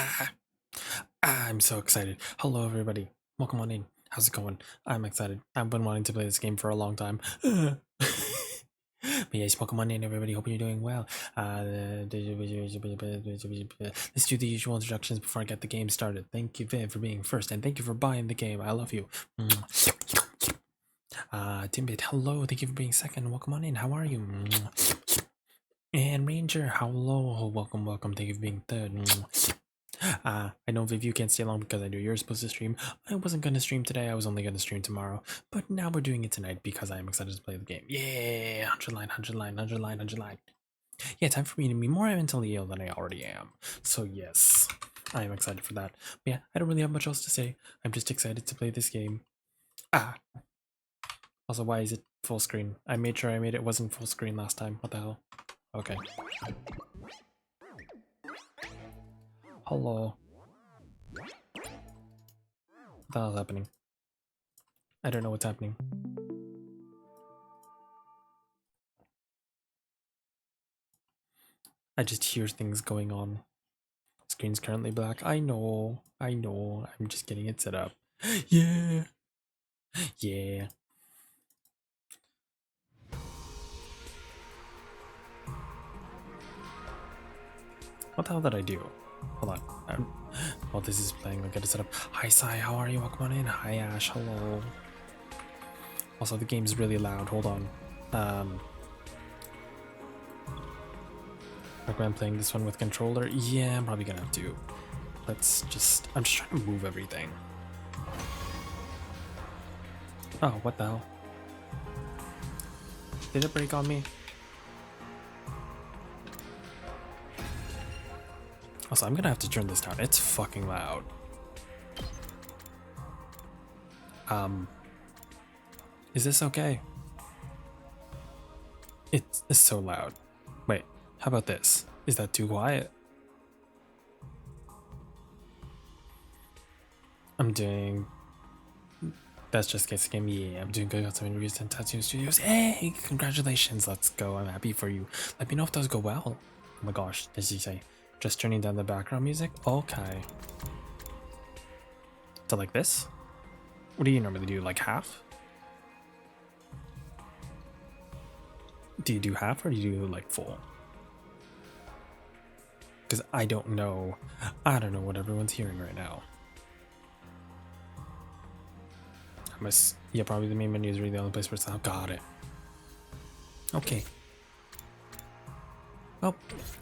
Ah, I'm so excited. Hello, everybody. Welcome on in. How's it going? I'm excited. I've been wanting to play this game for a long time. But yes, welcome on in, everybody. Hope you're doing well. Let's do the usual introductions before I get the game started. Thank you, Viv, for being first, and thank you for buying the game. I love you. Timbit, hello. Thank you for being second. Welcome on in. How are you? And Ranger, hello. Welcome. Thank you for being third. I know Viv, you can't stay long because I know you're supposed to stream. I wasn't going to stream today, I was only going to stream tomorrow. But now we're doing it tonight because I am excited to play the game. Yeah, 100 line. Yeah, time for me to be more mentally ill than I already am. So yes, I am excited for that. But yeah, I don't really have much else to say. I'm just excited to play this game. Also, why is it full screen? I made sure it wasn't full screen last time. What the hell? Okay. Hello. What the hell is happening? I don't know what's happening. I just hear things going on. Screen's currently black. I know. I'm just getting it set up. Yeah. Yeah. What the hell did I do? Hold on. While this is playing, I gotta set up. Hi, Sai. How are you? Welcome on in. Hi, Ash. Hello. Also, the game's really loud. Hold on. Recommend playing this one with controller? Yeah, I'm probably gonna have to. I'm just trying to move everything. Oh, what the hell? Did it break on me? Also, I'm gonna have to turn this down. It's fucking loud. Is this okay? It's so loud. Wait, how about this? Is that too quiet? I'm doing... That's just Gets Game. Yeah, I'm doing good. Got some interviews in Tattoo Studios. Hey, congratulations. Let's go. I'm happy for you. Let me know if those go well. Oh my gosh, did she say? Just turning down the background music? Okay. So like this? What do you normally do? Like half? Do you do half or do you do like full? Because I don't know. I don't know what everyone's hearing right now. Yeah, probably the main menu is really the only place where it's now. Got it. Okay. Well,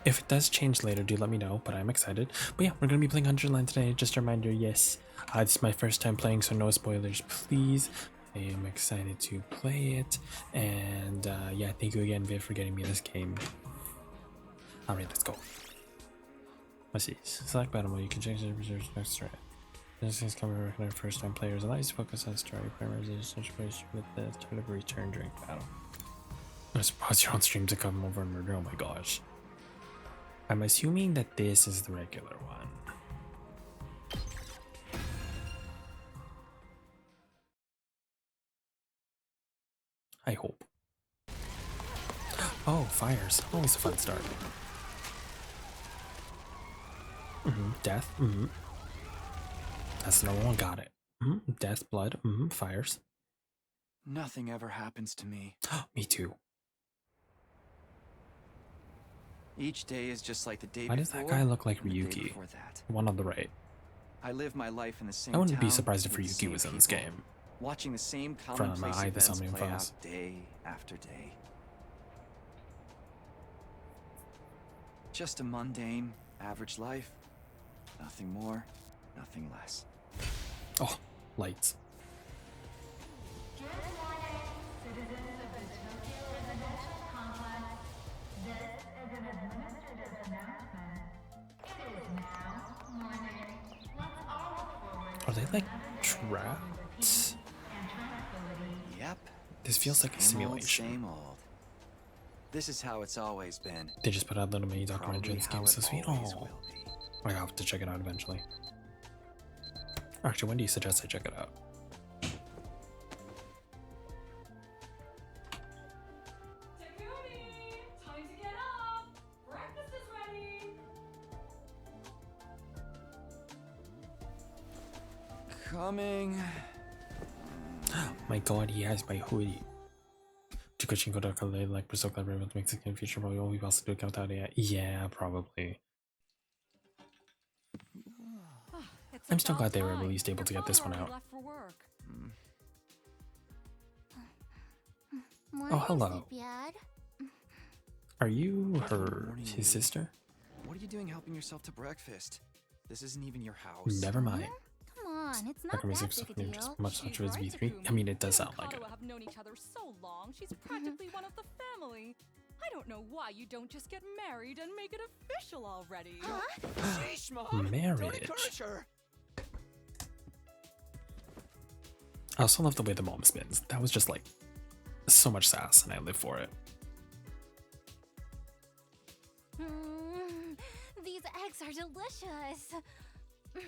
if it does change later, do let me know, but I'm excited. But yeah, we're going to be playing 100 Line today. Just a reminder, yes, this is my first time playing, so no spoilers, please. I am excited to play it. And yeah, thank you again, Viv, for getting me this game. Alright, let's go. Let's see. Select battle mode. You can change the reserves next turn. This is coming to recognize first time players. Allow you to focus on story primers and such place with the turn of return during battle. I suppose you're on stream to come over and murder. Oh my gosh. I'm assuming that this is the regular one. I hope. Oh, fires. Always a fun start. Death. That's the number one. Got it. Death, blood. Fires. Nothing ever happens to me. Me too. Each day is just like the day before. Why does that guy look like and the day Ryuki? before that. One on the right. I live my life in the same I wouldn't be town surprised if with the Ryuki same was in this people, game. watching the same From commonplace the events Somnium play Files. out day after day. Just a mundane, average life. Nothing more, nothing less. Oh, lights. Good morning, citizens of the Tokyo Residential Complex. This is an administrative announcement. It is now morning. Let's all look forward Are they to like another day trapped? with peace and tranquility. Yep. This feels like a simulation. Same old. This is how it's always been. They just put out little mini documentary Probably in this game, how so it sweet. always Oh, will be. I have to check it out eventually. Actually, when do you suggest I check it out? Takumi! Time to get up! Breakfast is ready! Coming. My god, he has my hoodie. Like we're so clever able to make Mexican future, but we won't be able to do it without AI. Yeah, probably. I'm still glad they were at least able to get this one out. Oh, hello. Are you his sister? What are you doing helping yourself to breakfast? This isn't even your house. Never mind. Come on, it's not Record music that stuff big a named deal. just much She's towards right, V3. I Takumi. mean, it does You sound and like it. Kato have known each other so long, she's practically one of the family. I don't know why you don't just get married and make it official already. Sheesh, Mom! Don't Marriage. encourage her! I also love the way the mom spins. That was just like so much sass, and I live for it. These eggs are delicious. You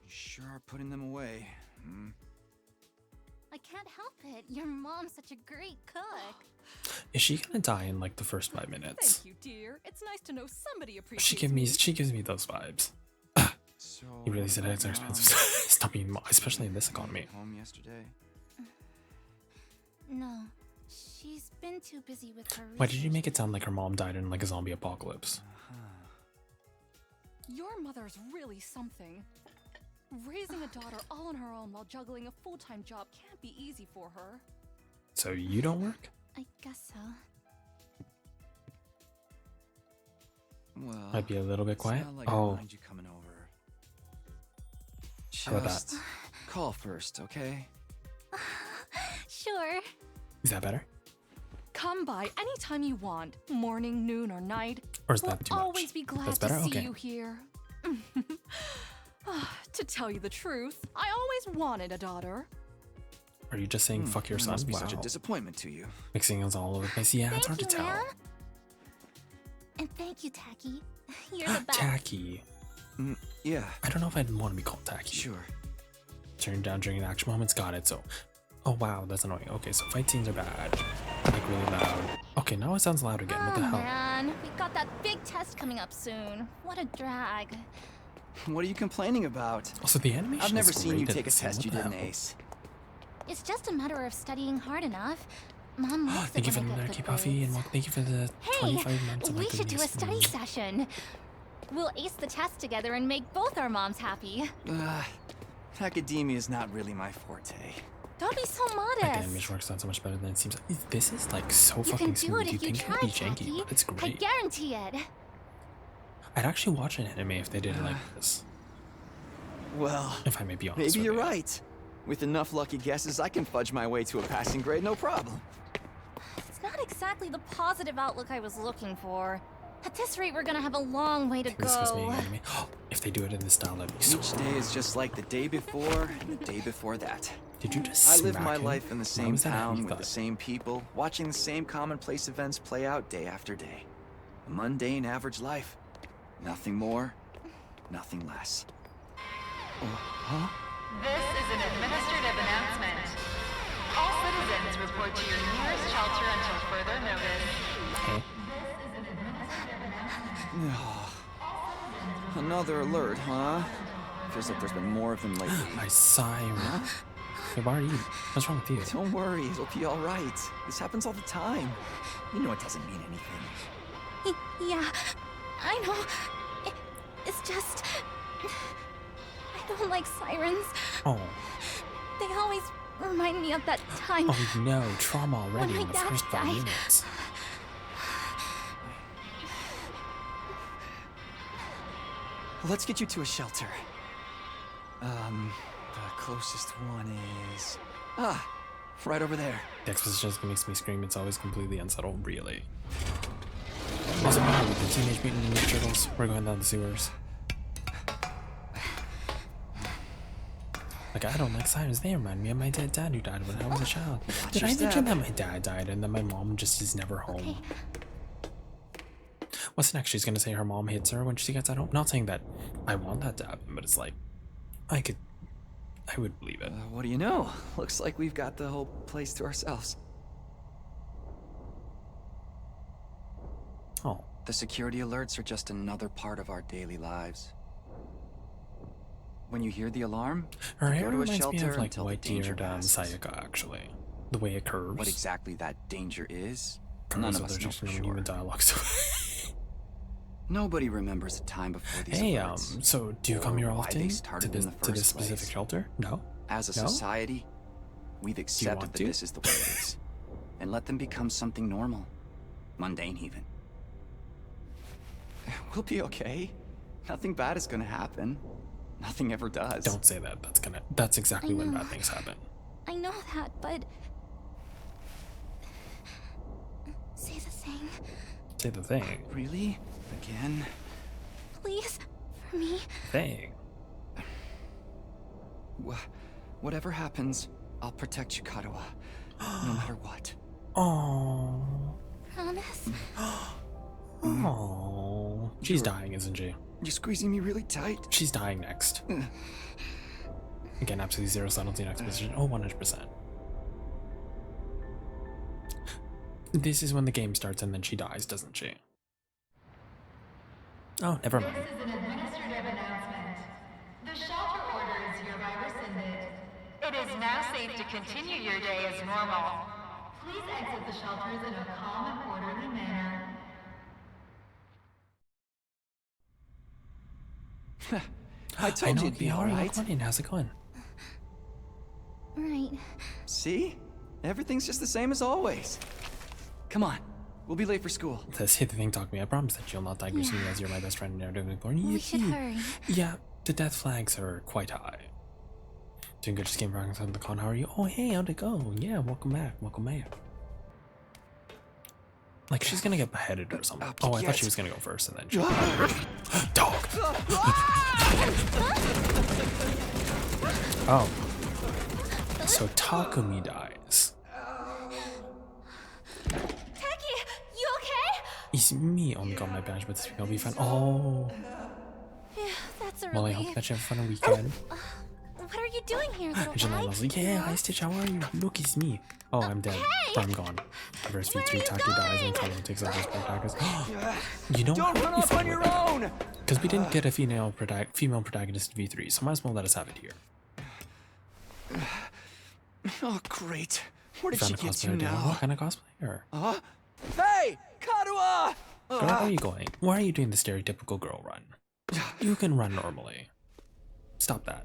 sure are putting them away. I can't help it. Your mom's such a great cook. Is she gonna die in like the first 5 minutes? Thank you, dear. It's nice to know somebody She appreciates gives me those vibes. So, He really said eggs are expensive. Stop being especially in this economy. Home yesterday. No, she's been too busy with her Why did you research. make it sound like her mom died in like a zombie apocalypse? Your mother's really something. Raising a daughter all on her own while juggling a full-time job can't be easy for her. So you don't work? I guess so. Well, Might be a little bit it's quiet. not like I Oh, mind you coming over. How about that? Just call first, okay? Sure. is that better? Come by anytime you want, morning, noon, or night. Or is We'll that too much? always be glad That's to better? see Okay. you here. To tell you the truth, I always wanted a daughter. Are you just saying fuck your I son? must be Wow. such a disappointment to you. Mixing us all over the place. Yeah, it's hard Thank to you, tell. ma'am. And thank you, Tacky. You're the best. Tacky. Yeah, I don't know if I'd want to be called tacky. sure. Turn down during action moments. Got it. So, oh wow, that's annoying. Okay, so fight scenes are bad. Like really loud. Okay, now it sounds loud again. What the Oh, hell? man. We've got that big test coming up soon. What a drag. What are you complaining about? Also, the animation. I've never is seen you great in take a this scene. test What you the didn't hell? ace. It's just a matter of studying hard enough. Mom loves Thank you it for when the I get Nerky good Puffy and grades. welcome. Thank you for the Hey, 25 months of we my should do a goodness. study session. We'll ace the test together and make both our moms happy. Academia is not really my forte. Don't be so Like, the modest. animation works out so much better than it seems. This is like so You fucking can do smooth. it You if you think it try, would be janky, Tacky. but it's I great. guarantee it. I'd actually watch an anime if they did it like this. Well, If I may be honest. maybe with you're you. right. With enough lucky guesses, I can fudge my way to a passing grade, no problem. It's not exactly the positive outlook I was looking for. At this rate, we're gonna have a long way to This was me go. an anime. If they do it in this style, that'd be so. Each day is just like the day before and the day before that. Did you just I smack live my him? life in the Why same was that how town you with the thought? same people, watching the same commonplace events play out day after day. A mundane, average life. Nothing more, nothing less. Huh? This is an administrative announcement. All citizens report to your nearest shelter until further notice. Okay. Another alert, huh? Feels like there's been more of them lately. I saw him. Hey, why are you? What's wrong with you? Don't worry, it'll be all right. This happens all the time. You know it doesn't mean anything. Yeah, I know. It's just... I don't like sirens. Oh, They always remind me of that time. oh no, trauma already my in the dad first 5 died. minutes. Let's get you to a shelter. The closest one is... right over there. The exposition just makes me scream. It's always completely unsettled, really. Also, with the Teenage Mutant Ninja Turtles, we're going down the sewers. Like, I don't like sirens. They remind me of my dead dad who died when I was a child. Did I your mention step. that my dad died and then my mom just is never home? What's next? She's gonna say her mom hits her when she gets at home. Not saying that I want that to happen, but it's like, I would believe it. What do you know? Looks like we've got the whole place to ourselves. Oh, The security alerts are just another part of our daily lives. When you hear the alarm, Her hair go to a reminds me shelter of like until the White danger Deer passes. Sayaka, actually. The way it curves. What exactly that danger is, Curves none of of us their know just for from sure. even dialogue. So Nobody remembers a time before these hey, alerts. so do you come or here why they often started to in this the first specific place. shelter? No. As a No? society, we've accepted want that to? this is the way it is, and let them become something normal, mundane even. We'll be okay. Nothing bad is gonna happen. Nothing ever does. Don't say that. That's exactly when know. bad things happen. I know that, but. Say the thing, Say the thing. Really? Again? please, for me. Thing. Whatever happens, I'll protect you, Kadoa. No matter what. Oh. Promise? Oh. She's dying, isn't she? You're squeezing me really tight. She's dying next. Again, absolutely zero subtlety in exposition. Oh, 100%. This is when the game starts and then she dies, doesn't she? Oh, never mind. This is an administrative announcement. The shelter order is hereby rescinded. It is now safe to continue your day as normal. Please exit the shelters in a calm and orderly manner. I I told know you it'd be you are alright. recording. How's it going? Right. See? Everything's just the same as always. Come on. We'll be late for school. Says, hit the thing, talk to me. I promise that you'll not digress me as you're my best friend and never doing born. We should hurry. Yeah, the death flags are quite high. Doing good, just came back from the con. How are you? Oh, hey, how'd it go? Yeah, welcome back. Welcome back. Like, she's gonna get beheaded or something. Oh, I thought she was gonna go first and then she Dog! Oh. So Takumi dies. Taki, you okay? It's me. Oh my god, my badge, but this week I'll be fine. Oh. Yeah, that's a Well, I relief. hope that you have a fun weekend. What are you doing here, little And Janelle guy? was like, yeah, hi Stitch, how are you? Look, it's me. Oh, I'm dead. hey! But I'm gone. Verse Where are V3, you Taki dies and going? Kano takes over as protagonist. You know Don't run off on your own! Because we didn't get a female protagonist in V3, so might as well let us have it here. Oh, great. Where did Found she a get cosplay to idea. What now? kind of cosplay? Or Hey! Kadoa! girl, where are you going? Why are you doing the stereotypical girl run? You can run normally. Stop that.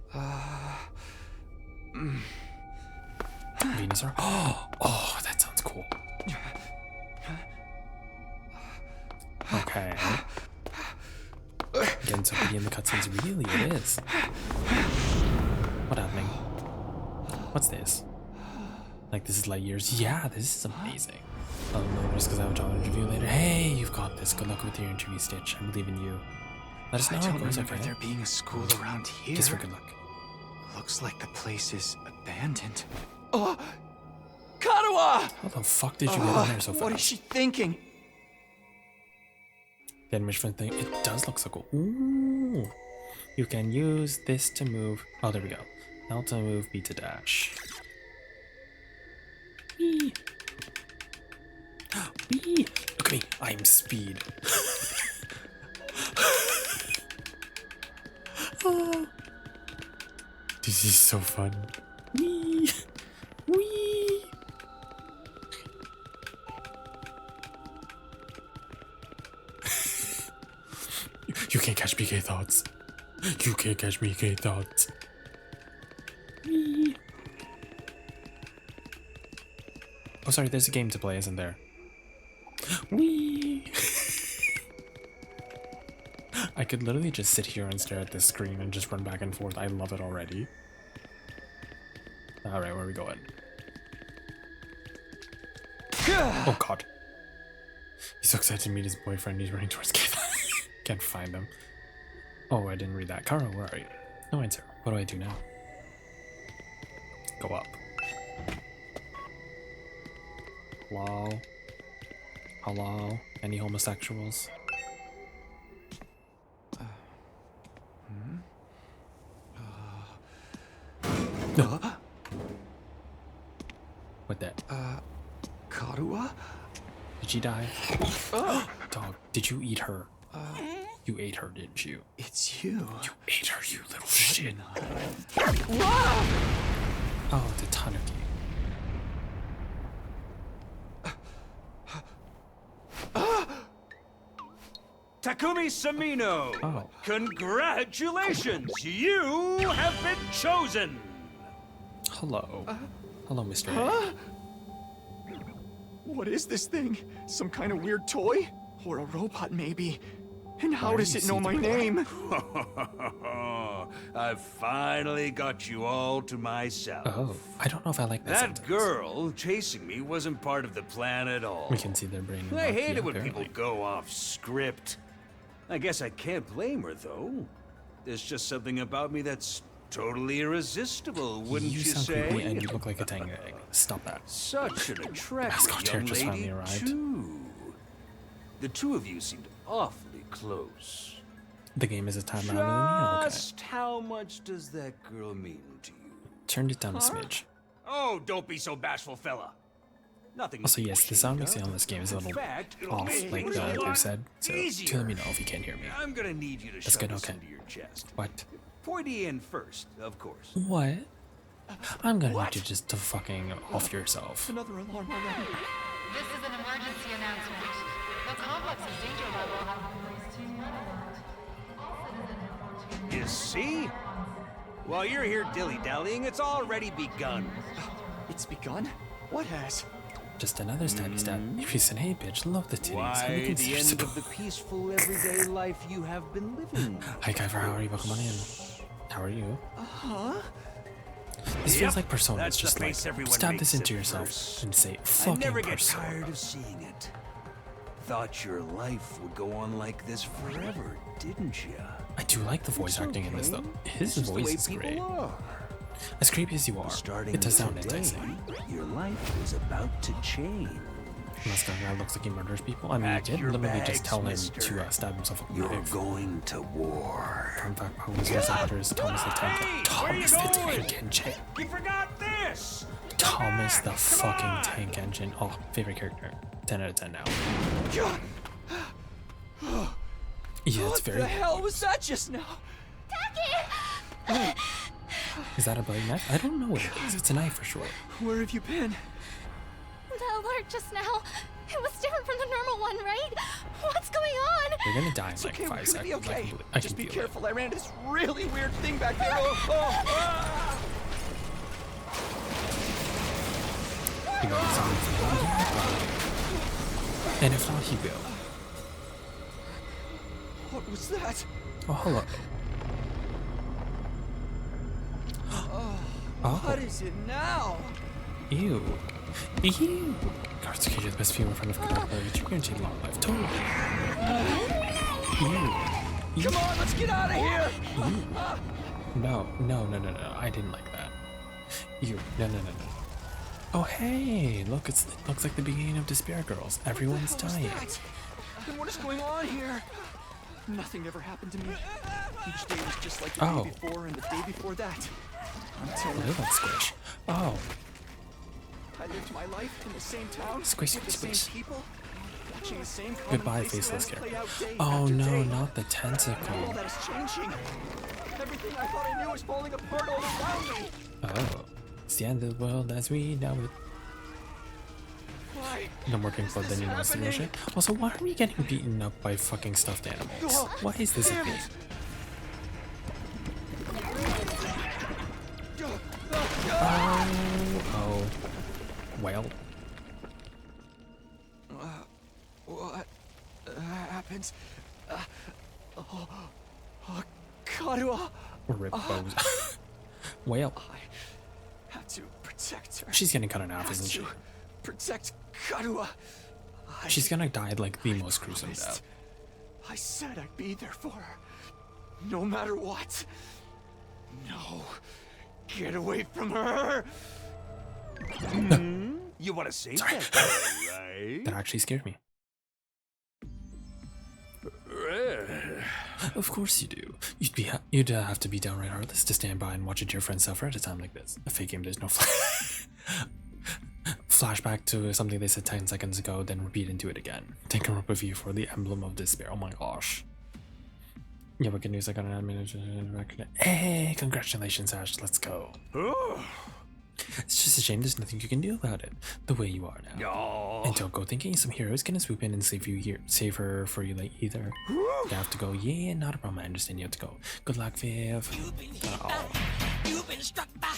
Venusaur. Oh, that sounds cool. Okay. Getting so pretty in the cutscenes. Really, it is. What's happening? What's this? Like, this is light years. Yeah, this is amazing. Oh, no, just because I have a job interview later. Hey, you've got this. Good luck with your interview, Stitch. I believe in you. Let us know I how don't it goes, remember okay? there being a school around here. Just for good luck. Looks like the place is abandoned. Oh! Kadoa! How the fuck did you get in there so fast? What is she thinking? The enrichment thing, it does look so cool. Ooh. You can use this to move. Oh, there we go. L to move, B to dash. Whee! Whee! Look at me, I'm speed. Oh. This is so fun. Whee! Whee! You can't catch me, gay thoughts. You can't catch me, gay thoughts. Whee! Oh, sorry, there's a game to play, isn't there? Whee! I could literally just sit here and stare at this screen and just run back and forth. I love it already. Alright, where are we going? Oh god. He's so excited to meet his boyfriend. He's running towards Keith. Can't find him. Oh, I didn't read that. Karo, where are you? No answer. What do I do now? Go up. Hello? Hello? Any homosexuals? No. What that? Kadoa? Did she die? Dog, did you eat her? You ate her, didn't you? It's you. You ate her, you little shit. Wow! Oh, the tanuki. Takumi Samino! Oh. Congratulations! You have been chosen! Hello. Hello, Mr. A. Huh? What is this thing? Some kind of weird toy? Or a robot, maybe? And how Why does do it you know see my the name? I've finally got you all to myself. Oh, I don't know if I like that That sentence. girl chasing me wasn't part of the plan at all. We can see their brain. I hate yeah, it when apparently. people go off script. I guess I can't blame her, though. There's just something about me that's totally irresistible, wouldn't you, sound say? creepy and you look like a tang egg. Stop that. Such an attractive Mascot young characters finally lady, arrived. too. The two of you seemed awfully close. The game is a time louder than you. Okay. Just how much does that girl mean to you? Turned it down a smidge. Oh, don't be so bashful, fella. Nothing. Also, yes, the sound mixing on this game is a In little fact, it'll off, make like it a Dave lot said. So, do easier. let me know if you can't hear me. I'm gonna need you to That's shove good, this okay. into your chest. What? Pointy end first, of course. What? I'm gonna What? need you just to fucking off yourself. Another alarm already. This is an emergency announcement. The complex's danger level has been raised to red alert. All citizens report to You see? While you're here dilly-dallying, it's already begun. It's begun? What has? Just another stabby stab. If you said, hey bitch, love the titties. Why, How we can the end of the peaceful everyday life you have been living. Hi Kyver, how are you? Welcome on in. How are you? Huh? This Yep, feels like Persona. that's It's the just like, face everyone stab makes this into at yourself first. and say, I fucking never get Persona. tired of seeing it. Thought your life would go on like this forever, didn't you? I do like the voice acting in this though. His It's just the voice way is people great. are. As creepy as you are, Starting it does sound today, enticing. your life is about to change. Unless that guy looks like he murders people. I mean, Pack you did your literally just bags, tell him mister. to stab himself with a You're knife. going to war. Fun fact, Poe's voice actor is Thomas the Tank. Hey, Thomas the where you Tank going? Engine. You forgot this! Thomas the Come fucking on! Tank Engine. Oh, favorite character. 10 out of 10 now. Yeah, it's What very. the hell was that just now? Is that a bloody knife? I don't know what it is. It's a knife for sure. Where have you been? The alert just now. It was different from the normal one, right? What's going on? You're gonna die in It's like okay, 5 we're gonna seconds. be okay. I Just can be feel it. careful. I ran into this really weird thing back there. Ah! You know, it's on the and if not, he will. What was that? Oh, hello. What Oh, is it now? ew. Ew. Guards are the best female friend of God, but you're guaranteed long life. Totally. Ew. Come on, let's get out of here. No. I didn't like that. Ew. No. Oh, hey. Look, it looks like the beginning of Despair Girls. Everyone's What was dying. that? And what is going on here? Nothing ever happened to me. Each day was just like the Oh. day before and the day before that. Until Look at that squish. Oh, I lived my life in the same town, Squish, with the squish. same people, watching the same goodbye, commonplace faceless events play character. out day Oh after no, day. not the All tentacle. that is changing. Everything I thought I knew is falling apart all around me. Oh, it's the end of the world as we know it. Why? No more drink blood than you know it's the shit. Also, why are we getting beaten up by fucking stuffed animals? Why is this a Damn thing? it. Oh. Well, What happens? Karua. rip bows. Well, I had to protect her. she's getting cut in half, Had isn't she? to protect Karua. She's gonna die like the most gruesome promised. death. I said I'd be there for her, no matter what. No, get away from her. You want to save Sorry. that girl, right? That actually scared me. Of course you do. You'd have to be downright heartless to stand by and watch a dear friend suffer at a time like this. A fake game, there's no flashback to something they said 10 seconds ago, then repeat into it again. Take a rip of you for the emblem of despair. Oh my gosh. Yeah, but good news, I got an admin record. Hey, congratulations, Ash. Let's go. It's just a shame there's nothing you can do about it. The way you are now. And don't go thinking some hero is gonna swoop in and save you here, save her for you like either. You have to go. Yeah, not a problem. I understand you have to go. Good luck, Viv. You've been struck by.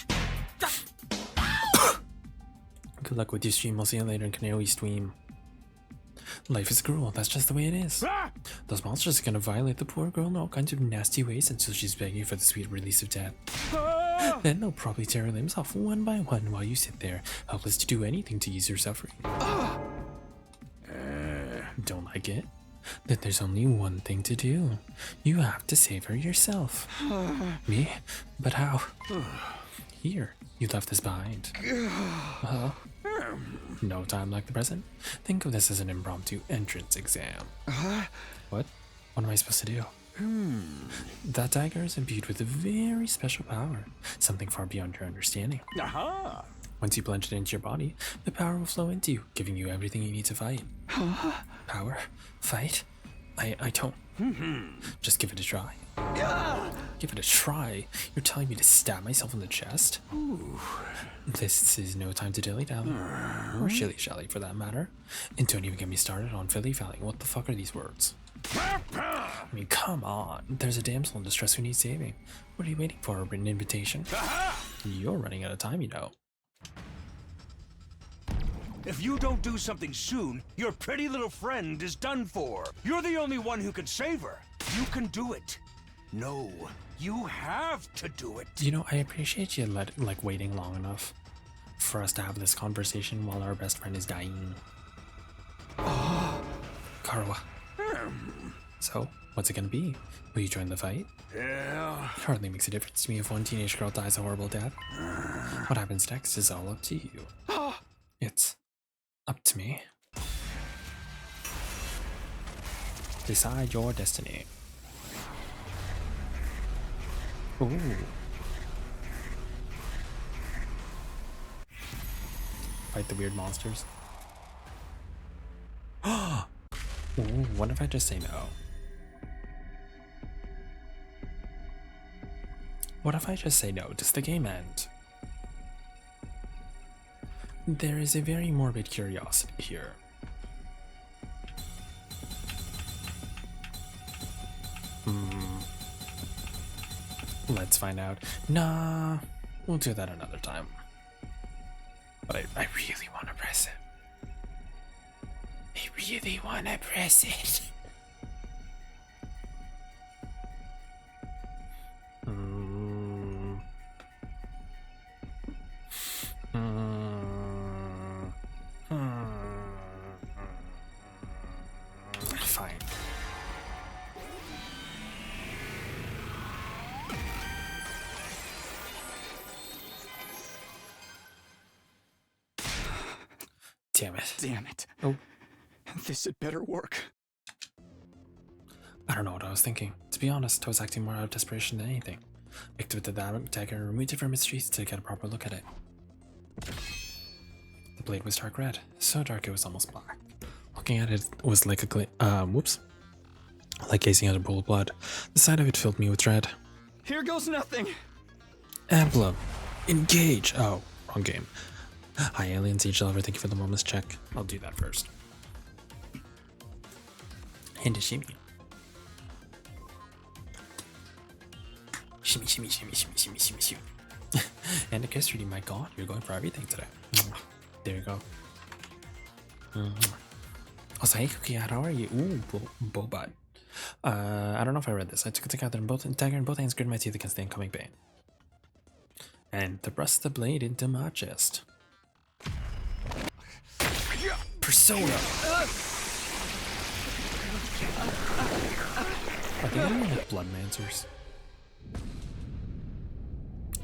Good luck with your stream. I'll see you later in Canary Stream. Life is cruel. That's just the way it is. Those monsters are gonna violate the poor girl in all kinds of nasty ways until she's begging for the sweet release of death. Then they'll probably tear her limbs off one by one while you sit there, helpless to do anything to ease your suffering. Don't like it? Then there's only one thing to do. You have to save her yourself. Me? But how? Here, you left this behind. No time like the present? Think of this as an impromptu entrance exam. What? What am I supposed to do? That dagger is imbued with a very special power, something far beyond your understanding. Once you plunge it into your body, the power will flow into you, giving you everything you need to fight. Power? Fight? I don't. Just give it a try. Give it a try? You're telling me to stab myself in the chest? This is no time to dilly-dally. Or shilly-shally for that matter. And don't even get me started on filly-fallying. What the fuck are these words? I mean, come on. There's a damsel in distress who needs saving. What are you waiting for? A written invitation? You're running out of time, you know. If you don't do something soon, your pretty little friend is done for. You're the only one who can save her. You can do it. No, you have to do it. You know, I appreciate you waiting long enough for us to have this conversation while our best friend is dying. Karwa. So, what's it gonna be? Will you join the fight? Yeah. It hardly makes a difference to me if one teenage girl dies a horrible death. What happens next is all up to you. It's up to me. Decide your destiny. Ooh. Fight the weird monsters. Ooh, what if I just say no? What if I just say no? Does the game end? There is a very morbid curiosity here. Let's find out. Nah, we'll do that another time. But I really want to press it. I really want to press it. Fine. Damn it. Damn it. Oh. This had better work. I don't know what I was thinking. To be honest, I was acting more out of desperation than anything. Picked up the dagger and removed it from its sheath to get a proper look at it. The blade was dark red, so dark it was almost black. Looking at it was like like gazing at a pool of blood. The sight of it filled me with dread. Here goes nothing. Emblem. Engage. Oh, wrong game. Hi, Alien Siege Lover. Thank you for the moment's check. I'll do that first. And a shimmy. Shimmy, shimmy, shimmy, shimmy, shimmy, shimmy, shimmy. And a kiss, my god, you're going for everything today. There you go. Also, hey, Cookie, how are you? Ooh, Bobot. I don't know if I read this. I took the dagger in both hands, gritted my teeth against the incoming pain. And thrust the blade into my chest. Persona! Are they any like blood mancers?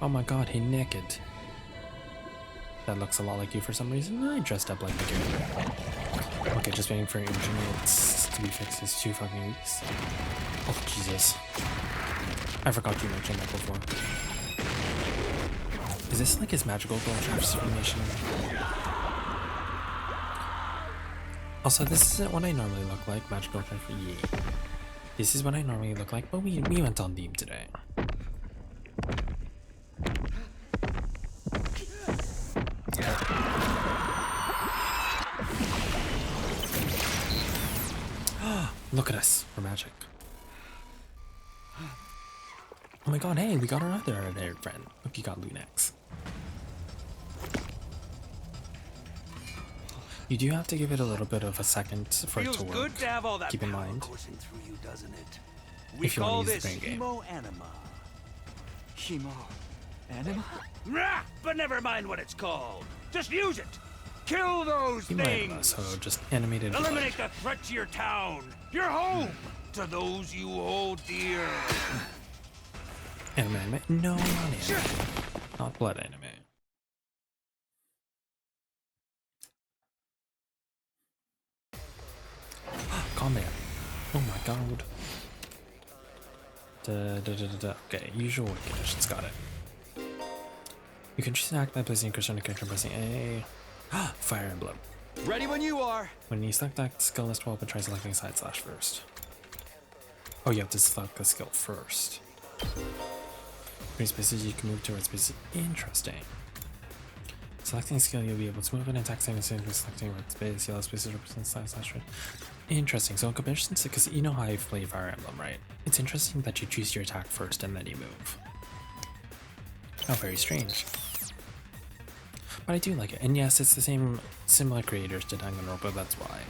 Oh my god, he naked. That looks a lot like you for some reason. I dressed up like the character. Okay, just waiting for internet to be fixed. It's 2 fucking weeks. Oh, Jesus. I forgot you mentioned that before. Is this like his magical transformation? Also, this isn't what I normally look like. Magical transformation. Yeah. This is what I normally look like, but we went on theme today. Look at us, we're magic. Oh my god, hey, we got our other friend. Look, you got Lunax. You do have to give it a little bit of a second for it Feels to work. good to have all that Keep in power mind. coursing through you, doesn't it? We If you wanna call use this the brain game. hemo anima. Hemo. Anima? Rah, but never mind what it's called. Just use it. Kill those You might things. so just animated blood. Eliminate the threat to your town, your home, to those you hold dear. Anime? No, not anime. Not blood anime. Combat. Oh my god. Okay, usual conditions, got it. You can choose to act by placing a cursor on a character pressing A. Fire Emblem. Ready when you are. When you select that skill list, well, but try selecting / first. Oh, you have to select the skill first. Green spaces you can move towards spaces. Interesting. Selecting skill, you'll be able to move and attack simultaneously selecting red space. Yellow spaces represent / red. Interesting. So in comparison to, because you know how I play Fire Emblem, right? It's interesting that you choose your attack first and then you move. How very strange. But I do like it. And yes, it's the same, similar creators to Danganronpa, that's why.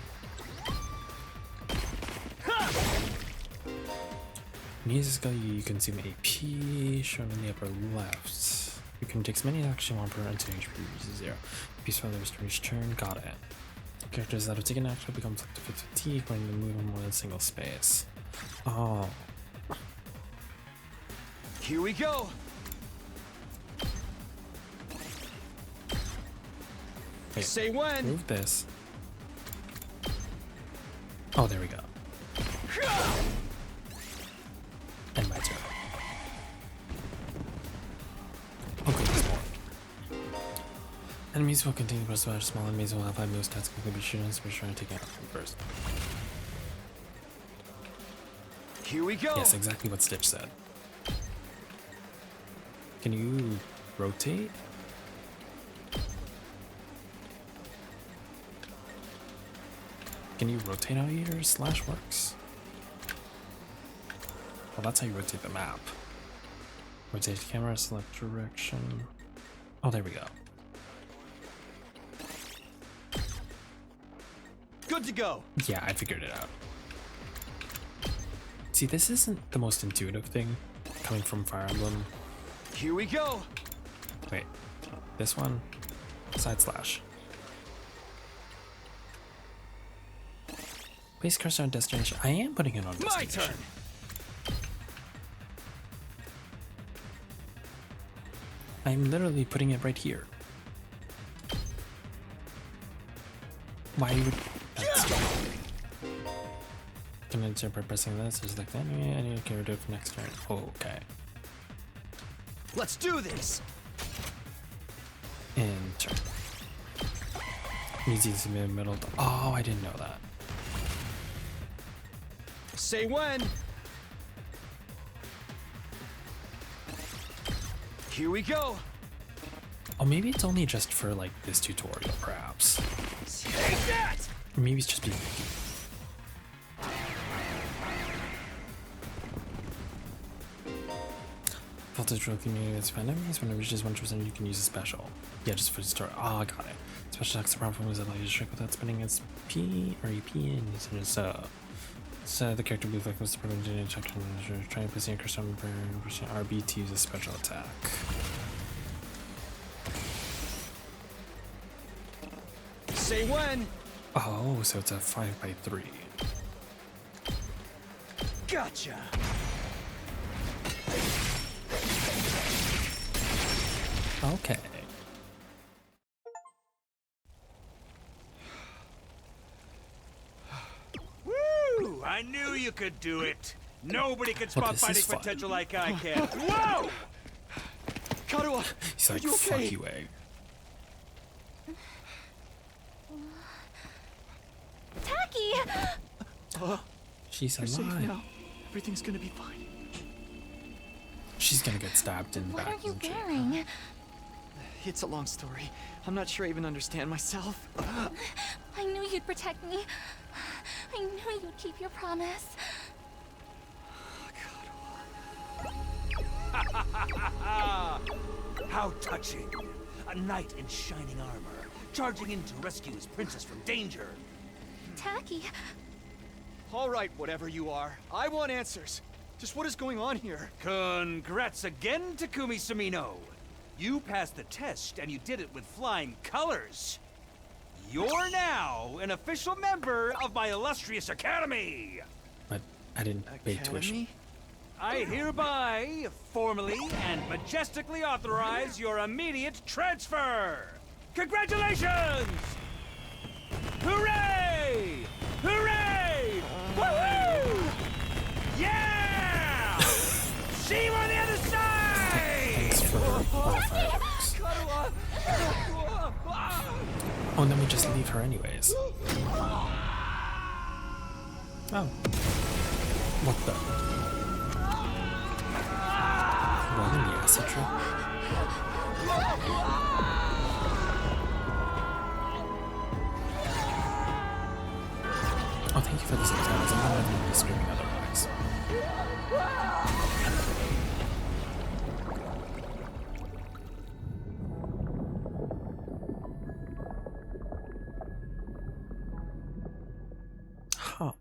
When you use a skill, you consume AP, shown in the upper left. You can take as many actions you want per until HP reaches 0. Piece further restore each turn, got it. Characters that have taken action become up to 50 according to move in more than a single space. Oh. Here we go. Wait, Say when. move this. Oh, there we go. And my turn. Okay, there's more. Enemies will continue to press the small enemies will have 5 moves stats quickly be shooting so be sure to take out them first. Here we go. Yes, exactly what Stitch said. Can you rotate? Can you rotate how your / works? Well, that's how you rotate the map. Rotate the camera, select direction. Oh, there we go. Good to go. Yeah, I figured it out. See, this isn't the most intuitive thing coming from Fire Emblem. Here we go. Wait, this one, / Place cursor on destination. I am putting it on My destination. turn. I'm literally putting it right here. Why would that's Can I start by pressing this? Just like that. I need a character for next turn. Oh, okay. Let's do this. And turn. Easy to middle. Oh, I didn't know that. Say when. Here we go. Oh, maybe it's only just for like this tutorial, perhaps. Take that. Or maybe it's just being. Voltage drill community that's found enemies. When it reaches 1%, you can use a special. Yeah, just for the story. Oh, I got it. Special attacks the problem is that allows you to strike without spending its P or EP and using it so the character blue was to prevent any attack and try and place your cursor on pushing RB to use a special attack. Say when. Oh, so it's a 5x3. Gotcha. Okay. Woo! I knew you could do it. Nobody can spot this is fighting fun. potential like I can. Whoa! Karua, He's are like, you okay? fuck you, egg. Tacky! She's You're safe alive. now. Everything's gonna be fine. She's gonna get stabbed in the What back. are you isn't she? wearing? It's a long story. I'm not sure I even understand myself. I knew you'd protect me. I knew you'd keep your promise. How touching! A knight in shining armor, charging in to rescue his princess from danger. Tacky. All right, whatever you are. I want answers. Just what is going on here? Congrats again, Takumi Sumino. You passed the test, and you did it with flying colors. You're now an official member of my illustrious academy. But I didn't pay tuition. Academy? I hereby, formally and majestically authorize your immediate transfer. Congratulations! Hooray! Hooray! Woohoo! Yeah! See you on the other side! Thanks for all fireworks. Oh, and then we just leave her anyways. Oh. What the? Well, yeah, is that true? Oh, thank you for the subtitles. I'm not even be screaming otherwise. Huh.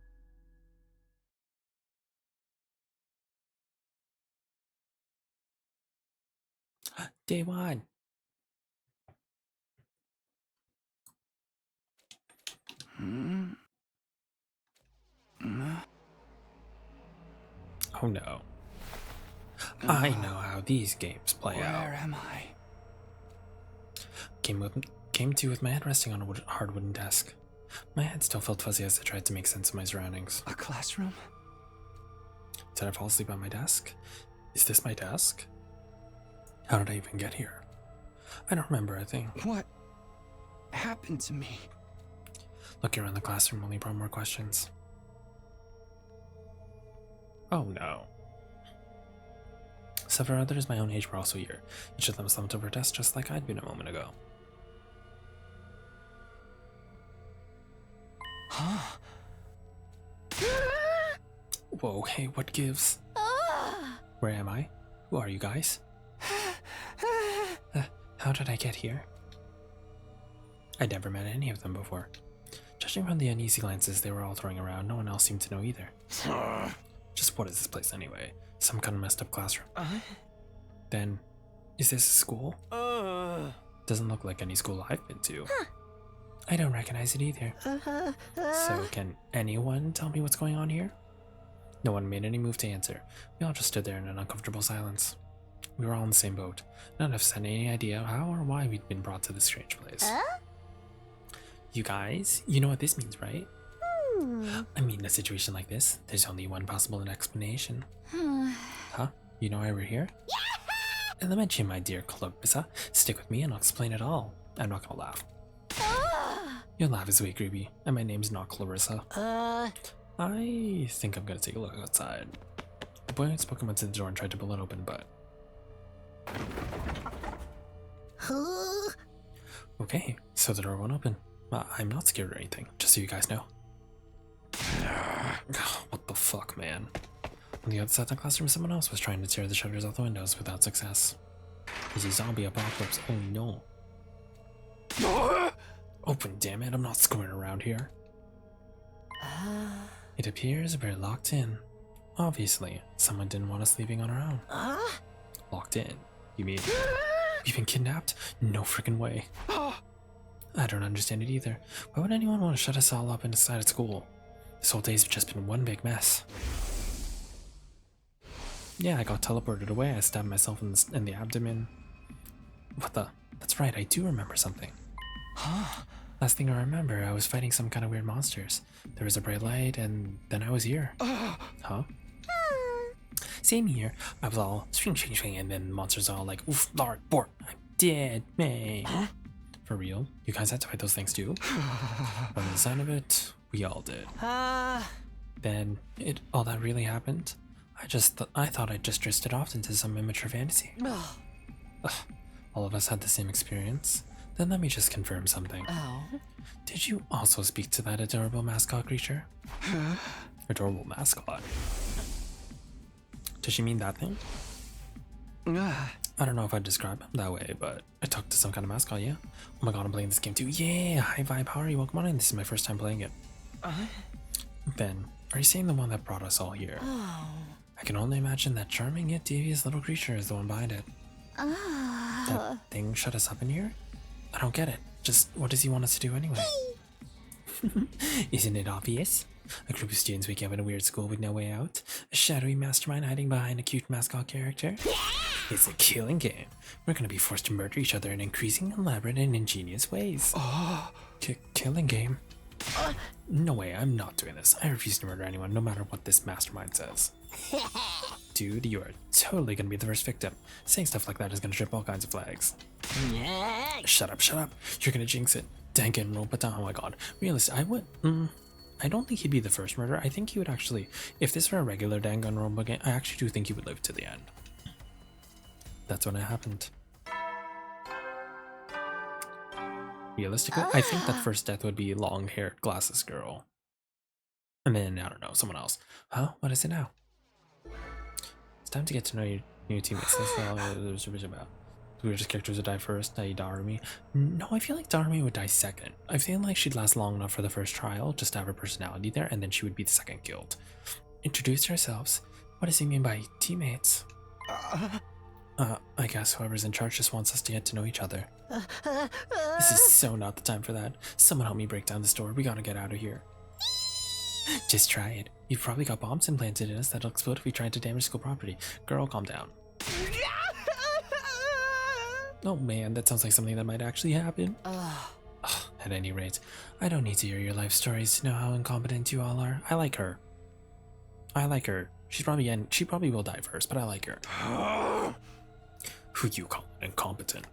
Day one. Oh no. I know how these games play out. Where am I? Came to with my head resting on a hard wooden desk. My head still felt fuzzy as I tried to make sense of my surroundings. A classroom? Did I fall asleep on my desk? Is this my desk? How did I even get here? I don't remember a thing. What happened to me? Looking around the classroom only brought more questions. Oh no. Several others my own age were also here. Each of them slumped over a desk just like I'd been a moment ago. Huh? Whoa, hey, what gives? Where am I? Who are you guys? How did I get here? I'd never met any of them before. Judging from the uneasy glances they were all throwing around, no one else seemed to know either. Just what is this place anyway? Some kind of messed up classroom. Then, is this a school? Doesn't look like any school I've been to. I don't recognize it either. So can anyone tell me what's going on here? No one made any move to answer. We all just stood there in an uncomfortable silence. We were all in the same boat. None of us had any idea how or why we'd been brought to this strange place. You guys, you know what this means, right? I mean, in a situation like this, there's only one possible explanation. Huh? You know why we're here? Elementary, my dear Clarissa. Stick with me and I'll explain it all. I'm not gonna laugh. Your laugh is way creepy, and my name's not Clarissa. I think I'm gonna take a look outside. The boy unspoken went to the door and tried to pull it open, but... Okay, so the door won't open. I'm not scared or anything, just so you guys know. What the fuck, man? On the other side of the classroom, someone else was trying to tear the shutters out the windows without success. It's a zombie apocalypse. Oh no. Open, damn it, I'm not screwing around here. It appears we're locked in. Obviously, someone didn't want us leaving on our own. Locked in? You mean we've been kidnapped? No freaking way. I don't understand it either. Why would anyone want to shut us all up inside of school? This whole day's just been one big mess. Yeah, I got teleported away. I stabbed myself in the abdomen. What the? That's right, I do remember something. Last thing I remember, I was fighting some kind of weird monsters. There was a bright light, and then I was here. Huh? Same here. I was all swing, swing, swing, and then monsters all like, oof, lord, bort, I'm dead, man. For real? You guys had to fight those things too? From the sound of it, we all did. Then all that really happened? I thought I just drifted off into some immature fantasy. Ugh, all of us had the same experience. Then let me just confirm something. Oh. Did you also speak to that adorable mascot creature? Adorable mascot? Does she mean that thing? I don't know if I'd describe him that way, but I talked to some kind of mascot, yeah? Oh my god, I'm playing this game too. Yeah, hi vibe, how are you? Welcome on in. This is my first time playing it. Ben, are you saying the one that brought us all here? Oh. I can only imagine that charming yet devious little creature is the one behind it. That thing shut us up in here? I don't get it. Just what does he want us to do anyway? Isn't it obvious? A group of students waking up in a weird school with no way out? A shadowy mastermind hiding behind a cute mascot character? It's a killing game. We're gonna be forced to murder each other in increasing elaborate and ingenious ways. Killing game? No way, I'm not doing this. I refuse to murder anyone, no matter what this mastermind says. Dude, you are totally gonna be the first victim. Saying stuff like that is gonna trip all kinds of flags. Shut up. You're gonna jinx it. Danganronpa, oh my god. Realistic, I don't think he'd be the first murderer. I think he would actually, if this were a regular Danganronpa game, I actually do think he would live to the end. That's when it happened. Realistically, I think that first death would be long-haired glasses girl. And then, I don't know, someone else. Huh? What is it now? It's time to get to know your new teammates. That's all there's about. The weirdest characters would die first, i.e. Darumi. No, I feel like Darumi would die second. I feel like she'd last long enough for the first trial, just to have her personality there, and then she would be the second killed. Introduce yourselves. What does he mean by teammates? I guess whoever's in charge just wants us to get to know each other. This is so not the time for that. Someone help me break down this door. We gotta get out of here. Just try it. You've probably got bombs implanted in us that'll explode if we try to damage school property. Girl, calm down. Oh man, that sounds like something that might actually happen. At any rate, I don't need to hear your life stories to know how incompetent you all are. I like her. She probably will die first, but I like her. Who you call incompetent?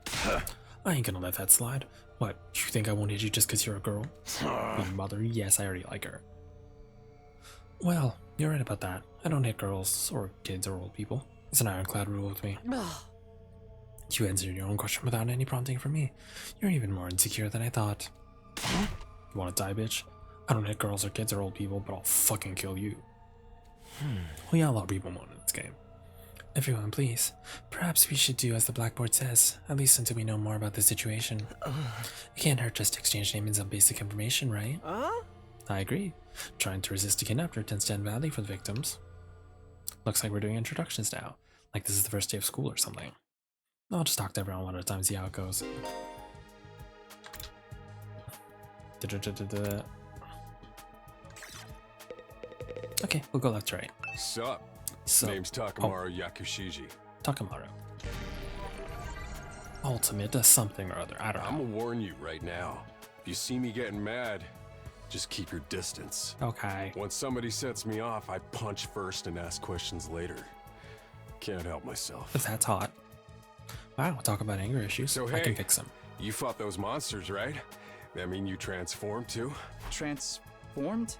I ain't gonna let that slide. What, you think I won't hit you just because you're a girl? Your mother, yes, I already like her. Well, you're right about that. I don't hit girls, or kids, or old people. It's an ironclad rule with me. You answered your own question without any prompting from me. You're even more insecure than I thought. You wanna die, bitch? I don't hit girls or kids or old people, but I'll fucking kill you. Well, yeah, a lot of people won't in this game. Everyone, please. Perhaps we should do as the blackboard says, at least until we know more about the situation. It can't hurt just to exchange names and some basic information, right? I agree. Trying to resist a kidnapper tends to end badly for the victims. Looks like we're doing introductions now. Like this is the first day of school or something. I'll just talk to everyone one at a time, see how it goes. Okay, we'll go left to right. Sup? So, Name's Takamaru Yakushiji. Takamaru. Ultimate something or other. I don't know. I'm gonna warn you right now. If you see me getting mad, just keep your distance. Okay. Once somebody sets me off, I punch first and ask questions later. Can't help myself. That's hot. Wow, talk about anger issues. So I can hey, fix them. you fought those monsters, right? That mean you transformed too? Transformed?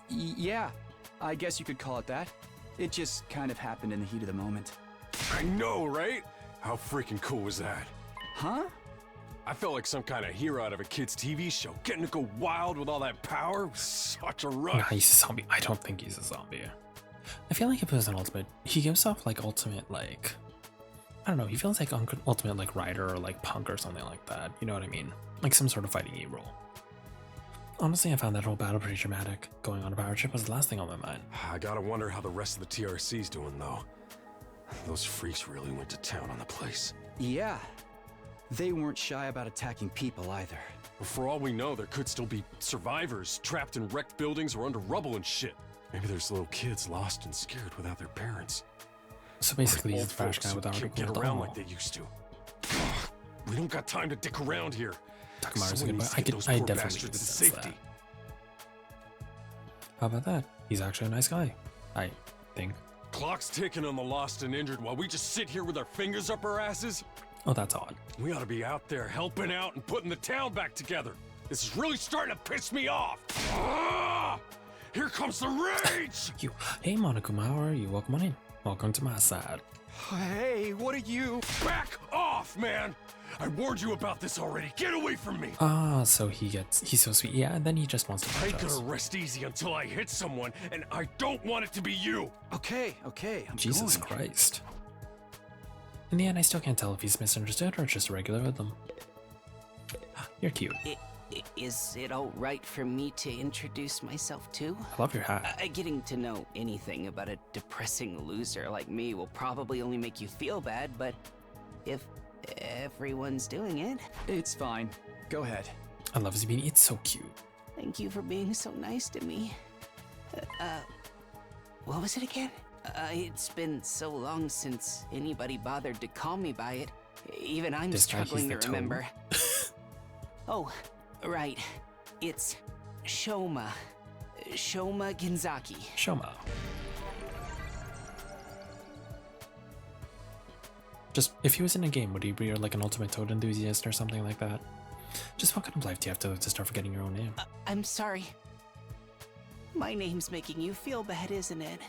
Yeah, I guess you could call it that. It just kind of happened in the heat of the moment. I know, right? How freaking cool was that? Huh? I felt like some kind of hero out of a kid's TV show. Getting to go wild with all that power was such a rush. Nah, he's a zombie. I don't think he's a zombie. I feel like if it was an ultimate, he gives off like ultimate, like, I don't know, he feels like ultimate like rider or like punk or something like that. You know what I mean? Like some sort of fighting E role. Honestly, I found that whole battle pretty dramatic. Going on a power trip was the last thing on my mind. I gotta wonder how the rest of the TRC's doing though. Those freaks really went to town on the place. Yeah. They weren't shy about attacking people either. For all we know, there could still be survivors trapped in wrecked buildings or under rubble and shit. Maybe there's little kids lost and scared without their parents. So basically, he's Old the trash folks guy who without a can't get cool around doll. like they used to. We don't got time to dick around here. Takamaru's Someone good, needs but to get those I poor definitely bastards can to sense safety. that. How about that? He's actually a nice guy, I think. Clock's ticking on the lost and injured while we just sit here with our fingers up our asses. Oh, that's odd. We ought to be out there helping out and putting the town back together. This is really starting to piss me off. Ah! Here comes the rage! You. Hey, Monokuma, how are you? Welcome on in. Welcome to my side. Hey, what are you? Back off, man! I warned you about this already. Get away from me! Ah, so he's so sweet. Yeah, and then he just wants to I ain't apologize. gonna rest easy until I hit someone, and I don't want it to be you! Okay, I'm Jesus going. Christ. In the end, I still can't tell if he's misunderstood or just a regular hoodlum. You're cute. Is it all right for me to introduce myself too? I love your hat. Getting to know anything about a depressing loser like me will probably only make you feel bad, but if everyone's doing it, It's fine. Go ahead. I love his beanie. It's so cute. thank you for being so nice to me. What was it again? It's been so long since anybody bothered to call me by it. Even I'm This guy, he's struggling the to toad. remember. Oh, right. It's Shoma. Shoma Ginzaki. Shoma. Just, if he was in a game, would he be like an ultimate toad enthusiast or something like that? Just what kind of life do you have to live to start forgetting your own name? I'm sorry. My name's making you feel bad, isn't it?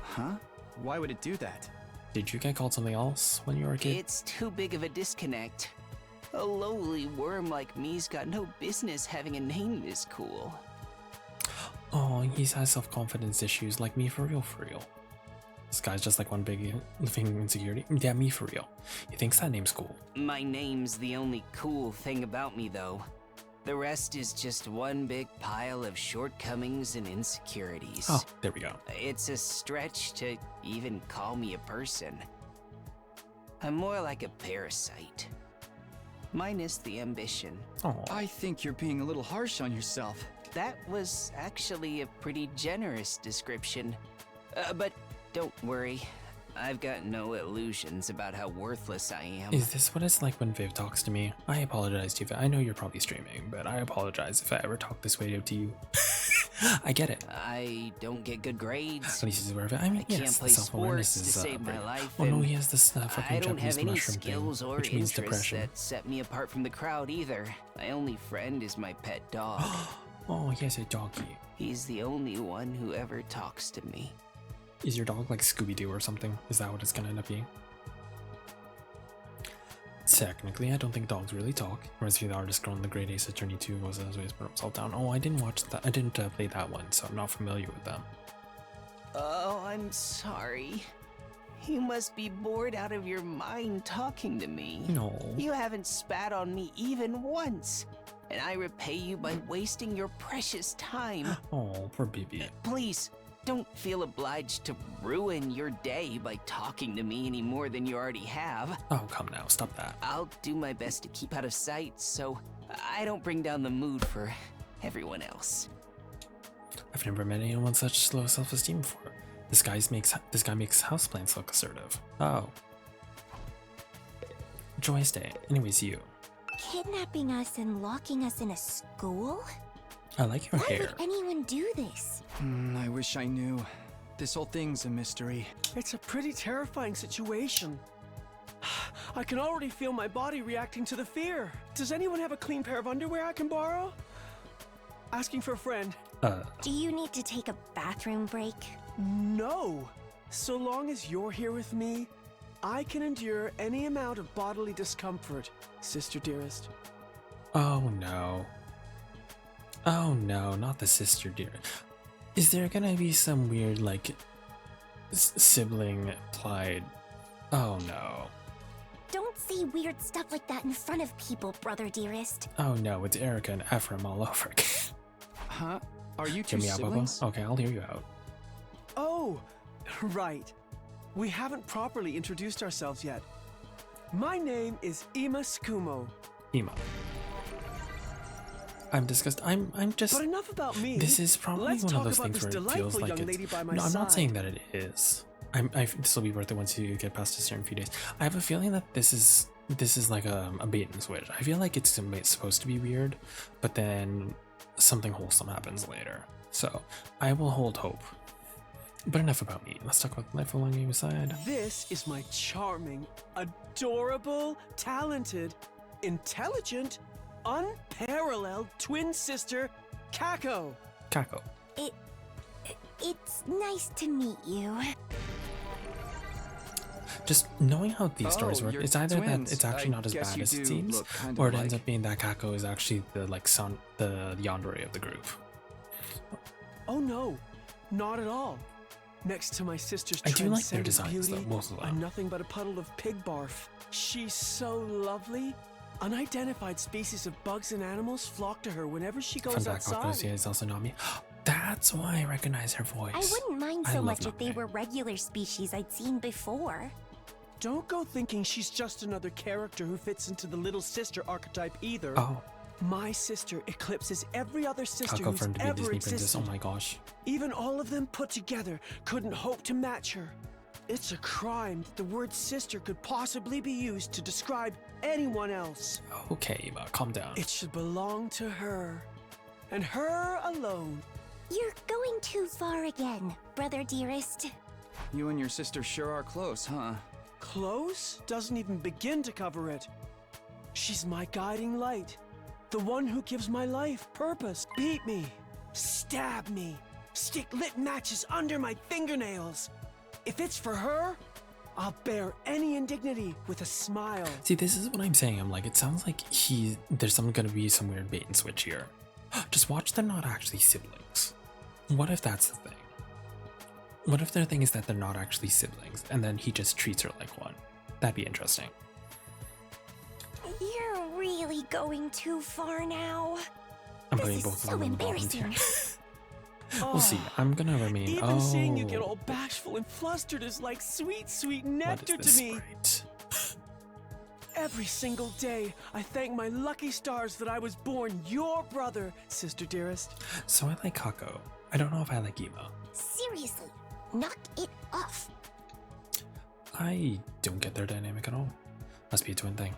Huh? Why would it do that? Did you get called something else when you were a kid? It's too big of a disconnect. A lowly worm like me's got no business having a name this cool. Oh, he has self-confidence issues like me, for real. This guy's just like one big living insecurity. Yeah, me for real. He thinks that name's cool. My name's the only cool thing about me, though. The rest is just one big pile of shortcomings and insecurities. Oh, there we go. It's a stretch to even call me a person. I'm more like a parasite. Minus the ambition. Oh, I think you're being a little harsh on yourself. That was actually a pretty generous description. But don't worry, I've got no illusions about how worthless I am. is this what it's like when Viv talks to me? I apologize to you. I know you're probably streaming, but I apologize if I ever talk this way to you. I get it. I don't get good grades. At least he's aware of it. I mean, I can't yes, play the self-awareness sports to is save my very- life, Oh no, and he has this fucking I don't Japanese have any mushroom skills thing, or which means interests depression. that set me apart from the crowd either. My only friend is my pet dog. Oh, he has a doggy. He's the only one who ever talks to me. Is your dog like Scooby-Doo or something? Is that what it's gonna end up being? Technically, I don't think dogs really talk. Whereas the artist girl in the Great Ace Attorney 2 was always put himself down. Oh, I didn't watch that. I didn't play that one, so I'm not familiar with them. Oh, I'm sorry. You must be bored out of your mind talking to me. No. You haven't spat on me even once. And I repay you by wasting your precious time. Oh, poor baby. Please, don't feel obliged to ruin your day by talking to me any more than you already have. Oh, come now, stop that. I'll do my best to keep out of sight so I don't bring down the mood for everyone else. I've never met anyone with such low self-esteem before. This guy makes houseplants look assertive. Oh. Joyous day. Anyways, you. Kidnapping us and locking us in a school? I like your Why hair. would anyone do this? I wish I knew. This whole thing's a mystery. It's a pretty terrifying situation. I can already feel my body reacting to the fear. Does anyone have a clean pair of underwear I can borrow? Asking for a friend. Do you need to take a bathroom break? No. So long as you're here with me, I can endure any amount of bodily discomfort, sister dearest. Oh no. Oh no, not the sister dear. Is there gonna be some weird, like, sibling implied? Oh no. Don't say weird stuff like that in front of people, brother dearest. Oh no, it's Erica and Ephraim all over again. Huh? Are you two Hear me out, Bubba? siblings? Okay, I'll hear you out. Oh, right. We haven't properly introduced ourselves yet. My name is Ima Skumo. Ema. I'm disgusted. I'm just. But enough about me. This is probably Let's one of talk those about things this where it feels delightful like young it's. lady by my No, I'm not side. saying that it is. This will be worth it once you get past a certain few days. I have a feeling that this is like a bait and switch. I feel like it's supposed to be weird, but then something wholesome happens later. So I will hold hope. But enough about me. Let's talk about life along your side. This is my charming, adorable, talented, intelligent, unparalleled twin sister, Kako. Kako. It's nice to meet you. Just knowing how these Oh, stories work, you're it's either twins. that it's actually I not as guess bad you as it do seems, look kind of or it ends alike. up being that Kako is actually the the yandere of the group. Oh no, not at all. Next to my sister's I do like their transcendent designs, beauty, though, both of them. I'm nothing but a puddle of pig barf. She's so lovely. Unidentified species of bugs and animals flock to her whenever she Fun goes fact, Kako outside. is also Nami. That's why I recognize her voice. I wouldn't mind I so love much if they Nami. were regular species I'd seen before. Don't go thinking she's just another character who fits into the little sister archetype either. Oh, My sister eclipses every other sister Kako who's from to be ever Disney princess. existed. Oh my gosh. Even all of them put together couldn't hope to match her. It's a crime that the word sister could possibly be used to describe anyone else. Okay, but calm down. It should belong to her, and her alone. You're going too far again, brother dearest. You and your sister sure are close, huh? Close doesn't even begin to cover it. She's my guiding light, the one who gives my life purpose. Beat me, stab me, stick lit matches under my fingernails. If it's for her, I'll bear any indignity with a smile. See, this is what I'm saying. I'm like, it sounds like there's gonna be some weird bait and switch here. Just watch, they're not actually siblings. What if that's the thing? What if their thing is that they're not actually siblings, and then he just treats her like one? That'd be interesting. You're really going too far now. I'm This putting is both of so them on the bottom tier. embarrassing. We'll see. I'm gonna remain. Even seeing you get Oh, all bashful and flustered is like sweet, sweet what nectar is this to me. sprite? Every single day, I thank my lucky stars that I was born your brother, sister dearest. So I like Kako. I don't know if I like Emo. Seriously, knock it off. I don't get their dynamic at all. Must be a twin thing.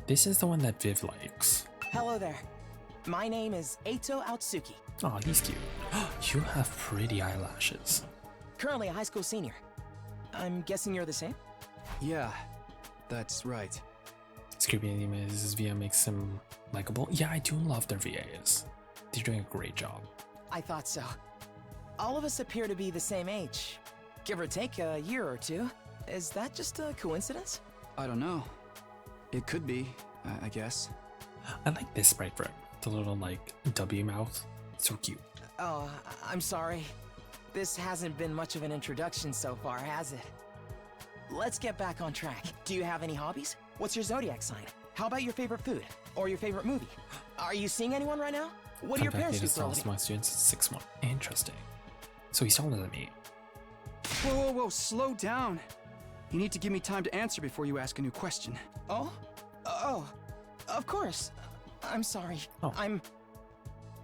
This is the one that Viv likes. Hello there. My name is Eito Aotsuki. Oh, he's cute. You have pretty eyelashes. Currently a high school senior. I'm guessing you're the same? Yeah, that's right. Scooby Anime's VA makes him likable. Yeah, I do love their VAs. They're doing a great job. I thought so. All of us appear to be the same age. Give or take a year or two. Is that just a coincidence? I don't know. It could be, I guess. I like this sprite for him. The little, like, W mouth. So cute. Oh, I'm sorry. This hasn't been much of an introduction so far, has it? Let's get back on track. Do you have any hobbies? What's your zodiac sign? How about your favorite food? Or your favorite movie? Are you seeing anyone right now? What do your parents do for a tallest living? among students is 6'1". Interesting. So he's taller than me. Whoa, slow down. You need to give me time to answer before you ask a new question. Oh? Oh, of course. I'm sorry. Oh. I'm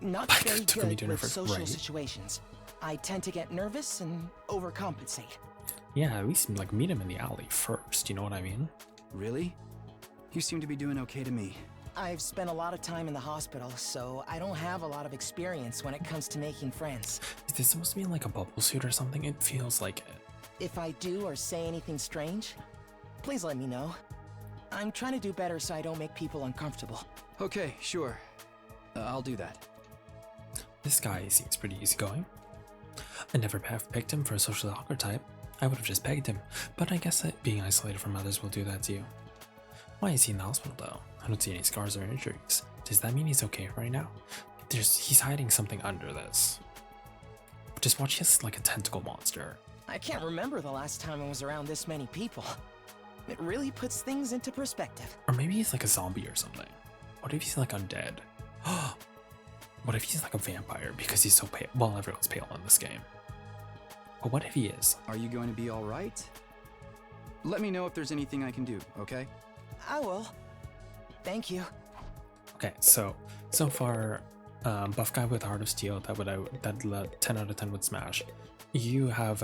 not My very God, took me good to with nervous, social right? situations. I tend to get nervous and overcompensate. Yeah, at least, like, meet him in the alley first, you know what I mean? Really? You seem to be doing okay to me. I've spent a lot of time in the hospital, so I don't have a lot of experience when it comes to making friends. Is this supposed to be in, like, a bubble suit or something? It feels like it. If I do or say anything strange, please let me know. I'm trying to do better so I don't make people uncomfortable. Okay, sure. I'll do that. This guy seems pretty easygoing. I never have picked him for a social awkward type. I would have just pegged him, but I guess that being isolated from others will do that to you. Why is he in the hospital though? I don't see any scars or injuries. Does that mean he's okay right now? He's hiding something under this. Just watch, he has like a tentacle monster. I can't remember the last time I was around this many people. It really puts things into perspective. Or maybe he's like a zombie or something. What if he's like undead? What if he's like a vampire because he's so pale? Well, everyone's pale in this game. But what if he is? Are you going to be all right? Let me know if there's anything I can do, okay? I will. Thank you. Okay, so far, buff guy with Heart of Steel, that 10 out of 10 would smash. You have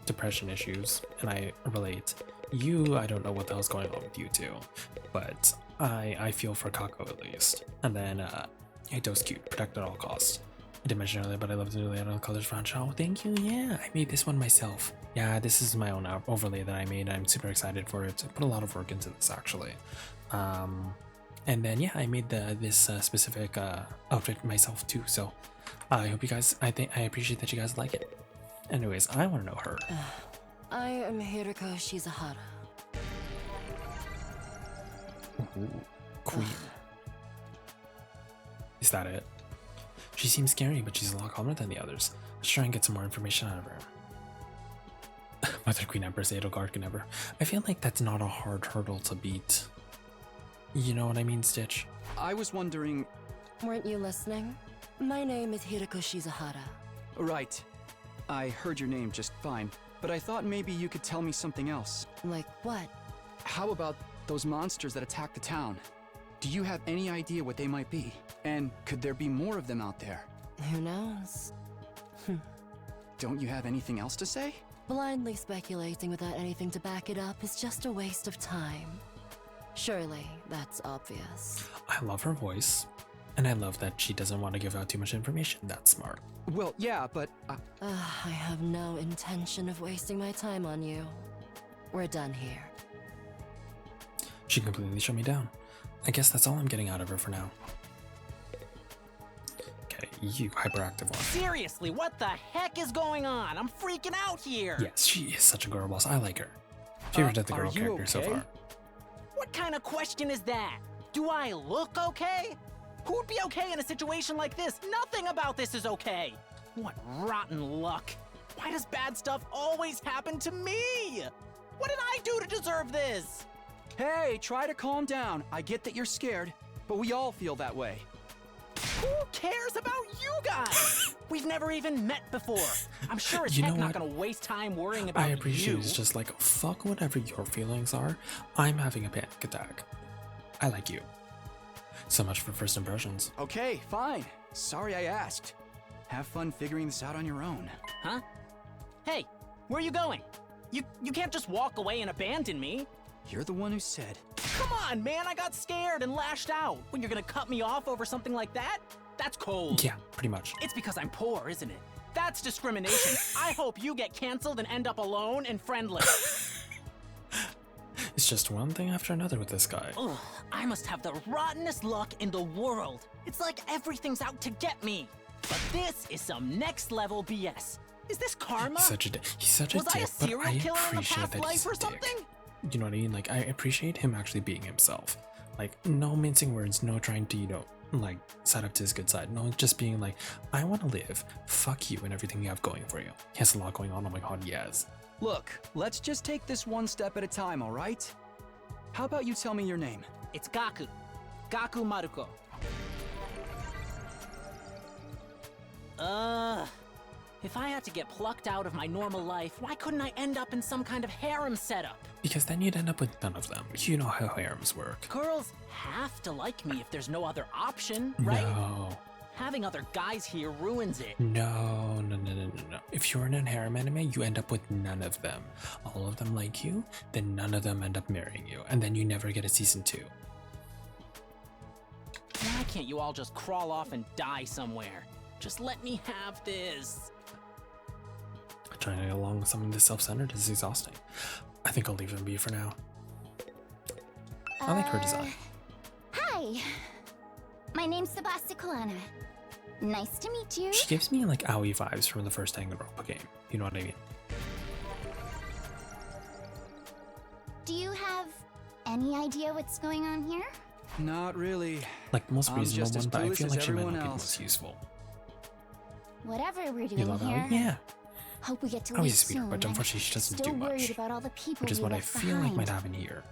depression issues, and I relate. You, I don't know what the hell's going on with you two, but I feel for Kako at least. And then, Eito's cute, protect at all costs. I didn't mention earlier, but I love the new layout on the colors front. Oh, thank you. Yeah, I made this one myself. Yeah, this is my own overlay that I made. I'm super excited for it. I put a lot of work into this actually. And then yeah, I made this specific outfit myself too. So I hope you guys, I appreciate that you guys like it. Anyways, I want to know her. I am Hiriko Shizahara. Ooh, queen. Is that it? She seems scary, but she's a lot calmer than the others. Let's try and get some more information out of her. Whether Queen Empress, Edelgard can ever. I feel like that's not a hard hurdle to beat. You know what I mean, Stitch? I was wondering... Weren't you listening? My name is Hiriko Shizahara. Right. I heard your name just fine, but I thought maybe you could tell me something else. Like what? How about those monsters that attacked the town? Do you have any idea what they might be? And could there be more of them out there? Who knows? Don't you have anything else to say? Blindly speculating without anything to back it up is just a waste of time. Surely, that's obvious. I love her voice, and I love that she doesn't want to give out too much information. That's smart. Well, yeah, but... I have no intention of wasting my time on you. We're done here. She completely shut me down. I guess that's all I'm getting out of her for now. Okay, you hyperactive one. Seriously, what the heck is going on? I'm freaking out here. Yes, she is such a girl boss. I like her. Favorite of the girl character so far. What kind of question is that? Do I look okay? Who'd be okay in a situation like this? Nothing about this is okay. What rotten luck. Why does bad stuff always happen to me? What did I do to deserve this? Hey, try to calm down. I get that you're scared, but we all feel that way. Who cares about you guys? We've never even met before. I'm sure as heck not gonna waste time worrying about you. I appreciate it's just like, fuck whatever your feelings are. I'm having a panic attack. I like you. So much for first impressions. Okay, fine. Sorry I asked. Have fun figuring this out on your own. Huh? Hey, where are you going? You can't just walk away and abandon me. You're the one who said. Come on, man, I got scared and lashed out. When you're gonna cut me off over something like that? That's cold. Yeah, pretty much. It's because I'm poor, isn't it? That's discrimination. I hope you get canceled and end up alone and friendless. It's just one thing after another with this guy. Ugh, I must have the rottenest luck in the world. It's like everything's out to get me. But this is some next level BS. Is this karma? He's such a dick, but I appreciate that he's a dick. You know what I mean? Like, I appreciate him actually being himself. Like, no mincing words, no trying to, you know, like, set up to his good side. No, just being like, I want to live. Fuck you and everything you have going for you. He has a lot going on. Oh my god, yes. Look, let's just take this one step at a time, all right? How about you tell me your name? It's Gaku. Gaku Maruko. If I had to get plucked out of my normal life, why couldn't I end up in some kind of harem setup? Because then you'd end up with none of them. You know how harems work. Girls have to like me if there's no other option, right? No. Having other guys here ruins it. No. If you're in a harem anime, you end up with none of them. All of them like you, then none of them end up marrying you, and then you never get a season 2. Why can't you all just crawl off and die somewhere? Just let me have this. Trying to get along with someone this self-centered is exhausting. I think I'll leave him be for now. I like her design. Hi. My name's Sebasticolana. Nice to meet you. She gives me like Aoi vibes from the first Danganronpa game. You know what I mean? Do you have any idea what's going on here? Not really. Like the most reasonable one, but I feel like she might not be the else. most useful. Whatever we're You doing love here. Aoi? Yeah. Hope we get to Aoi's leave a sweetheart, soon. but unfortunately she doesn't do Still worried much. about all the people Which is we what I left feel like behind. might happen here.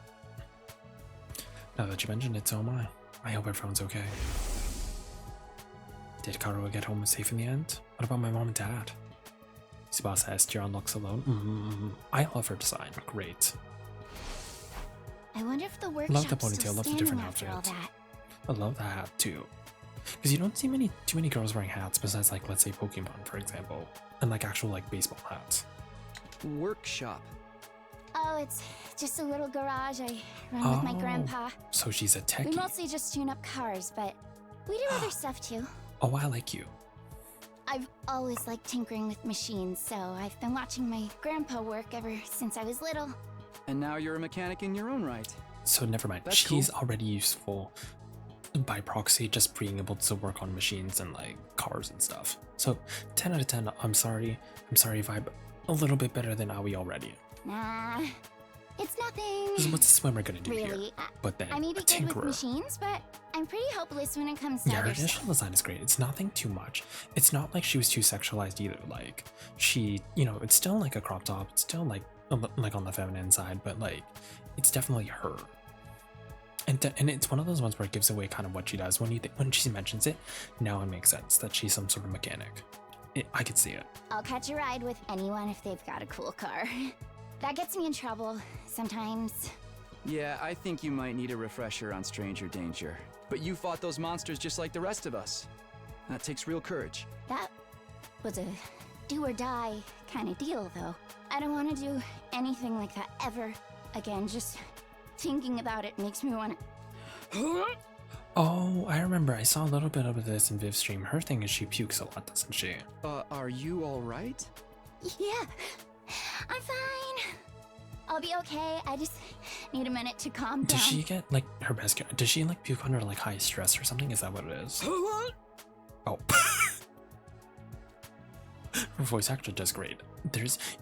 Now that you mentioned it, so am I. I hope everyone's okay. Did Karuo get home safe in the end? What about my mom and dad? Tsubasa S. Jiran looks alone. I love her design. Great. I wonder if the Love workshop's the ponytail, still love the standing different after all outfits. that. I love the hat too. Because you don't see too many girls wearing hats besides like, let's say Pokemon, for example. And like actual like baseball hats. Workshop. Oh, it's just a little garage I run with my grandpa. So she's a We techie. mostly just tune up cars, but we do other stuff too. Oh, I like you. I've always liked tinkering with machines, so I've been watching my grandpa work ever since I was little. And now you're a mechanic in your own right. So never mind. That's She's cool. already useful. by proxy just being able to work on machines and like cars and stuff. So 10 out of 10. I'm sorry vibe, a little bit better than Aoi already. Nah, it's nothing. What's the swimmer gonna do here? Really, But then I may be a good with tinkerer. machines, but I'm pretty hopeless when it comes to Yeah, her other initial stuff. design is great. It's nothing too much. It's not like she was too sexualized either. Like she, you know, it's still like a crop top. It's still like on the feminine side, but like it's definitely her. And it's one of those ones where it gives away kind of what she does when she mentions it. Now it makes sense that she's some sort of mechanic. I could see it. I'll catch a ride with anyone if they've got a cool car. That gets me in trouble sometimes. Yeah, I think you might need a refresher on stranger danger. But you fought those monsters just like the rest of us. That takes real courage. That was a do or die kind of deal, though. I don't want to do anything like that ever again. Just thinking about it makes me want to. Oh, I remember. I saw a little bit of this in Viv's stream. Her thing is she pukes a lot, doesn't she? Are you all right? Yeah, I'm fine. I'll be okay. I just need a minute to calm down. Does she get like her best? Does she like puke under like high stress or something? Is that what it is? Oh. Her voice actor does great.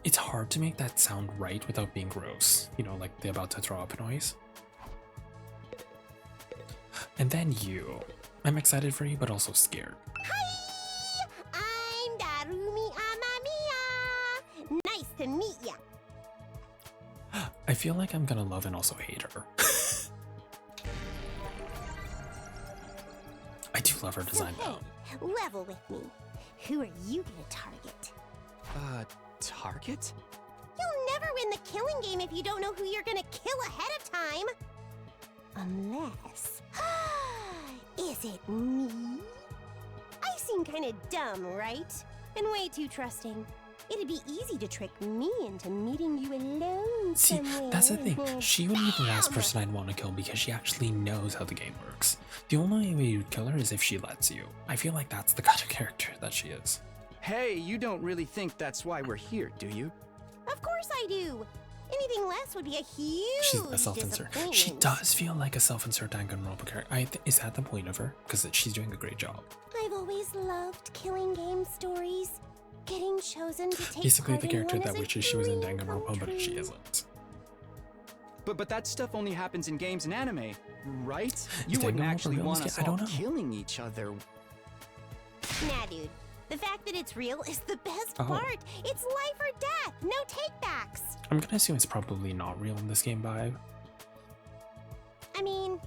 It's hard to make that sound right without being gross. You know, like the about to throw up noise. And then you. I'm excited for you, but also scared. Hi! I'm Darumi Amamiya! Nice to meet ya! I feel like I'm gonna love and also hate her. I do love her design though. Level with me. Who are you gonna target? Target? You'll never win the killing game if you don't know who you're gonna kill ahead of time! Unless... Is it me? I seem kinda dumb, right? And way too trusting. It'd be easy to trick me into meeting you alone See, somewhere. that's the thing. She wouldn't be the last person I'd want to kill because she actually knows how the game works. The only way you'd kill her is if she lets you. I feel like that's the kind of character that she is. Hey, you don't really think that's why we're here, do you? Of course I do. Anything less would be a huge She's a self-insert. She disappointment. does feel like a self-insert Danganronpa character. Is that the point of her? Because she's doing a great job. I've always loved killing game stories. Getting chosen to take Basically part the in character one that is a wishes she was in dream come Danganronpa, but she true. isn't. But that stuff only happens in games and anime, right? You Is wouldn't Danganronpa actually want realistic? us I all don't know. killing each other. Nah, dude. The fact that it's real is the best Oh. part. It's life or death. No takebacks. I'm gonna assume it's probably not real in this game vibe. I mean,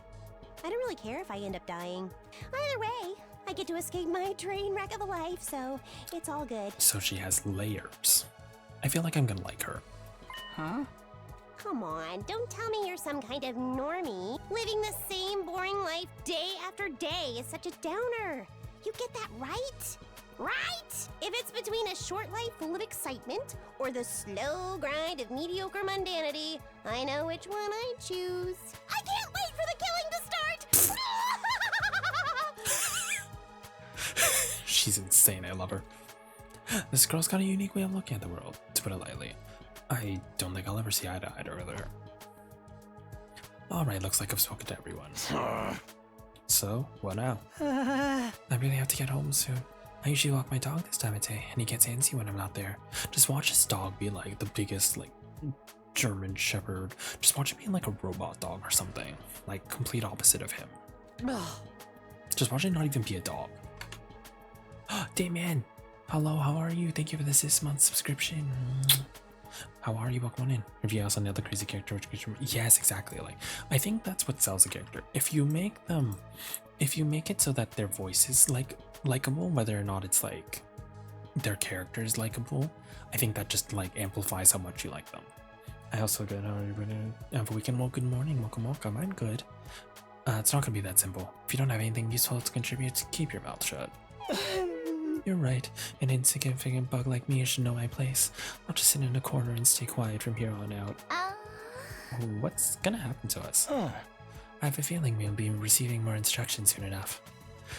I don't really care if I end up dying. Either way, I get to escape my train wreck of a life, so it's all good. So she has layers. I feel like I'm gonna like her. Huh? Come on, don't tell me you're some kind of normie. Living the same boring life day after day is such a downer. You get that right? Right? If it's between a short life full of excitement or the slow grind of mediocre mundanity, I know which one I'd choose. I can't wait for the killing to start! She's insane, I love her. This girl's got a unique way of looking at the world, to put it lightly. I don't think I'll ever see eye to eye with her. Alright, looks like I've spoken to everyone. So, what now? I really have to get home soon. I usually walk my dog this time of day, and he gets antsy when I'm not there. Just watch this dog be like the biggest, like, German Shepherd. Just watch it be like a robot dog or something. Like, complete opposite of him. Just watch it not even be a dog. Damien! Hello, how are you? Thank you for the 6 month subscription. How are you? Welcome on in. Review us on the other crazy character. Yes, exactly. Like, I think that's what sells a character. If you make it so that their voice is like likable, whether or not it's like their character is likable, I think that just like amplifies how much you like them. I also good. How are you doing? Have a weekend? Well, good morning. Welcome. I'm good. It's not gonna be that simple. If you don't have anything useful to contribute, keep your mouth shut. You're right. An insignificant bug like me should know my place. I'll just sit in a corner and stay quiet from here on out. What's gonna happen to us? I have a feeling we'll be receiving more instructions soon enough.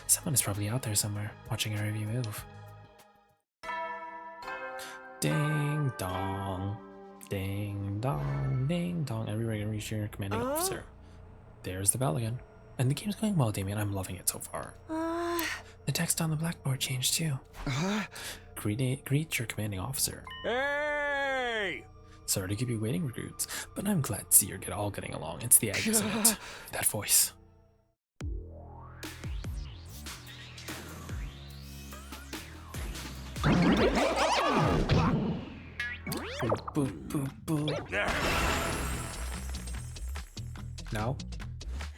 Someone is probably out there somewhere, watching our every move. Ding dong. Ding dong. Ding dong. Everybody reach your commanding officer. There's the bell again. And the game's going well, Damien. I'm loving it so far. The text on the blackboard changed too. Greet your commanding officer. Hey! Sorry to keep you waiting, recruits, but I'm glad to see you're all getting along. It's the egg, isn't it? That voice. Boop, boop, boop, boop. Now?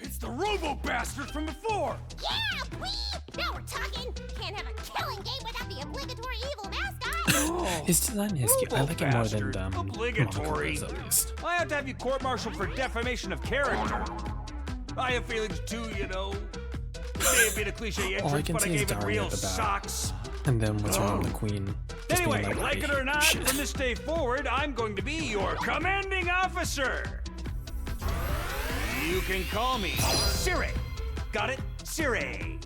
It's the robo bastard from before! Yeah, now we're talking. Can't have a killing game without the obligatory evil mascot. His design is cute. I like it more than obligatory. Monaco does, at least. I have to have you court-martialed for defamation of character. I have feelings too, you know. It may have been a cliche All I entrance, can but I say is gave it Daria real at the back. socks. And then what's wrong with the queen? Just being Anyway, like it or not, shit. from this day forward, I'm going to be your commanding officer. You can call me Siri. Got it? Siri.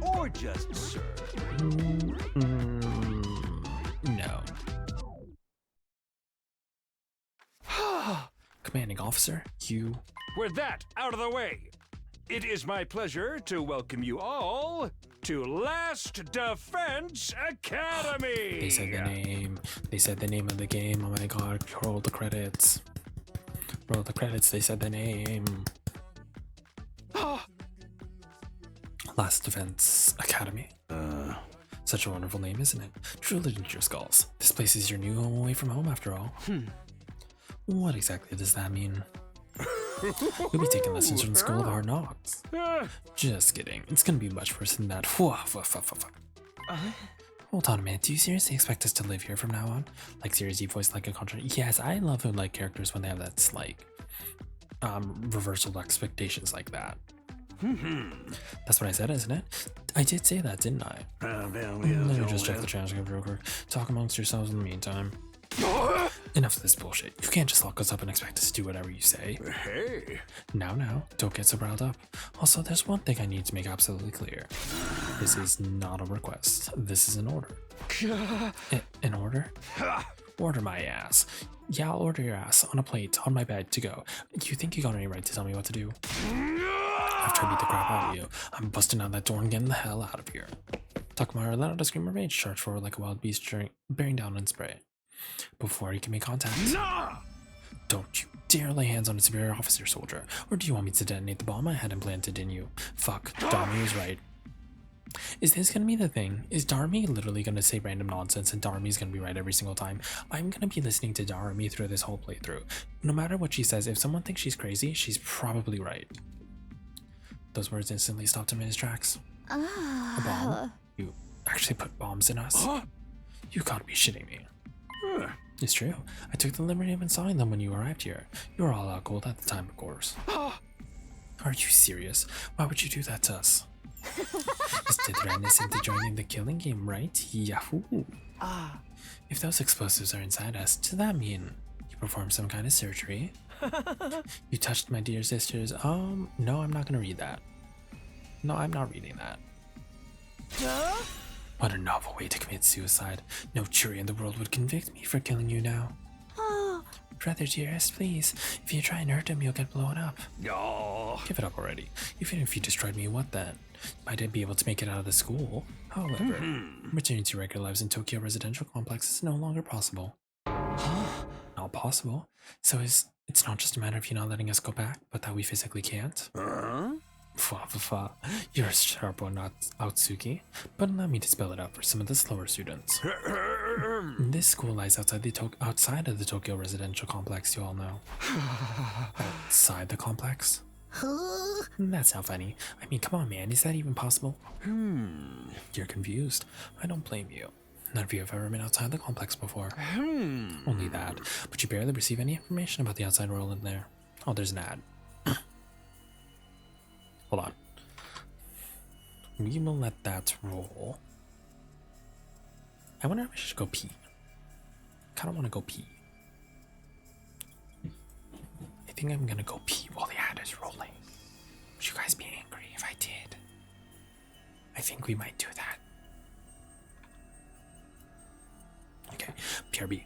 Or just Sir. No. Commanding officer, you. With that out of the way, it is my pleasure to welcome you all to Last Defense Academy. They said the name. They said the name of the game. Oh my god, roll the credits. Roll the credits, they said the name. Last Defense Academy. Such a wonderful name, isn't it? Truly into your skulls. This place is your new home away from home, after all. What exactly does that mean? You'll be taking lessons from the School of Hard Knocks. Just kidding. It's gonna be much worse than that. Hold on a minute. Do you seriously expect us to live here from now on? Like, seriously, voiced like a contract? Yes, I love who like characters when they have that, like, reversal of expectations like that. That's what I said, isn't it? I did say that, didn't I? Let me just check the transcript real quick. Talk amongst yourselves in the meantime. Enough of this bullshit. You can't just lock us up and expect us to do whatever you say. Hey. Now, don't get so riled up. Also, there's one thing I need to make absolutely clear. This is not a request. This is an order. An order? Order my ass. Yeah, I'll order your ass on a plate, on my bed, to go. You think you got any right to tell me what to do? After I beat the crap out of you, I'm busting out that door and getting the hell out of here. Takamaru let out a scream of rage, charged forward like a wild beast, bearing down on spray. Before he can make contact. Nah! Don't you dare lay hands on a superior officer, soldier. Or do you want me to detonate the bomb I had implanted in you? Fuck, Darmy was right. Is this gonna be the thing? Is Darmy literally gonna say random nonsense and Darmy's gonna be right every single time? I'm gonna be listening to Darmy through this whole playthrough. No matter what she says, if someone thinks she's crazy, she's probably right. Those words instantly stopped him in his tracks. A bomb? You actually put bombs in us? You gotta be shitting me. It's true. I took the liberty of installing them when you arrived here. You were all out cold at the time, of course. Are you serious? Why would you do that to us? It's the threatness into joining the killing game, right? Yahoo! If those explosives are inside us, does that mean you performed some kind of surgery? You touched my dear sisters. No, I'm not gonna read that. No, I'm not reading that. What a novel way to commit suicide. No jury in the world would convict me for killing you now. Brother dearest, please. If you try and hurt him, you'll get blown up. Oh. Give it up already. Even if you destroyed me, what then? I didn't be able to make it out of the school. However, returning to regular lives in Tokyo residential complex is no longer possible. Not possible? So it's not just a matter of you not letting us go back, but that we physically can't? You're a sharp one, not Otsuki. But allow me to spell it out for some of the slower students. This school lies outside of the Tokyo residential complex, you all know. Outside the complex? That's not funny. I mean, come on, man. Is that even possible? You're confused. I don't blame you. None of you have ever been outside the complex before. Only that. But you barely receive any information about the outside world in there. Oh, there's an ad. Hold on. We will let that roll. I wonder if I should go pee. I kind of want to go pee. I think I'm gonna go pee while the ad is rolling. Would you guys be angry if I did? I think we might do that. Okay, PRB.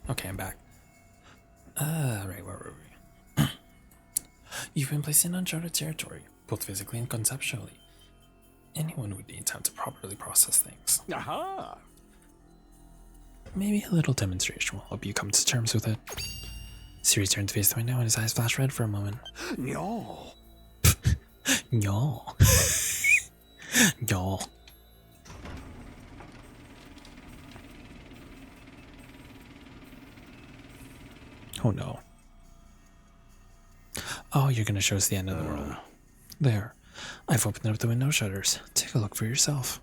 Okay, I'm back. Right, where were we? You've been placed in uncharted territory, both physically and conceptually. Anyone would need time to properly process things. Aha! Maybe a little demonstration will help you come to terms with it. Siri turned to face the window and his eyes flashed red for a moment. No. No. No. Oh no. Oh, you're gonna show us the end of the world. There. I've opened up the window shutters. Take a look for yourself.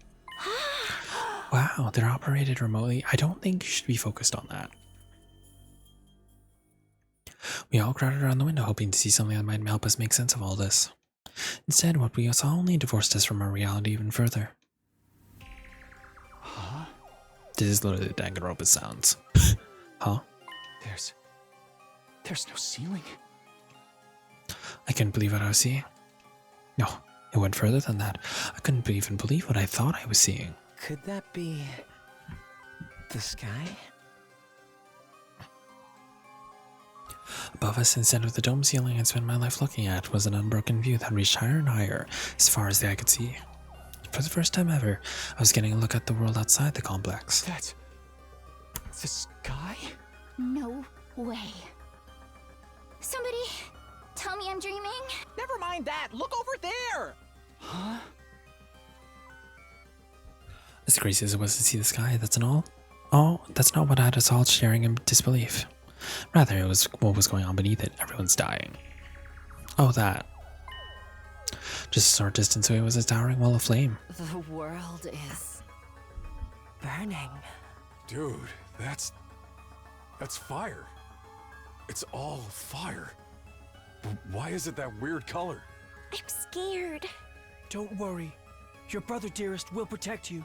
Wow, they're operated remotely. I don't think you should be focused on that. We all crowded around the window hoping to see something that might help us make sense of all this. Instead, what we saw only divorced us from our reality even further. Huh? This is literally the Danganronpa sounds. Huh? There's no ceiling. I couldn't believe what I was seeing. No, it went further than that. I couldn't even believe what I thought I was seeing. Could that be the sky? Above us, instead of the dome ceiling I'd spent my life looking at, was an unbroken view that reached higher and higher, as far as the eye could see. For the first time ever, I was getting a look at the world outside the complex. That's the sky? No way. Somebody tell me I'm dreaming? Never mind that. Look over there. Huh? As crazy as it was to see the sky, that's not what had us all sharing in disbelief. Rather, it was what was going on beneath it. Everyone's dying. Oh, that. Just a short distance away was a towering wall of flame. The world is burning. Dude, that's fire. It's all fire. But why is it that weird color? I'm scared. Don't worry. Your brother, dearest, will protect you.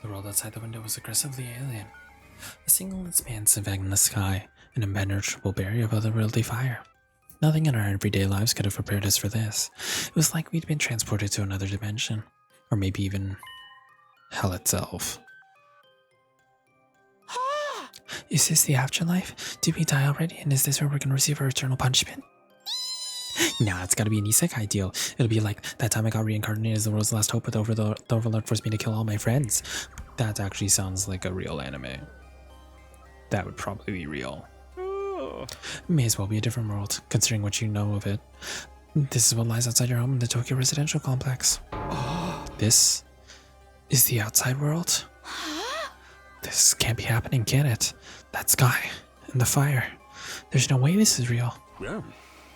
The world outside the window was aggressively alien. A single expanse of endless sky, an impenetrable barrier of otherworldly fire. Nothing in our everyday lives could have prepared us for this. It was like we'd been transported to another dimension. Or maybe even hell itself. Is this the afterlife? Did we die already, and is this where we're gonna receive our eternal punishment? Nah, it's gotta be an isekai deal. It'll be like that time I got reincarnated as the world's last hope, but the Overlord forced me to kill all my friends. That actually sounds like a real anime. That would probably be real. May as well be a different world, considering what you know of it. This is what lies outside your home in the Tokyo residential complex. This is the outside world? This can't be happening, can it? That sky and the fire. There's no way this is real. Yeah.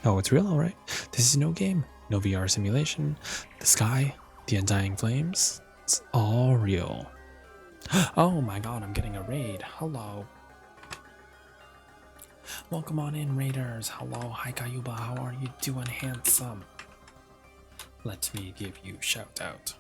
Oh, it's real, alright. This is no game, no VR simulation. The sky, the undying flames, it's all real. Oh my god, I'm getting a raid. Hello. Welcome on in, raiders. Hello, hi Kayuba, how are you doing, handsome? Let me give you a shout out.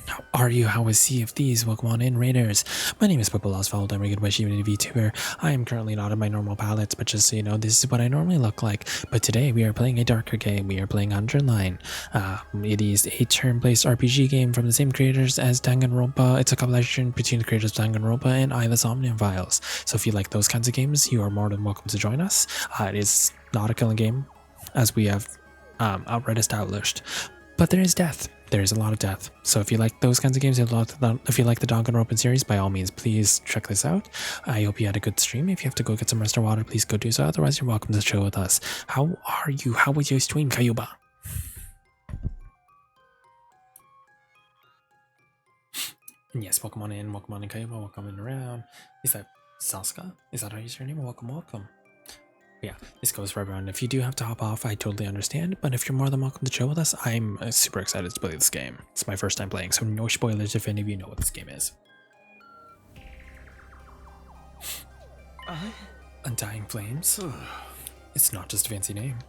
How are you? How is Sea of Thieves? Welcome on in, raiders. My name is Purple Lost Followed. I'm a good wish even a VTuber. I am currently not in my normal palettes, but just so you know, this is what I normally look like. But today we are playing a darker game. We are playing Underline. It is a turn-based RPG game from the same creators as Danganronpa. It's a collaboration between the creators of Danganronpa and I, the Somnium Files. So if you like those kinds of games, you are more than welcome to join us. It is not a killing game, as we have outright established. But there is death. There is a lot of death. So if you like those kinds of games, if you like the Danganronpa series, by all means, please check this out. I hope you had a good stream. If you have to go get some rest or water, please go do so. Otherwise, you're welcome to chill with us. How are you? How was your stream, Kayuba? Yes, welcome on in, Kayuba. Welcome in around. Is that Saska? Is that how you say your name? Welcome. Yeah, this goes for everyone. If you do have to hop off, I totally understand, but if you're more than welcome to chill with us, I'm super excited to play this game. It's my first time playing, so no spoilers if any of you know what this game is. Undying Flames? It's not just a fancy name.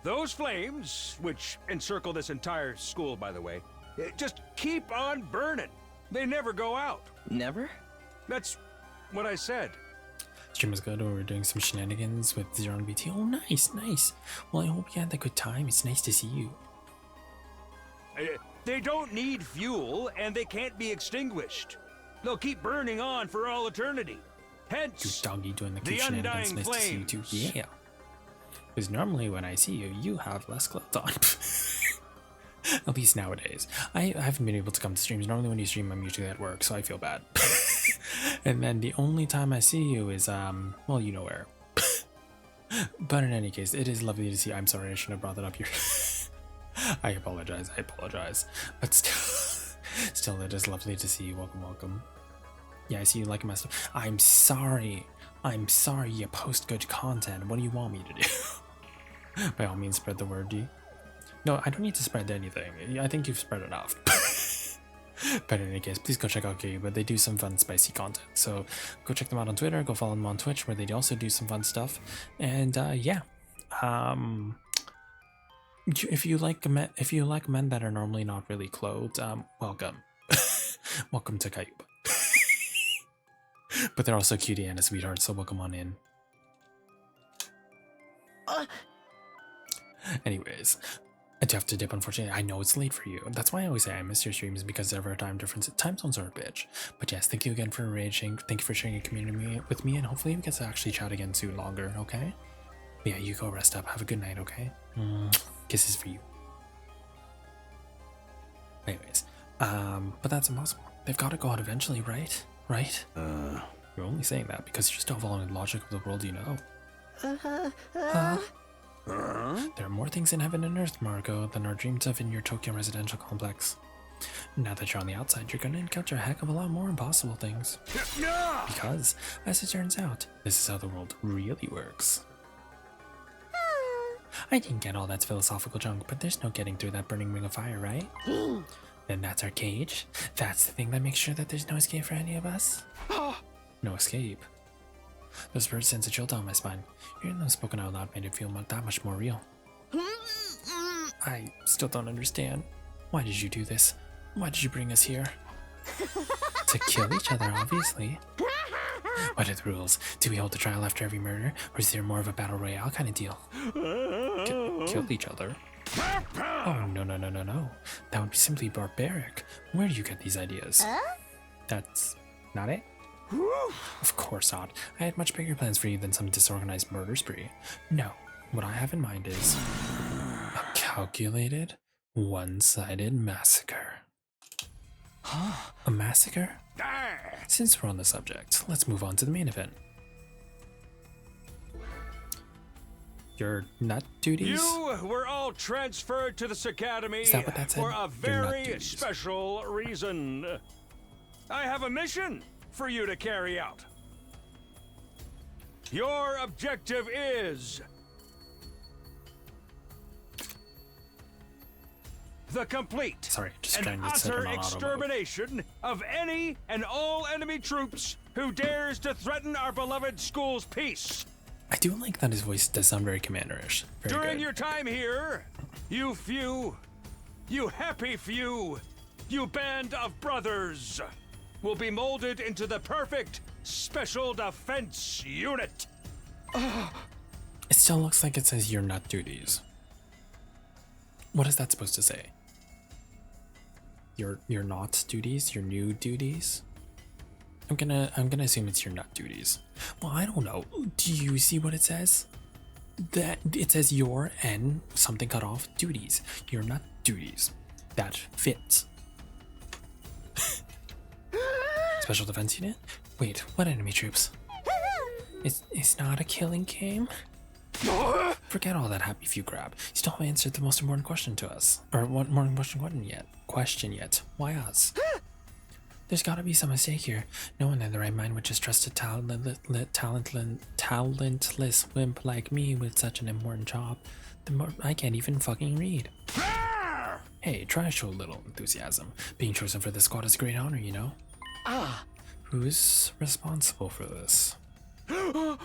Those flames, which encircle this entire school, by the way, just keep on burning. They never go out. Never? That's what I said. Stream was good, or we're doing some shenanigans with Zero and BT. Oh, nice. Well, I hope you had a good time. It's nice to see you. They don't need fuel, and they can't be extinguished. They'll keep burning on for all eternity. You Hence, doggy doing the the cute shenanigans. undying Nice to see you flames. too. Yeah. Because normally when I see you, you have less clothes on. At least nowadays. I haven't been able to come to streams. Normally when you stream, I'm usually at work, so I feel bad. And then the only time I see you is, well, you know where. But in any case, it is lovely to see. I'm sorry, I shouldn't have brought that up here. I apologize. But still, it is lovely to see you. Welcome. Yeah, I see you like my stuff. I'm sorry you post good content. What do you want me to do? By all means, spread the word, do you? No, I don't need to spread anything. I think you've spread enough. But in any case, please go check out But they do some fun, spicy content. So go check them out on Twitter. Go follow them on Twitch, where they also do some fun stuff. And yeah, if you like men that are normally not really clothed, welcome. Welcome to Kayuba. But they're also cutie and a sweetheart, so welcome on in. Anyways, I do have to dip, unfortunately. I know it's late for you. That's why I always say I miss your streams, because of our time difference. Time zones are a bitch. But yes, thank you again for raging. Thank you for sharing your community with me, and hopefully we get to actually chat again soon longer, okay? But yeah, you go rest up. Have a good night, okay? Kisses for you. Anyways, but that's impossible. They've got to go out eventually, right? Right? You're only saying that because you're still following the logic of the world, you know. There are more things in heaven and earth, Margot, than are dreamed of in your Tokyo residential complex. Now that you're on the outside, you're gonna encounter a heck of a lot more impossible things. Because, as it turns out, this is how the world really works. I didn't get all that philosophical junk, but there's no getting through that burning ring of fire, right? Then that's our cage. That's the thing that makes sure that there's no escape for any of us. No escape. Those words sent a chill down my spine. Hearing them spoken out loud made it feel that much more real. I still don't understand. Why did you do this? Why did you bring us here? To kill each other, obviously. What are the rules? Do we hold the trial after every murder, or is there more of a battle royale kind of deal? Kill each other? Oh, no. That would be simply barbaric. Where do you get these ideas? That's not it? Of course not. I had much bigger plans for you than some disorganized murder spree. No, what I have in mind is a calculated, one-sided massacre. A massacre? Since we're on the subject, let's move on to the main event. Your nut duties? You were all transferred to this academy Is that what that said? for a Your nut very duties. special reason. I have a mission for you to carry out. Your objective is the complete and utter extermination of any and all enemy troops who dares to threaten our beloved school's peace. I do like that his voice does sound very commanderish. Very During good. your time here, you happy few, you band of brothers will be molded into the perfect special defense unit. It still looks like it says your nut duties. What is that supposed to say? Your not duties? Your new duties? I'm gonna assume it's your nut duties. Well, I don't know. Do you see what it says? That it says your N something cut off duties. Your nut duties. That fits. Special defense unit? Wait, what enemy troops? It's not a killing game? Forget all that happy few crap. You still haven't answered the most important question to us. Or one more question yet. Why us? There's gotta be some mistake here. No one in their right mind would just trust a talentless wimp like me with such an important job. I can't even fucking read. Hey, try to show a little enthusiasm. Being chosen for this squad is a great honor, you know? Who's responsible for this? There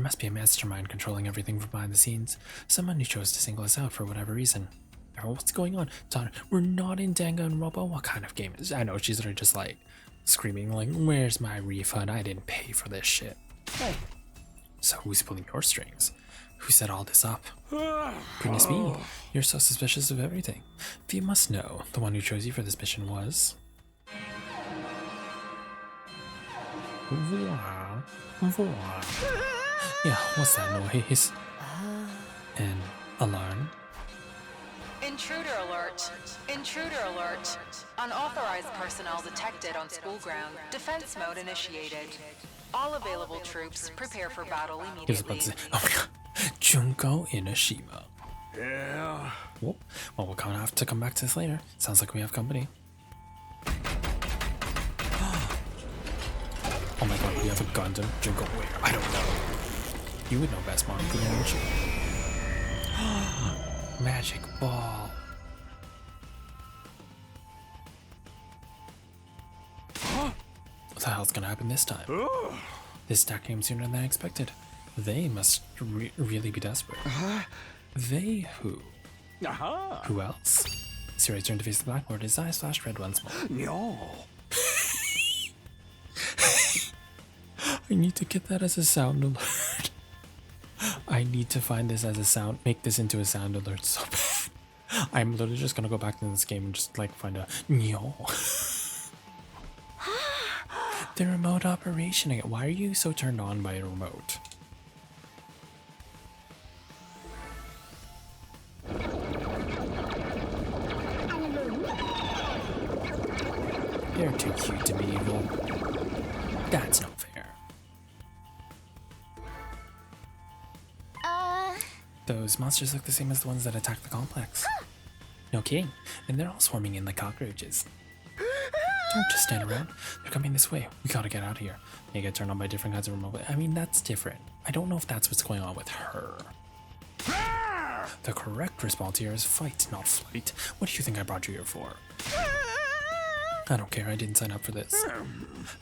must be a mastermind controlling everything from behind the scenes. Someone who chose to single us out for whatever reason. Oh, what's going on? Donna, we're not in Danganronpa. What kind of game is it? I know, she's literally just like screaming like, where's my refund? I didn't pay for this shit. Hey. So who's pulling your strings? Who set all this up? Goodness me, you're so suspicious of everything. If you must know, the one who chose you for this mission was... Voila. Voila. Yeah, what's that noise? An alarm? Intruder alert. Intruder alert. Unauthorized personnel detected on school ground. Defense mode initiated. All available troops prepare for battle He was about immediately. to say, oh my god, Junko Inoshima. Yeah. Well, we'll kind of have to come back to this later. Sounds like we have company. Oh my god, we have a Gundam. Junko, where? I don't know. You would know best, Monica, wouldn't you? Magic ball. What the hell's gonna happen this time? This stack came sooner than I expected. They must really be desperate. They who? Who else? Siri turned to face the blackboard. His eyes flashed red once more. No. I need to get that as a sound alert. I need to find this as a sound, make this into a sound alert so bad. I'm literally just gonna go back to this game and just like find a no. The remote operation again. Why are you so turned on by a remote? You're too cute to be evil. That's not fair. Those monsters look the same as the ones that attacked the complex. No kidding. And they're all swarming in like cockroaches. Don't just stand around. They're coming this way. We gotta get out of here. They get turned on by different kinds of remote. I mean, that's different. I don't know if that's what's going on with her. The correct response here is fight, not flight. What do you think I brought you here for? I don't care. I didn't sign up for this.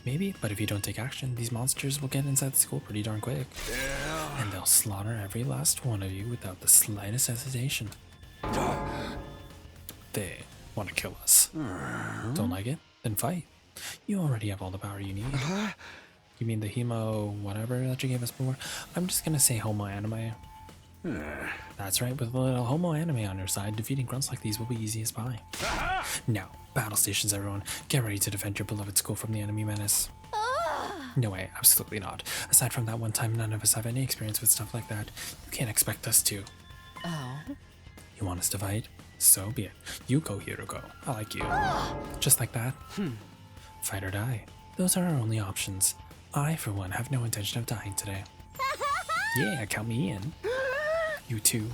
Maybe, but if you don't take action, these monsters will get inside the school pretty darn quick. And they'll slaughter every last one of you without the slightest hesitation. They want to kill us. Don't like it? Then fight. You already have all the power you need. You mean the hemo whatever that you gave us before? I'm just gonna say homo anime. That's right, with a little homo anime on your side, defeating grunts like these will be easy as pie. Now, battle stations everyone, get ready to defend your beloved school from the enemy menace. No way, absolutely not. Aside from that one time, none of us have any experience with stuff like that. You can't expect us to. Oh. You want us to fight? So be it. You go, Hiruko. I like you. Just like that. Fight or die. Those are our only options. I, for one, have no intention of dying today. Yeah, count me in. You too.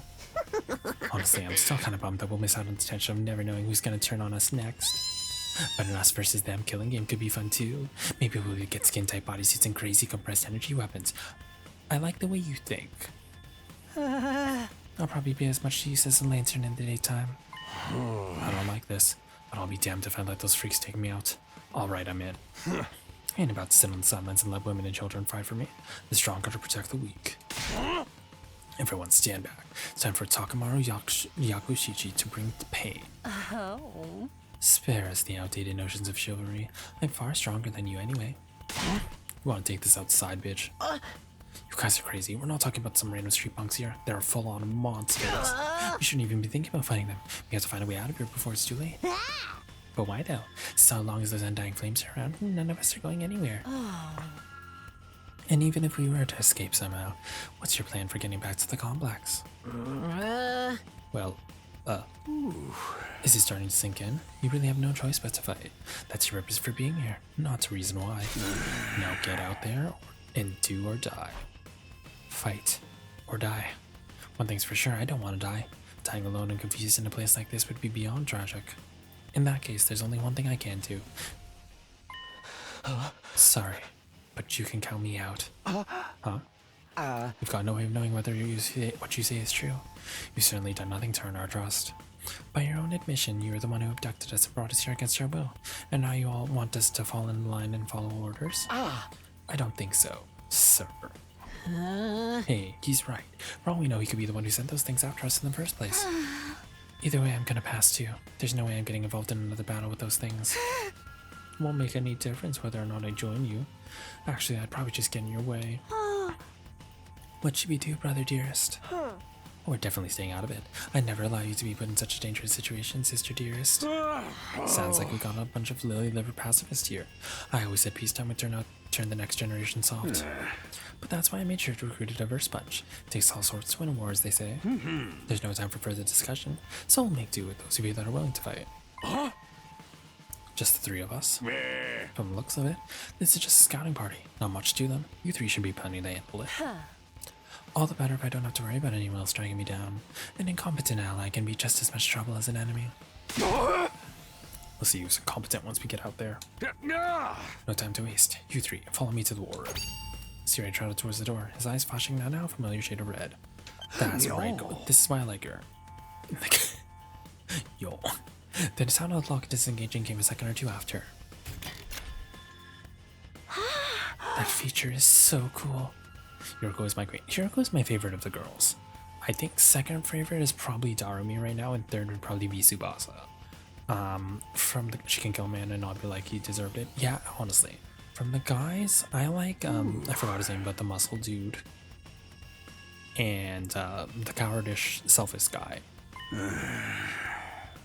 Honestly, I'm still kind of bummed that we'll miss out on the potential of never knowing who's gonna turn on us next. But an us versus them killing game could be fun too. Maybe we'll get skin type bodysuits and crazy compressed energy weapons. I like the way you think. I'll probably be as much use as a lantern in the daytime. I don't like this, but I'll be damned if I let those freaks take me out. Alright, I'm in. I ain't about to sit on the sidelines and let women and children fight for me. The strong gotta protect the weak. Everyone stand back. It's time for Takamaru Yakushichi to bring the pain. Oh. Spare us the outdated notions of chivalry. I'm far stronger than you anyway. You want to take this outside, bitch? You guys are crazy. We're not talking about some random street punks here. They're full-on monsters. We shouldn't even be thinking about fighting them. We have to find a way out of here before it's too late. But why though? So long as those undying flames are around, none of us are going anywhere. And even if we were to escape somehow, what's your plan for getting back to the complex? Well, is it starting to sink in? You really have no choice but to fight. That's your purpose for being here, not to reason why. Now get out there and do or die. Fight or die. One thing's for sure, I don't want to die. Dying alone and confused in a place like this would be beyond tragic. In that case, there's only one thing I can do. Sorry, but you can count me out. Huh? You've got no way of knowing whether what you say is true. You've certainly done nothing to earn our trust. By your own admission, you are the one who abducted us and brought us here against our will. And now you all want us to fall in line and follow orders? I don't think so, sir. Hey, he's right. For all we know, he could be the one who sent those things after us in the first place. Either way, I'm gonna pass too. There's no way I'm getting involved in another battle with those things. Won't make any difference whether or not I join you. Actually, I'd probably just get in your way. What should we do, brother dearest? Oh, we're definitely staying out of it. I'd never allow you to be put in such a dangerous situation, sister dearest. Sounds like we got a bunch of lily liver pacifists here. I always said peacetime would turn the next generation soft. But that's why I made sure to recruit a diverse bunch. Takes all sorts to win a war, as they say. There's no time for further discussion, so we'll make do with those of you that are willing to fight. Just the three of us. From the looks of it, this is just a scouting party. Not much to them. You three should be plenty to handle it. All the better if I don't have to worry about anyone else dragging me down. An incompetent ally can be just as much trouble as an enemy. We'll see who's competent once we get out there. No time to waste. You three, follow me to the war room. Siri trotted towards the door, his eyes flashing now a familiar shade of red. That's right. This is why I like her. Yo. The sound of the lock disengaging came a second or two after. That feature is so cool. Yuriko is my favorite of the girls. I think second favorite is probably Darumi right now, and third would probably be Tsubasa. From the she can kill a man and not be like he deserved it. Yeah, honestly. From the guys, I like I forgot his name, but the muscle dude and the cowardish selfish guy.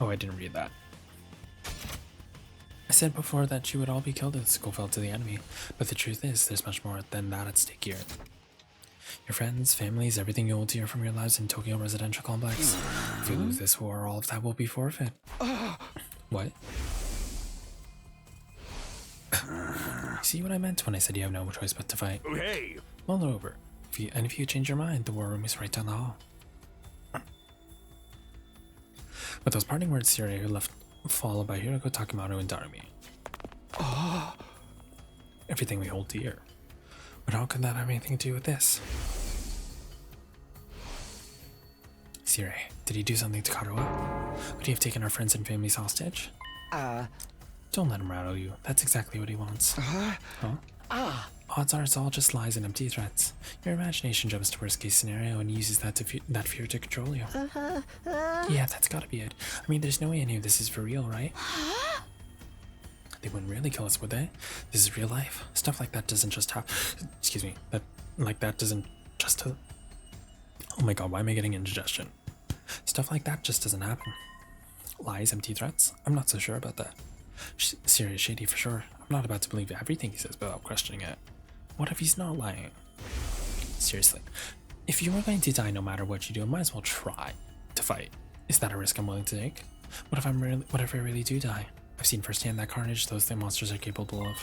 Oh, I didn't read that. I said before that you would all be killed if the school fell to the enemy, but the truth is there's much more than that at stake here. Your friends, families, everything you hold dear from your lives in Tokyo Residential Complex. If you lose this war, all of that will be forfeit. What? See what I meant when I said you have no choice but to fight? Hey! Mull it over. If you change your mind, the war room is right down the hall. With those parting words, Siri left, followed by Hiroko, Takemoto, and Darumi. Everything we hold dear. But how could that have anything to do with this? Siri, did he do something to Karuo? Would he have taken our friends and families hostage? Don't let him rattle you. That's exactly what he wants. Odds are it's all just lies and empty threats. Your imagination jumps to worst case scenario and uses that fear to control you. Yeah, that's gotta be it. I mean, there's no way any of this is for real, right? They wouldn't really kill us, would they? This is real life. Stuff like that doesn't just happen. Excuse me. That doesn't just. Oh my god, why am I getting indigestion? Stuff like that just doesn't happen. Lies, empty threats? I'm not so sure about that. Serious shady for sure. I'm not about to believe everything he says without questioning it. What if he's not lying? Seriously, if you were going to die no matter what you do, I might as well try to fight. Is that a risk I'm willing to take? What if I really do die? I've seen firsthand that carnage those monsters are capable of.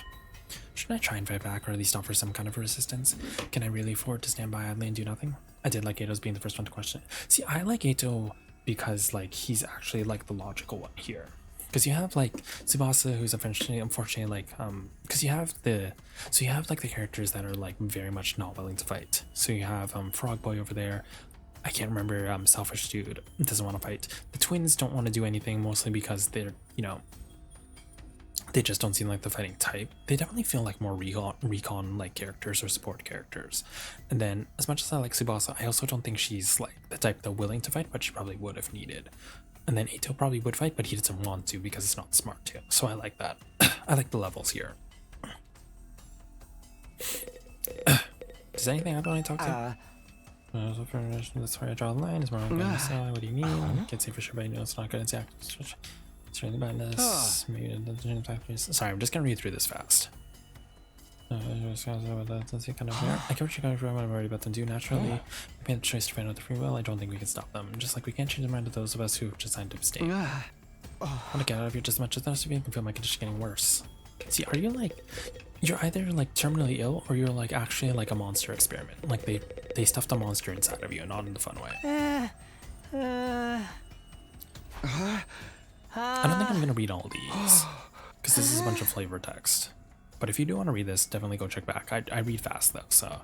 Shouldn't I try and fight back, or at least offer some kind of resistance? Can I really afford to stand by idly and do nothing? I did like Ato's being the first one to question. See, I like Ato because he's actually the logical one here. Because you have Tsubasa, who's unfortunately because you have the characters that are very much not willing to fight. So you have Frog Boy over there. I can't remember. Selfish dude doesn't want to fight. The twins don't want to do anything, mostly because they're they just don't seem like the fighting type. They definitely feel like more recon characters or support characters. And then as much as I like Tsubasa, I also don't think she's the type that's willing to fight, but she probably would if needed. And then Ito probably would fight, but he doesn't want to because it's not smart to. So I like that. I like the levels here. Does anything happen when I talk to? That's where I draw the line. Is more on the side. What do you mean? Can't say for sure, but I know it's not good. It's certainly behind this. Maybe sorry, I'm just gonna read through this fast. I get what you're going for. I'm worried about them too. Naturally, we made the choice to find out the free will. I don't think we can stop them. Just like we can't change the mind of those of us who have decided to abstain. I want to get out of here just as much as the rest of you. I can feel my condition getting worse. See, are you you're either terminally ill, or you're actually a monster experiment. They stuffed a monster inside of you, not in the fun way. I don't think I'm gonna read all these because this is a bunch of flavor text. But if you do want to read this, definitely go check back. I read fast though, so.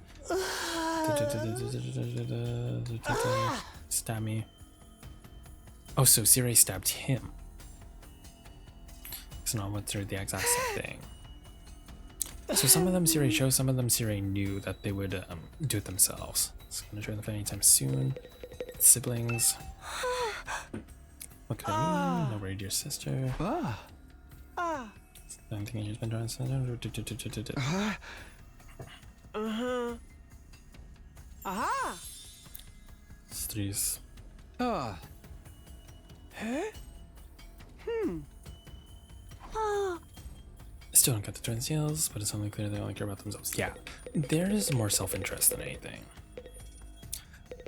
Stab me. Oh, so Siri stabbed him. So now I went through the exact same thing. So some of them Siri chose, some of them Siri knew that they would do it themselves. So I'm gonna join the fight anytime soon. Siblings. What could I mean? Nobody, dear sister. I'm thinking he's been trying to threes. Huh? Still don't get the twins' heels, but it's only clear they only care about themselves. Yeah, there is more self-interest than anything.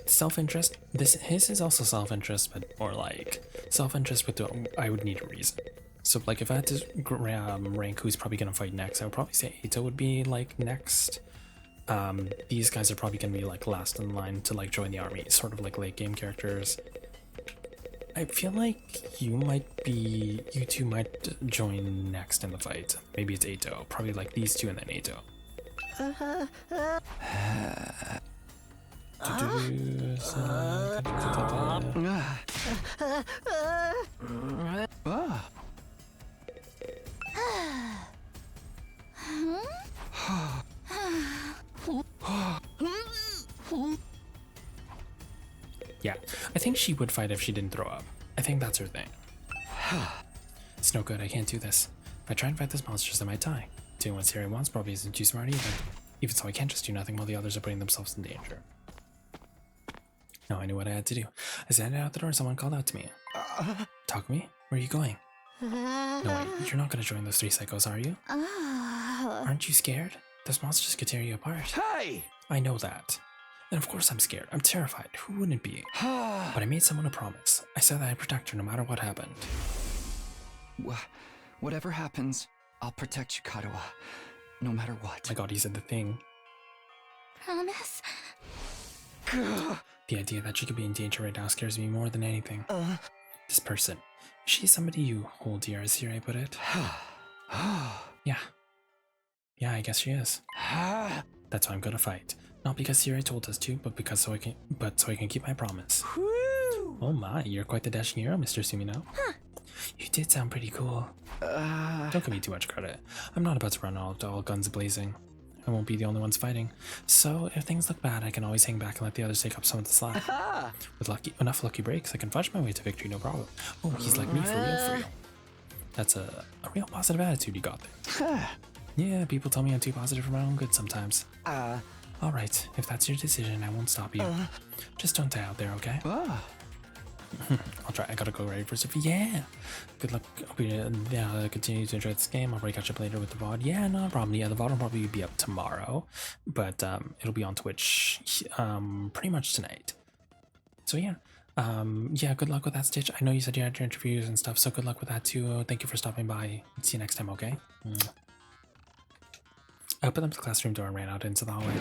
Self-interest. His is also self-interest, but more like self-interest with I would need a reason. So like if I had to rank who's probably gonna fight next, I would probably say Eito would be like next. These guys are probably gonna be like last in line to like join the army, sort of like late game characters. I feel like you two might join next in the fight. Maybe it's Eito, probably like these two and then Eito. Yeah, I think she would fight if she didn't throw up. I think that's her thing. It's no good, I can't do this. If I try and fight this monster, I might die. Doing what Siri wants probably isn't too smart either. Even so, I can't just do nothing while the others are putting themselves in danger. No, I knew what I had to do. I sat out the door and someone called out to me. Takumi, where are you going? No, wait, you're not gonna join those 3 psychos, are you? Aren't you scared? Those monsters could tear you apart. Hey! I know that. And of course I'm scared. I'm terrified. Who wouldn't be? But I made someone a promise. I said that I'd protect her no matter what happened. Whatever happens, I'll protect you, Kadoa. No matter what. My god, he said the thing. Promise? The idea that she could be in danger right now scares me more than anything. This person. Is she somebody you hold dear, as Siri put it? Yeah. Yeah, I guess she is. That's why I'm gonna fight. Not because Siri told us to, but because so I can keep my promise. Oh my, you're quite the dashing hero, Mr. Sumino. You did sound pretty cool. Don't give me too much credit. I'm not about to run all guns blazing. I won't be the only ones fighting. So if things look bad, I can always hang back and let the others take up some of the slack. With enough lucky breaks, I can fudge my way to victory, no problem. Oh, he's like me for real. That's a real positive attitude you got there. Yeah, people tell me I'm too positive for my own good sometimes. Alright, if that's your decision, I won't stop you. Just don't die out there, okay? I'll try. I gotta go ready for stuff. Yeah! Good luck. Hope you continue to enjoy this game. I'll probably catch up later with the VoD. Yeah, no problem. Yeah, the VoD will probably be up tomorrow. But it'll be on Twitch pretty much tonight. So yeah. Yeah, good luck with that, Stitch. I know you said you had your interviews and stuff, so good luck with that too. Thank you for stopping by. See you next time, okay? I opened up the classroom door and ran out into the hallway.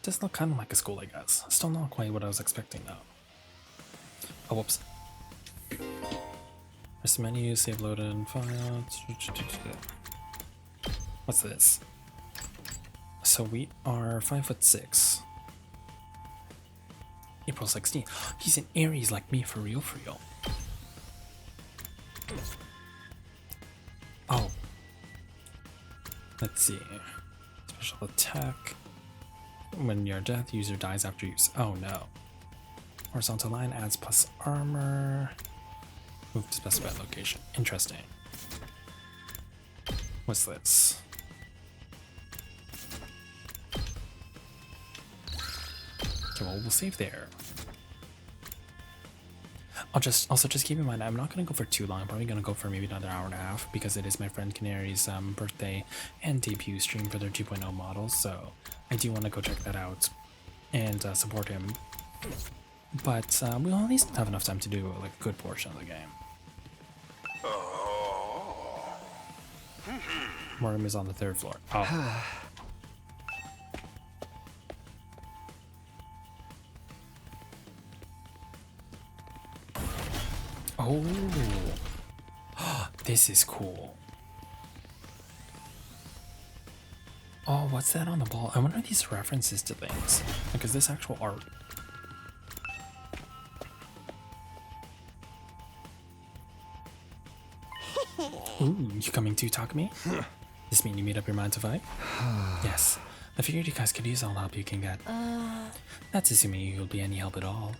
Does look kind of like a school, I guess. Still not quite what I was expecting, though. Oh, whoops. Press menu, save loaded and file. What's this? So we are 5'6". April 16. He's an Aries like me, for real, for real. Oh. Let's see. Special attack. When your death, user dies after use. Oh no. Horizontal line adds plus armor. Move to specified location. Interesting. What's this? Okay, well, we'll save there. Also just keep in mind, I'm not gonna go for too long. I'm probably gonna go for maybe another hour and a half because it is my friend Canary's birthday and debut stream for their 2.0 models, so I do want to go check that out and support him. But we'll at least have enough time to do like a good portion of the game. My room is on the 3rd floor. Oh. Oh, this is cool. Oh, what's that on the ball? I wonder if these references to things. Like, is this actual art? Ooh, you coming too, Takumi? This mean you made up your mind to fight? Yes. I figured you guys could use all the help you can get. That's assuming you'll be any help at all.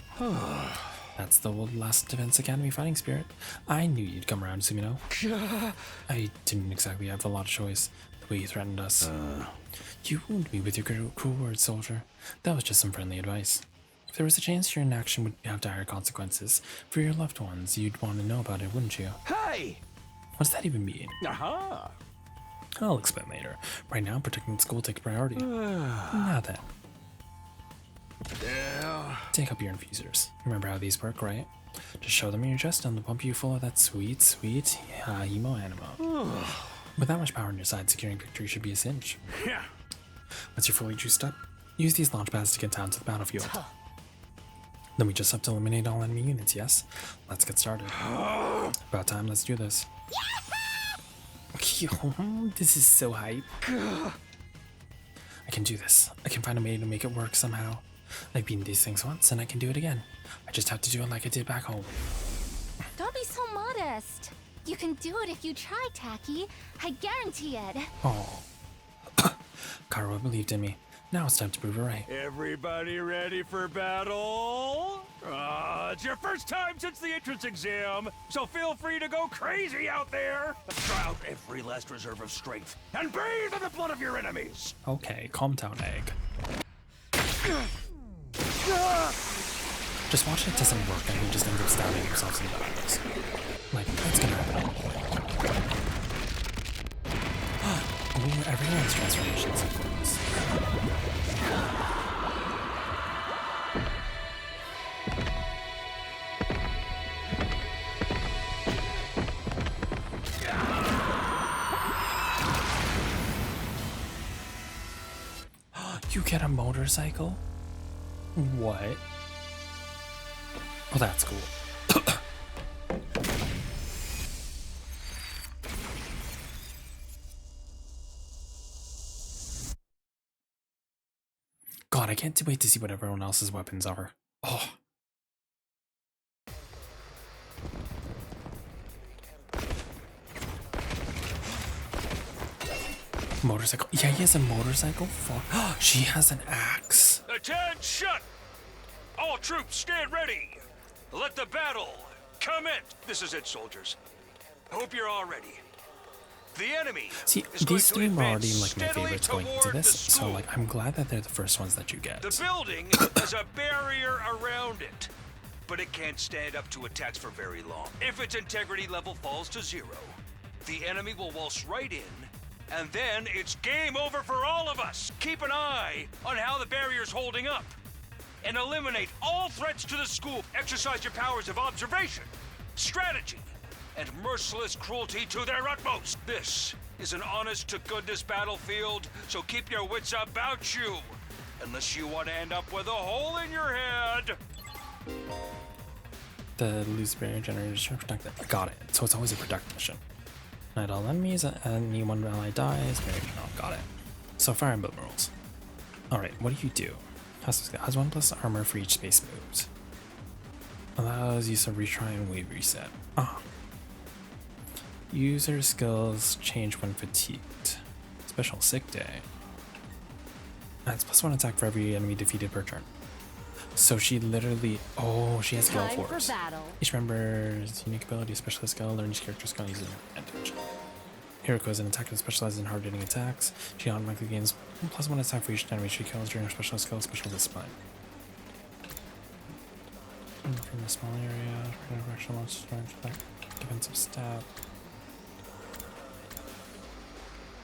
That's the last Defense Academy fighting spirit. I knew you'd come around, Sumino. I didn't exactly have a lot of choice. The way you threatened us. You wounded me with your cruel words, soldier. That was just some friendly advice. If there was a chance your inaction would have dire consequences for your loved ones, you'd want to know about it, wouldn't you? Hey! What does that even mean? Aha! I'll explain later. Right now, protecting the school takes priority. Now then. Yeah. Take up your infusers. Remember how these work, right? Just show them in your chest and they'll pump you full of that sweet, sweet hemo animo. With that much power on your side, securing victory should be a cinch. Yeah. Once you're fully juiced up, use these launch pads to get down to the battlefield. Then we just have to eliminate all enemy units, yes? Let's get started. About time, let's do this. This is so hype. I can do this. I can find a way to make it work somehow. I've beaten these things once and I can do it again. I just have to do it like I did back home. Don't be so modest. You can do it if you try, Tacky. I guarantee it. Oh. Kara believed in me. Now it's time to prove it right. Everybody ready for battle? It's your first time since the entrance exam, so feel free to go crazy out there. Try out every last reserve of strength and bathe in the blood of your enemies. Okay, calm down, Egg. Just watch it doesn't work and he just ends up stabbing himself in the eyes. Like, that's gonna happen. Oh, everyone's transformations, of course. You get a motorcycle? What? Oh, that's cool. God, I can't wait to see what everyone else's weapons are. Oh. Motorcycle. Yeah, he has a motorcycle. Fuck. She has an axe. Attention! All troops, stand ready. Let the battle commence. This is it, soldiers. Hope you're all ready. The enemy. See, is going these to three are already advance like my steadily favorites going into toward this, the so school. like I'm glad that they're the first ones that you get. The building has a barrier around it, but it can't stand up to attacks for very long. If its integrity level falls to 0, the enemy will waltz right in, and then it's game over for all of us. Keep an eye on how the barrier's holding up, and eliminate all threats to the school. Exercise your powers of observation, strategy, and merciless cruelty to their utmost. This is an honest-to-goodness battlefield, so keep your wits about you, unless you want to end up with a hole in your head. The loose barrier generators to protect it. Got it. So it's always a protect mission. Knight all enemies, anyone ally dies. Maybe not. Got it. So Fire Emblem rules. Alright, what do you do? Has 1+ armor for each space moved. Allows use of retry and wave reset. User skills change when fatigued. Special sick day. Adds +1 attack for every enemy defeated per turn. So she literally, she has Gale Force. Each member's unique ability, specialist skill, learns character skill using advantage. Hiroko is an attacker that specializes in hard-hitting attacks. She automatically gains +1 attack for each enemy she kills during her special skill, special discipline. From a small area, direction launch storage back, defensive stab.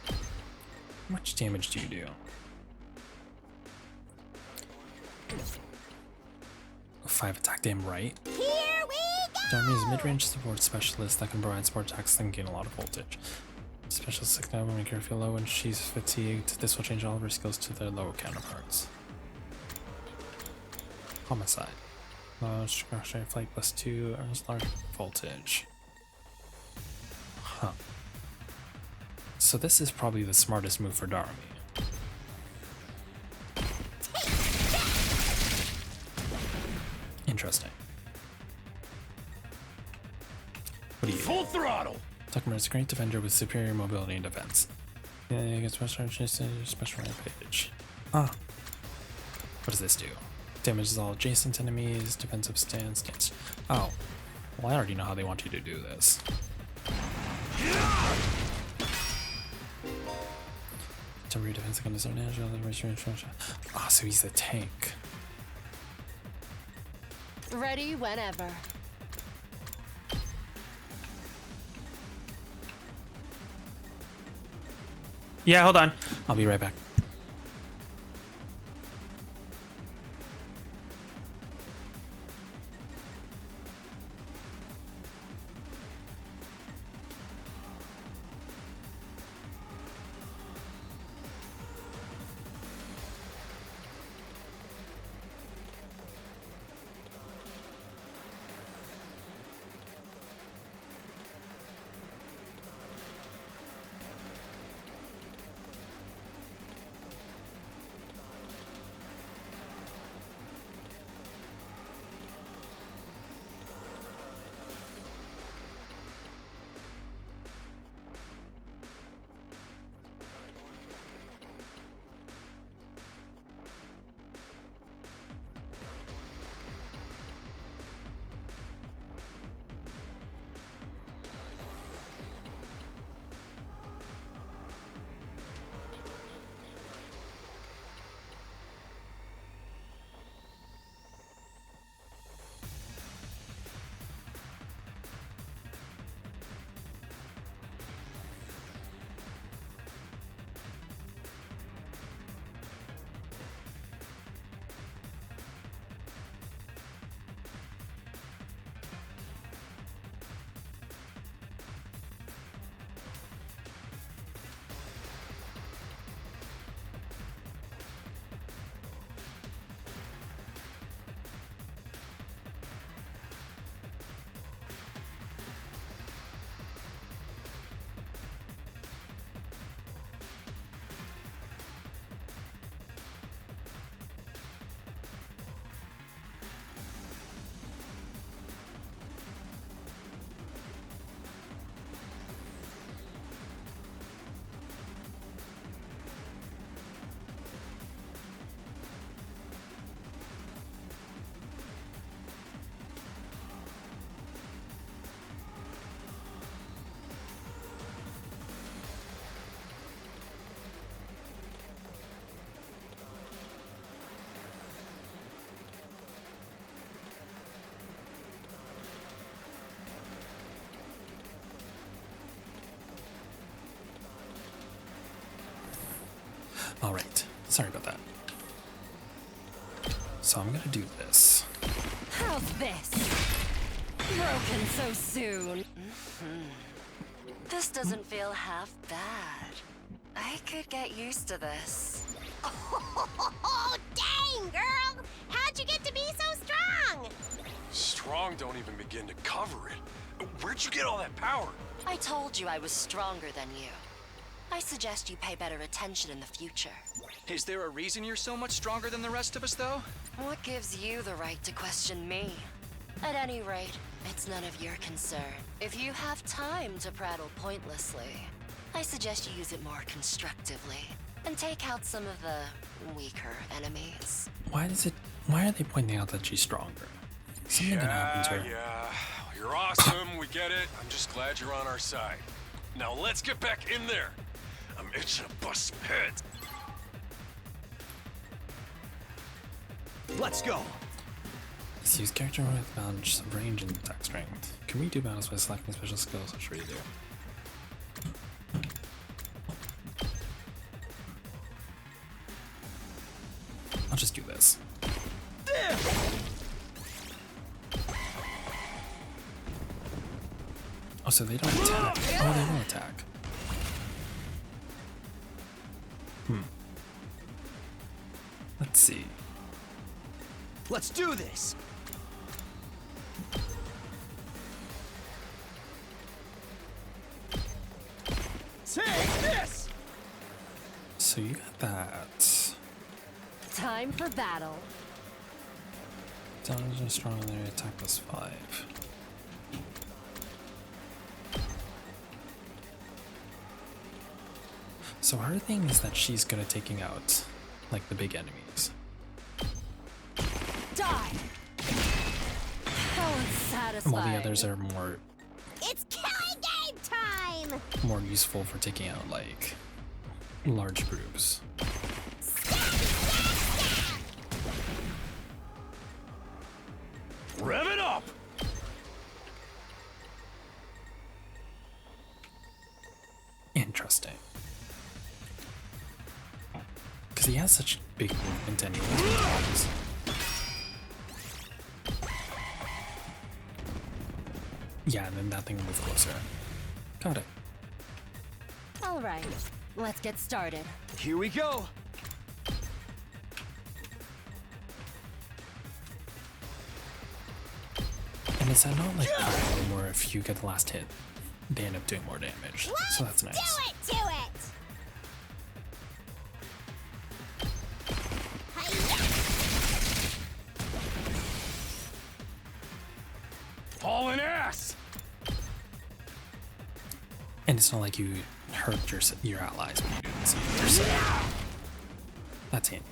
How much damage do you do? 5 attack, damn right. Here we go! The army is a mid-range support specialist that can provide support attacks and gain a lot of voltage. Special signal will make her feel low when she's fatigued. This will change all of her skills to their lower counterparts. Homicide. Flight +2 earns large voltage. Huh. So this is probably the smartest move for Darumi. Interesting. What do you? Full throttle! Tuckmer is a great defender with superior mobility and defense. Yeah, against special rampage. What does this do? Damages all adjacent enemies, defensive stance. Oh. Well, I already know how they want you to do this. some rear defense against his own natural. Ah, so he's the tank. Ready whenever. Yeah, hold on. I'll be right back. All right, sorry about that. So I'm gonna do this. How's this? Broken so soon. This doesn't feel half bad. I could get used to this. Oh, dang, girl! How'd you get to be so strong? Strong don't even begin to cover it. Where'd you get all that power? I told you I was stronger than you. I suggest you pay better attention in the future. Is there a reason you're so much stronger than the rest of us, though? What gives you the right to question me? At any rate, it's none of your concern. If you have time to prattle pointlessly, I suggest you use it more constructively and take out some of the weaker enemies. Why are they pointing out that she's stronger? Something gonna happen to her. Yeah, you're awesome, we get it. I'm just glad you're on our side. Now let's get back in there. I'm itching to bust some heads. Let's go. Let's use character with balance of range and attack strength. Can we do balance by selecting special skills? What should we do? I'll just do this. Oh, so they don't attack. Oh, they will attack. Let's see. Let's do this. Take this. So you got that. Time for battle. Damage and strong in area attack +5. So her thing is that she's good at taking out, like, the big enemies. Die! How unsatisfying. While the others are more It's killing game time! more useful for taking out, like, large groups. Rev it up! Interesting. Because he has such big movement anyways. Yeah, and then that thing will move closer. Got it. All right, let's get started. Here we go. And is that not like Pyro, where if you get the last hit, they end up doing more damage? So that's nice. Do it! Hauling ass! And it's not like you hurt your allies when you do this either, so that's handy.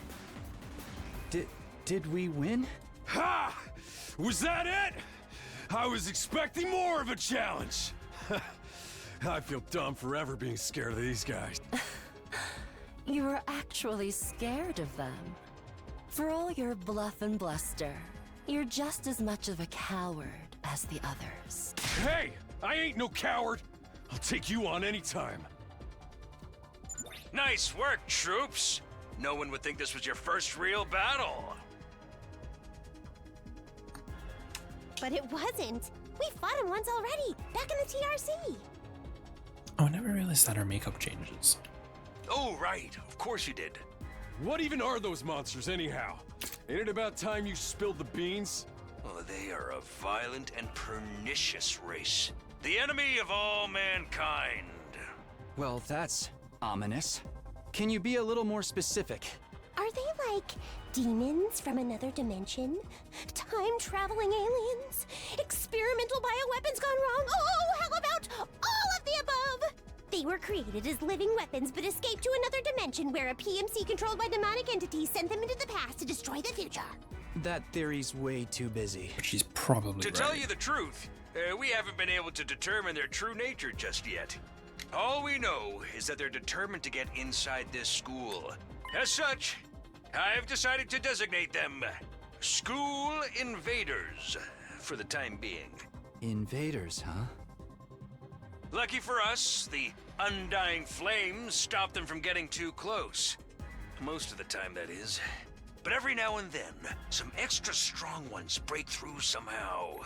Did we win? Ha! Was that it? I was expecting more of a challenge. I feel dumb forever being scared of these guys. You were actually scared of them. For all your bluff and bluster, you're just as much of a coward as the others. Hey! I ain't no coward! I'll take you on anytime. Nice work, troops. No one would think this was your first real battle. But it wasn't. We fought him once already, back in the TRC. Oh, I never realized that our makeup changes. Oh, right. Of course you did. What even are those monsters anyhow? Ain't it about time you spilled the beans? Oh, they are a violent and pernicious race. The enemy of all mankind. Well, that's ominous. Can you be a little more specific? Are they like demons from another dimension? Time-traveling aliens? Experimental bioweapons gone wrong? Oh, how about all of the above? They were created as living weapons but escaped to another dimension where a PMC controlled by demonic entities sent them into the past to destroy the future. That theory's way too busy. But she's probably To right. tell you the truth, we haven't been able to determine their true nature just yet. All we know is that they're determined to get inside this school. As such, I've decided to designate them School Invaders for the time being. Invaders, huh? Lucky for us, the undying flames stop them from getting too close. Most of the time, that is. But every now and then, some extra strong ones break through somehow.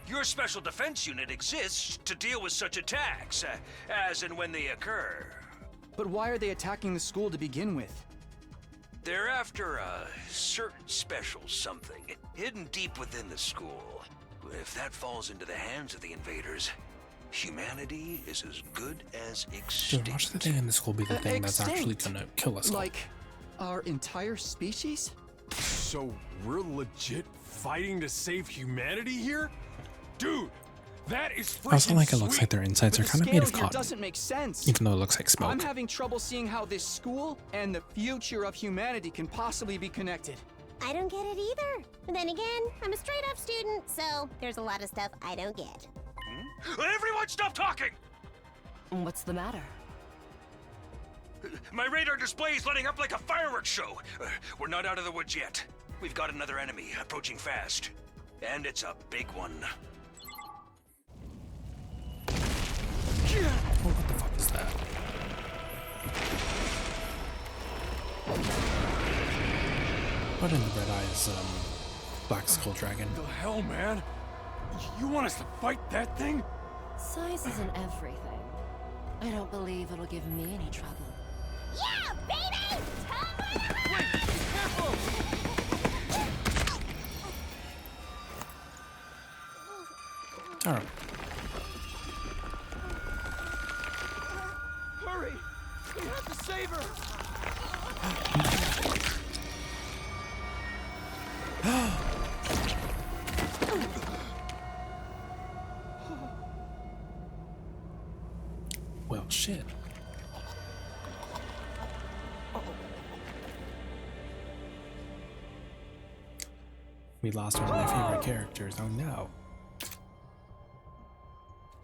Your special defense unit exists to deal with such attacks, as and when they occur. But why are they attacking the school to begin with? They're after a certain special something, hidden deep within the school. If that falls into the hands of the invaders, humanity is as good as extinct. Dude, watch the thing in the school be the thing that's actually gonna kill us all. Like, our entire species? So we're legit fighting to save humanity here? Dude, that is freaking Also, like, it looks sweet. like their insides But are kind of the made of scale here cotton. doesn't make sense. Even though it looks like smoke. I'm having trouble seeing how this school and the future of humanity can possibly be connected. I don't get it either. And then again, I'm a straight-up student, so there's a lot of stuff I don't get. Everyone stop talking! What's the matter? My radar display is lighting up like a fireworks show. We're not out of the woods yet. We've got another enemy approaching fast. And it's a big one. Oh, what the fuck is that? What in the red eyes, black skull dragon? The hell, man? You want us to fight that thing? Size isn't everything. I don't believe it'll give me any trouble. Yeah, baby! Alright. Hurry! We have to save her! Well, shit. We lost one of my favorite characters. Oh no.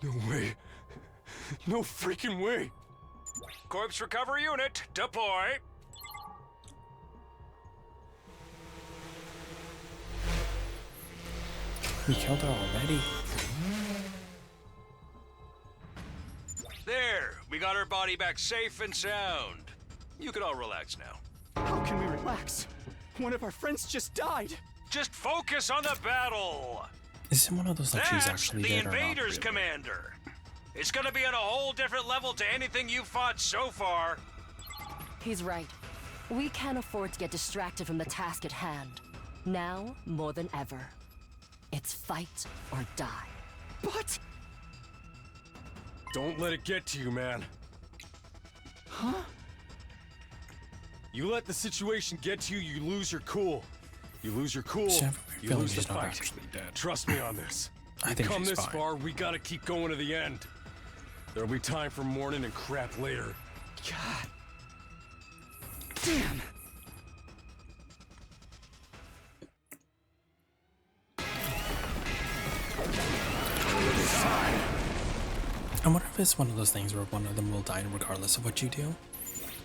No way. No freaking way. Corpse recovery unit, deploy. We killed her already. There, we got her body back safe and sound. You can all relax now. How can we relax? One of our friends just died. Just focus on the battle. Is it one of those like she's That's actually the dead or not? Invaders Commander. It's gonna be on a whole different level to anything you've fought so far. He's right. We can't afford to get distracted from the task at hand. Now, more than ever. It's fight or die. But... Don't let it get to you, man. Huh? You let the situation get to you, you lose your cool. You lose your cool, See, I have a weird you feeling lose the she's not fight. actually dead. Trust me on this. I We've think come she's this fine. far, we gotta keep going to the end. There'll be time for mourning and crap later. God. Damn. I wonder if it's one of those things where one of them will die regardless of what you do.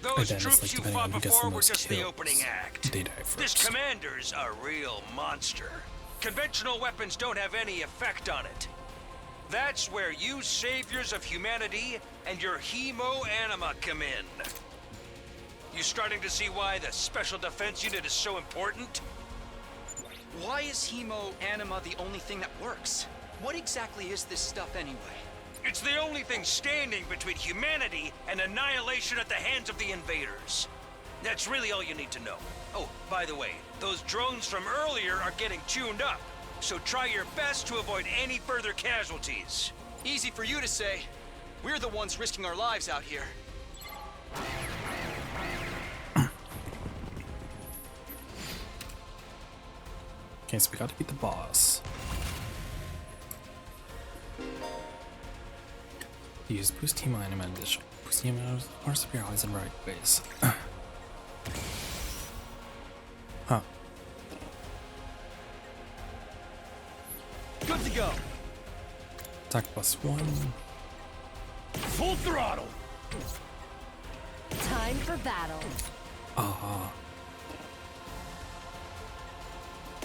Those then it's troops like you depending on fought who gets before the were most just the kills, opening act. they die This first. commander's a real monster. Conventional weapons don't have any effect on it. That's where you saviors of humanity and your hemo-anima come in. You starting to see why the Special Defense Unit is so important? Why is hemo-anima the only thing that works? What exactly is this stuff anyway? It's the only thing standing between humanity and annihilation at the hands of the invaders. That's really all you need to know. Oh, by the way, those drones from earlier are getting tuned up, so try your best to avoid any further casualties. Easy for you to say. We're the ones risking our lives out here. Okay, so we gotta beat the boss. Use boost team item and addition. Boost team items or severe allies in right ways. Huh. Good to go. Attack +1. Full throttle! Time for battle.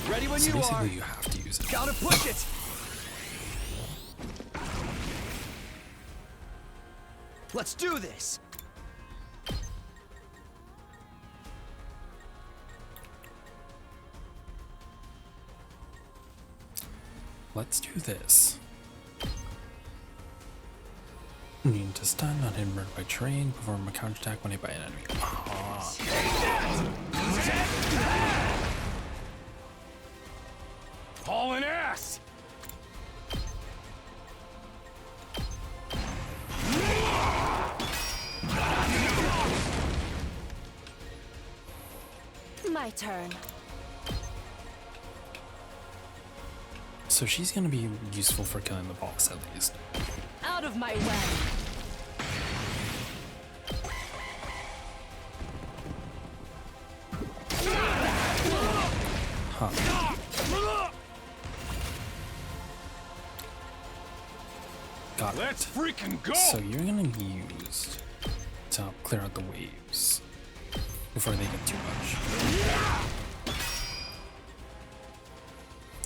Ready when So you basically are. you have to use it. Gotta push it. Let's do this. Let's do this. Immune to stun, not hit murdered by terrain, perform a counterattack when hit by an enemy. Hauling ass! My turn. So she's gonna be useful for killing the boss at least. Out of my way. Huh. Got Let's freaking go! So you're gonna be used to help clear out the waves before they get too much.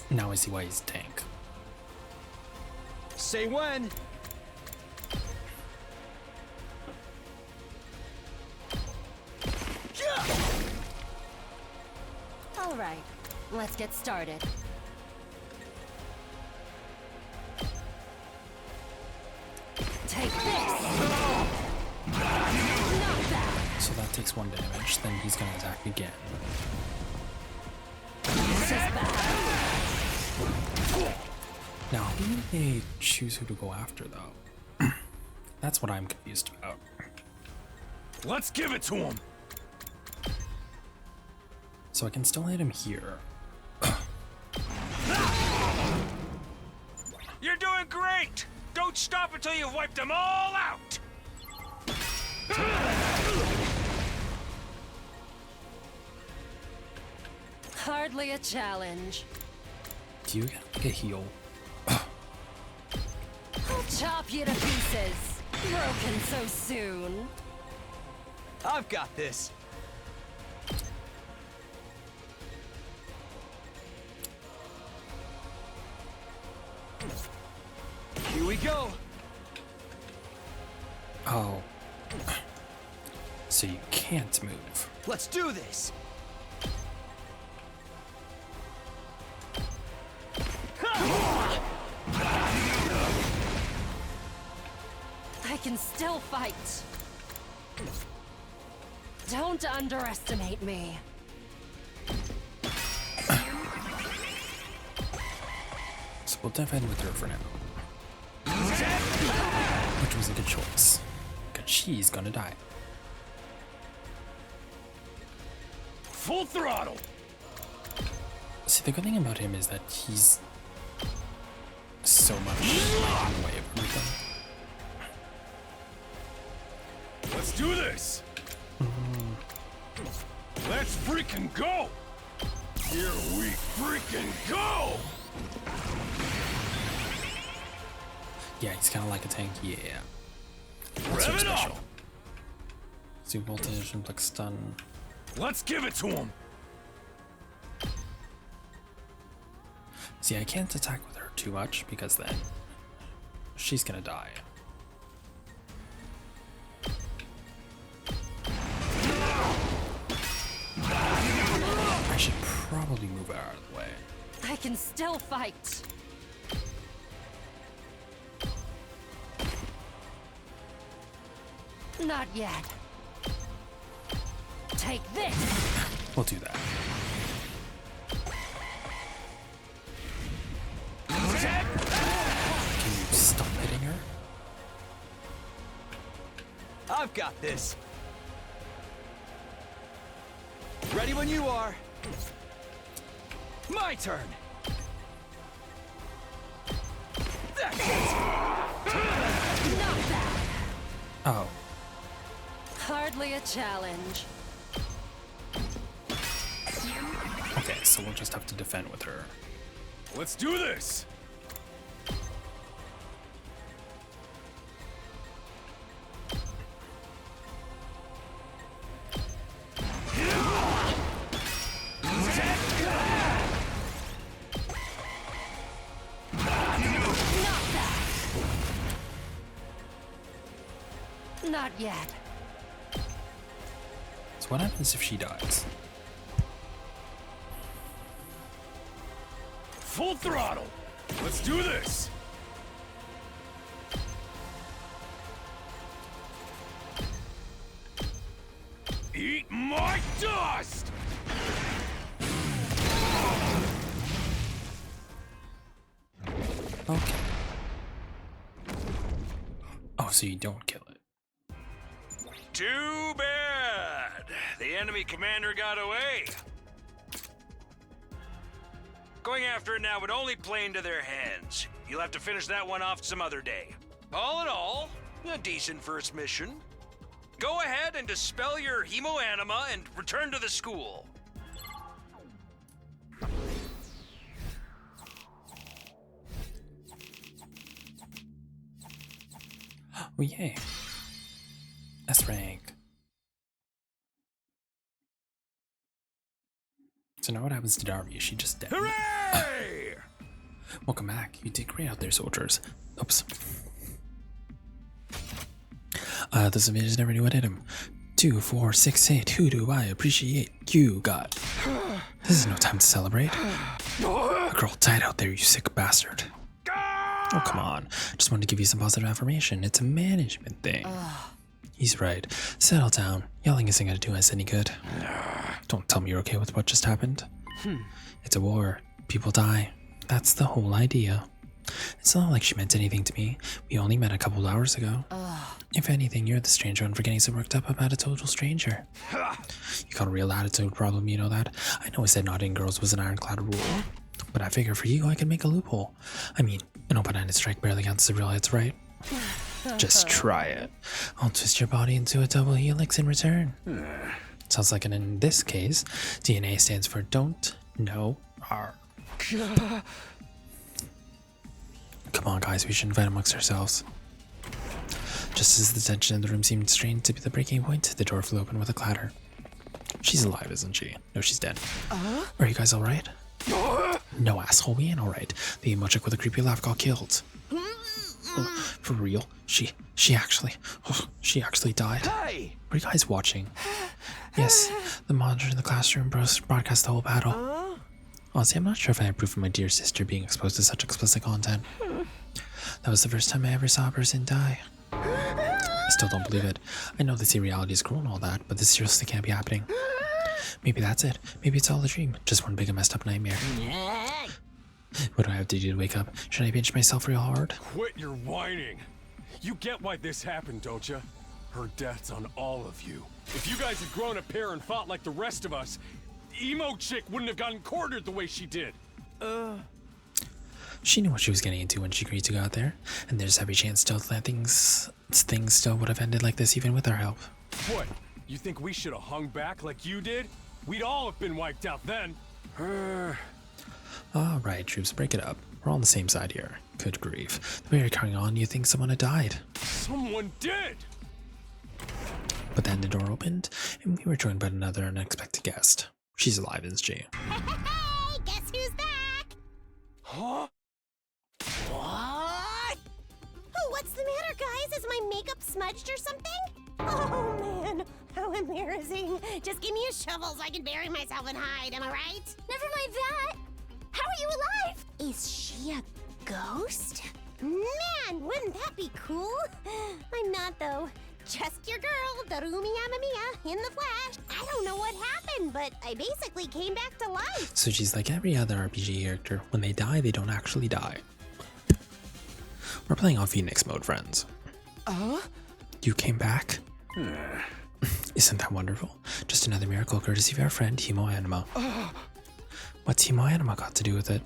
Now I see why he's a tank. Say when. All right, let's get started. Take this! Not bad! So that takes 1 damage, then he's gonna attack again. This is bad. Now, how do they choose who to go after, though? That's what I'm confused about. Let's give it to him! So I can still hit him here. You're doing great! Don't stop until you've wiped them all out! Hardly a challenge. Do you get like a heal? I'll chop you to pieces. Broken so soon. I've got this. Here we go. Oh. So you can't move. Let's do this. I can still fight. Don't underestimate me. So we'll dive in with her for now. Which was a good choice. Because she's gonna die. Full throttle! See, the good thing about him is that he's so much in the way of everything. Let's do this! Let's freaking go! Here we freaking go! Yeah, he's kind of like a tank. Yeah. That's Rev so it up! special. See voltage, inflict stun. Let's give it to him! See, I can't attack with her too much because then she's gonna die. I should probably move her out of the way. I can still fight. Not yet. Take this. We'll do that. Can you stop hitting her? I've got this. Ready when you are. My turn. That's it. Not bad. Oh. Hardly a challenge. Okay, so we'll just have to defend with her. Let's do this! Not yet. So what happens if she dies? Full throttle! Let's do this! Eat my dust! Okay. Oh, so you don't kill it. Too bad. The enemy commander got away. Going after it now would only play into their hands. You'll have to finish that one off some other day. All in all, a decent first mission. Go ahead and dispel your hemoanima and return to the school. Oh, yay. S rank. So now what happens to Darby? Is she just dead? Hooray! Welcome back. You did great out there, soldiers. Oops. This vision never knew what hit him. 2, 4, 6, 8. Who do I appreciate? You got. This is no time to celebrate. A girl died out there, you sick bastard. Oh, come on. Just wanted to give you some positive affirmation. It's a management thing. He's right. Settle down. Yelling isn't gonna do us any good. Don't tell me you're okay with what just happened. It's a war. People die. That's the whole idea. It's not like she meant anything to me. We only met a couple hours ago. If anything, you're the stranger one for getting so worked up about a total stranger. You got a real attitude problem, you know that? I know I said not in girls was an ironclad rule, but I figure for you I can make a loophole. I mean, an open-handed strike barely counts as real hits, right? Just try it. I'll twist your body into a double helix in return. Sounds like in this case, DNA stands for don't know R. Come on, guys, we shouldn't fight amongst ourselves. Just as the tension in the room seemed strained to be the breaking point, the door flew open with a clatter. She's alive, isn't she? No, she's dead. Are you guys alright? No, asshole, we ain't alright. The emo chick with a creepy laugh got killed. For real? She actually died. Hey! Were you guys watching? Yes, the monitor in the classroom broadcast the whole battle. Honestly, I'm not sure if I approve of my dear sister being exposed to such explicit content. That was the first time I ever saw a person die. I still don't believe it. I know they say reality is cruel and all that, but this seriously can't be happening. Maybe that's it. Maybe it's all a dream. Just one big messed up nightmare. What do I have to do to wake up? Should I pinch myself real hard? Quit your whining. You get why this happened, don't you? Her death's on all of you. If you guys had grown a pair and fought like the rest of us, emo chick wouldn't have gotten quartered the way she did. She knew what she was getting into when she agreed to go out there, and there's every chance still that things still would have ended like this even with our help. What? You think we should have hung back like you did? We'd all have been wiped out then. Alright, troops, break it up. We're all on the same side here. Good grief. The way you're carrying on, you think someone had died. Someone did! But then the door opened, and we were joined by another unexpected guest. She's alive, isn't she? Hey, guess who's back? Huh? What? Oh, what's the matter, guys? Is my makeup smudged or something? Oh, man. How embarrassing. Just give me a shovel so I can bury myself and hide, am I right? Never mind that. How are you alive? Is she a ghost? Man, wouldn't that be cool? I'm not, though. Just your girl, Darumi Yamamiya, in the flesh. I don't know what happened, but I basically came back to life. So she's like every other RPG character. When they die, they don't actually die. We're playing on Phoenix mode, friends. You came back? Isn't that wonderful? Just another miracle courtesy of our friend Himo Anima. What's Himo Anima got to do with it?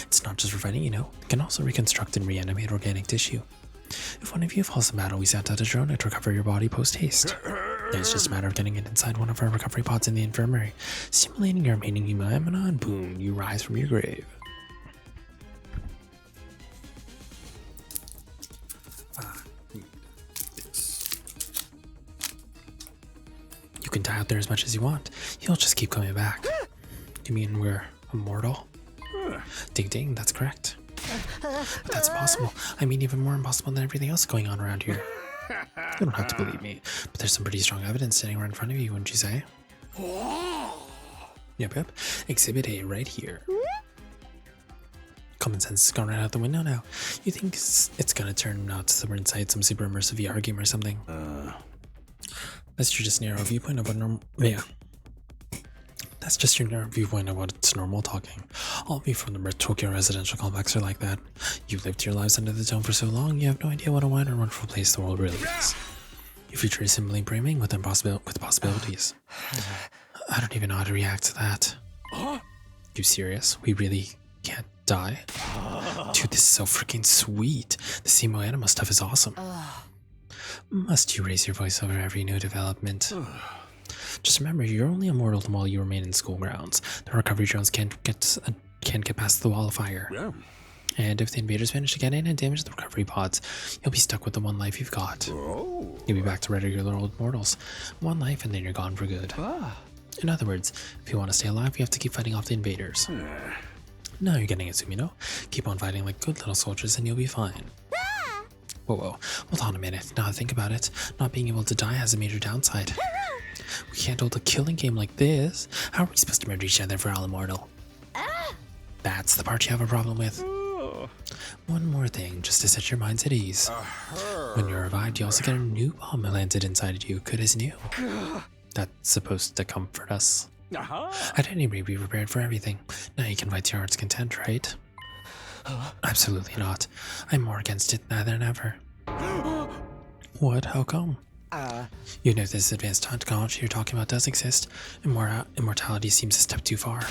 It's not just for fighting, you know. It can also reconstruct and reanimate organic tissue. If one of you falls in battle, we sent out a drone to recover your body post-haste. It's just a matter of getting it inside one of our recovery pods in the infirmary, stimulating your remaining Himo Anima, and boom, you rise from your grave. You can die out there as much as you want. You'll just keep coming back. You mean we're immortal? Ding ding, that's correct. But that's impossible. I mean even more impossible than everything else going on around here. You don't have to believe me, but there's some pretty strong evidence sitting right in front of you, wouldn't you say? Yep. Exhibit A right here. Common sense has gone right out the window now. You think it's gonna turn out so we're inside some super immersive VR game or something? That's your just narrow viewpoint of what normal. Yeah. That's just your narrow viewpoint of what's normal talking. All of you from the Tokyo residential complex are like that. You've lived your lives under the dome for so long, you have no idea what a wide and wonderful place the world really is. Your future is simply brimming with possibilities. I don't even know how to react to that. You serious? We really can't die? Dude, this is so freaking sweet. The Himo Anima stuff is awesome. Must you raise your voice over every new development? Just remember, you're only immortal while you remain in school grounds. The recovery drones can't get past the wall of fire. Yeah. And if the invaders manage to get in and damage the recovery pods, you'll be stuck with the one life you've got. You'll be back to regular old mortals. One life and then you're gone for good. In other words, if you want to stay alive, you have to keep fighting off the invaders. Now you're getting it, Sumino. Keep on fighting like good little soldiers and you'll be fine. Whoa. Hold on a minute. Now that I think about it, not being able to die has a major downside. We can't hold a killing game like this. How are we supposed to murder each other if we're all immortal? That's the part you have a problem with. One more thing, just to set your minds at ease. When you're revived, you also get a new bomb planted inside you, good as new. That's supposed to comfort us. At any rate, be prepared for everything. Now you can fight to your heart's content, right? Absolutely not. I'm more against it now than ever. What? How come? You know this advanced technology you're talking about does exist. Immortality seems a step too far.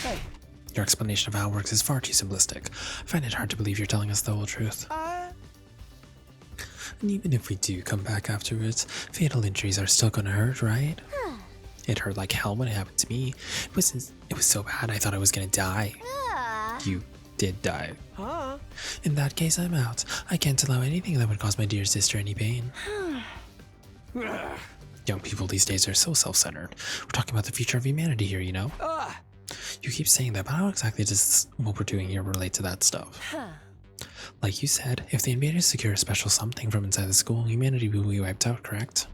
Your explanation of how it works is far too simplistic. I find it hard to believe you're telling us the whole truth. And even if we do come back afterwards, fatal injuries are still gonna hurt, right? It hurt like hell when it happened to me. It was so bad I thought I was gonna die. You did die. Huh? In that case, I'm out. I can't allow anything that would cause my dear sister any pain. Young people these days are so self-centered. We're talking about the future of humanity here, you know? You keep saying that, but how exactly does what we're doing here relate to that stuff? Like you said, if the invaders secure a special something from inside the school, humanity will be wiped out, correct?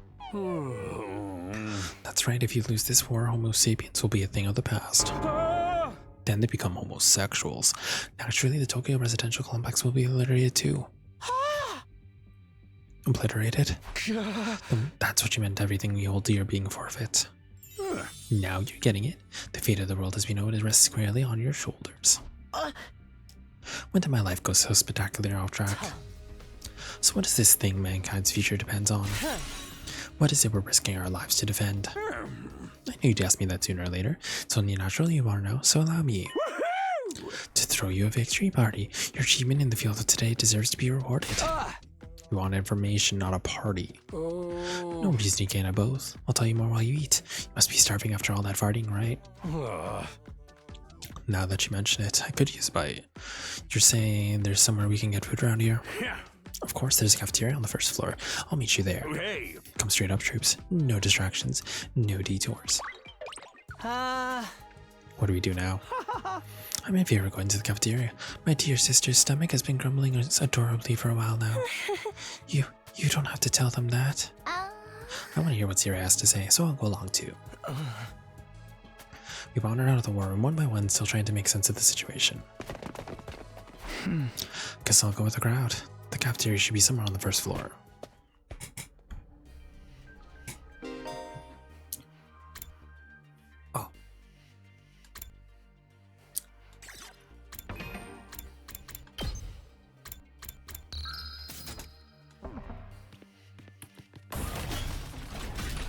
That's right, if you lose this war, Homo sapiens will be a thing of the past. Then they become homosexuals. Naturally, the Tokyo residential complex will be obliterated too. Obliterated? That's what you meant, everything we hold dear being forfeit. Now you're getting it. The fate of the world as we know it rests squarely on your shoulders. When did my life go so spectacularly off track? So what is this thing mankind's future depends on? What is it we're risking our lives to defend? I knew you'd ask me that sooner or later. It's only natural you want to know, so allow me to throw you a victory party. Your achievement in the field of today deserves to be rewarded. You want information, not a party. No reason you can't have both. I'll tell you more while you eat. You must be starving after all that farting, right? Now that you mention it, I could use a bite. You're saying there's somewhere we can get food around here? Of course, there's a cafeteria on the first floor. I'll meet you there. Come straight up, troops. No distractions, no detours. What do we do now? I'm in favor of going to the cafeteria. My dear sister's stomach has been grumbling adorably for a while now. You don't have to tell them that. I want to hear what Sierra has to say, so I'll go along too. We wandered out of the war room one by one, still trying to make sense of the situation. Guess I'll go with the crowd. The cafeteria should be somewhere on the first floor. Oh.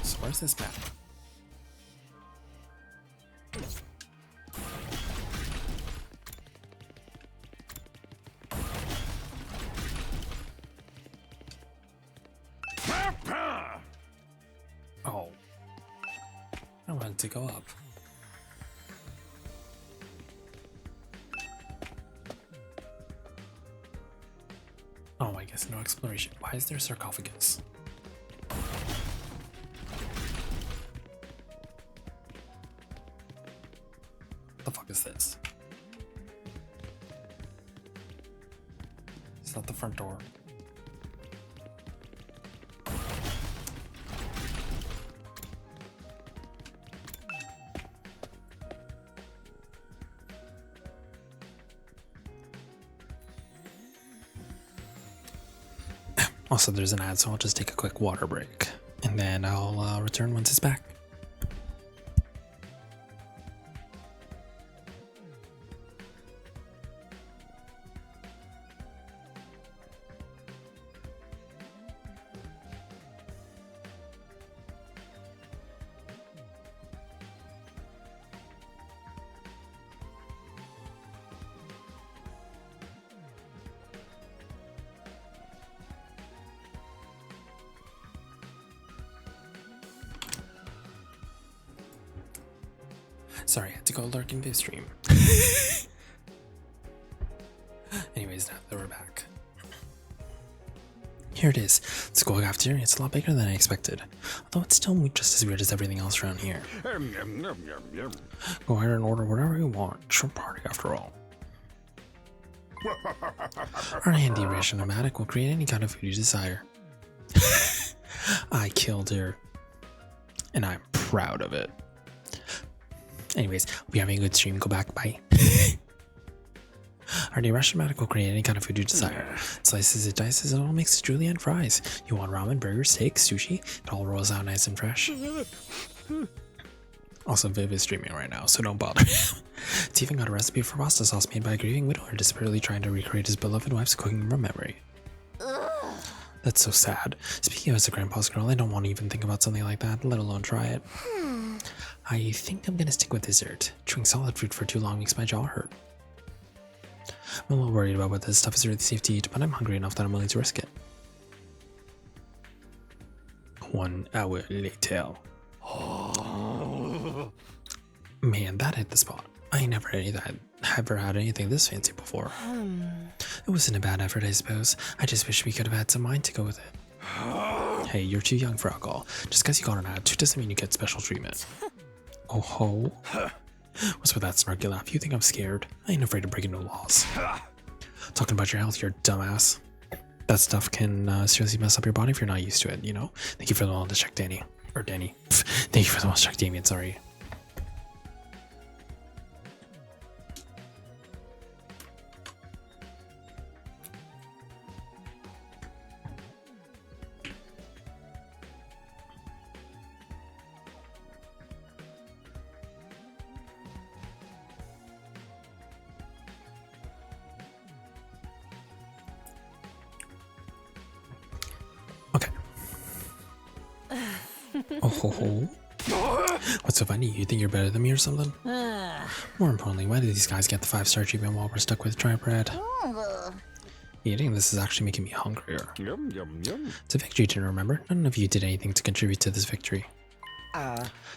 So where's this map? Oh. I wanted to go up. Oh, I guess no exploration. Why is there a sarcophagus? What the fuck is this? Is that the front door? Also, there's an ad, so I'll just take a quick water break, and then I'll return once it's back. Sorry, I had to go lurk in stream. Anyways, now that we're back. Here it is. The school cafeteria. It's a lot bigger than I expected. Although it's still just as weird as everything else around here. Go ahead and order whatever you want. It's your party after all. Our handy ration-o-matic will create any kind of food you desire. I killed her. And I'm proud of it. Anyways, hope you're having a good stream. Go back. Bye. Our new ration-o-matic will create any kind of food you desire. It slices, it dices, and it all makes julienne fries. You want ramen, burgers, steak, sushi? It all rolls out nice and fresh. Also, Viv is streaming right now, so don't bother. It's even got a recipe for pasta sauce made by a grieving widower desperately trying to recreate his beloved wife's cooking from memory. That's so sad. Speaking of as a grandpa's girl, I don't want to even think about something like that, let alone try it. I think I'm gonna stick with dessert. Chewing solid food for too long makes my jaw hurt. I'm a little worried about whether this stuff is really safe to eat, but I'm hungry enough that I'm willing to risk it. 1 hour later. Man, that hit the spot. I never ever had anything this fancy before. It wasn't a bad effort, I suppose. I just wish we could have had some wine to go with it. Hey, you're too young for alcohol. Just because you got an attitude doesn't mean you get special treatment. Oh ho. What's with that snarky laugh? You think I'm scared? I ain't afraid of breaking no laws. Talking about your health, you dumbass. That stuff can seriously mess up your body if you're not used to it, you know? Thank you for the one to check Danny. Or Danny. Thank you for the one to check Damien, sorry. Oh ho ho. What's so funny? You think you're better than me or something? More importantly, why did these guys get the 5-star treatment while we're stuck with dry bread? Eating this is actually making me hungrier. Yum, yum, yum. It's a victory to remember. None of you did anything to contribute to this victory.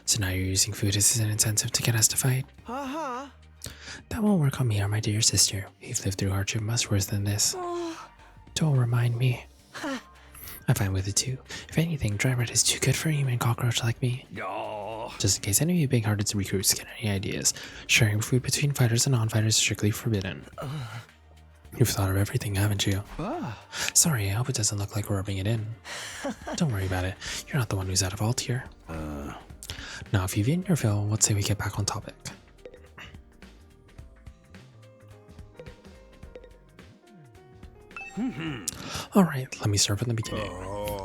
So now you're using food as an incentive to get us to fight? That won't work on me or my dear sister. We've lived through hardship much worse than this. Don't remind me. I'm fine with it too. If anything, dry bread is too good for a human cockroach like me. Just in case any of you big-hearted recruits get any ideas, sharing food between fighters and non-fighters is strictly forbidden. You've thought of everything, haven't you? Sorry, I hope it doesn't look like we're rubbing it in. Don't worry about it. You're not the one who's at fault here. Now, if you've eaten your fill, let's say we get back on topic. Alright, let me start from the beginning.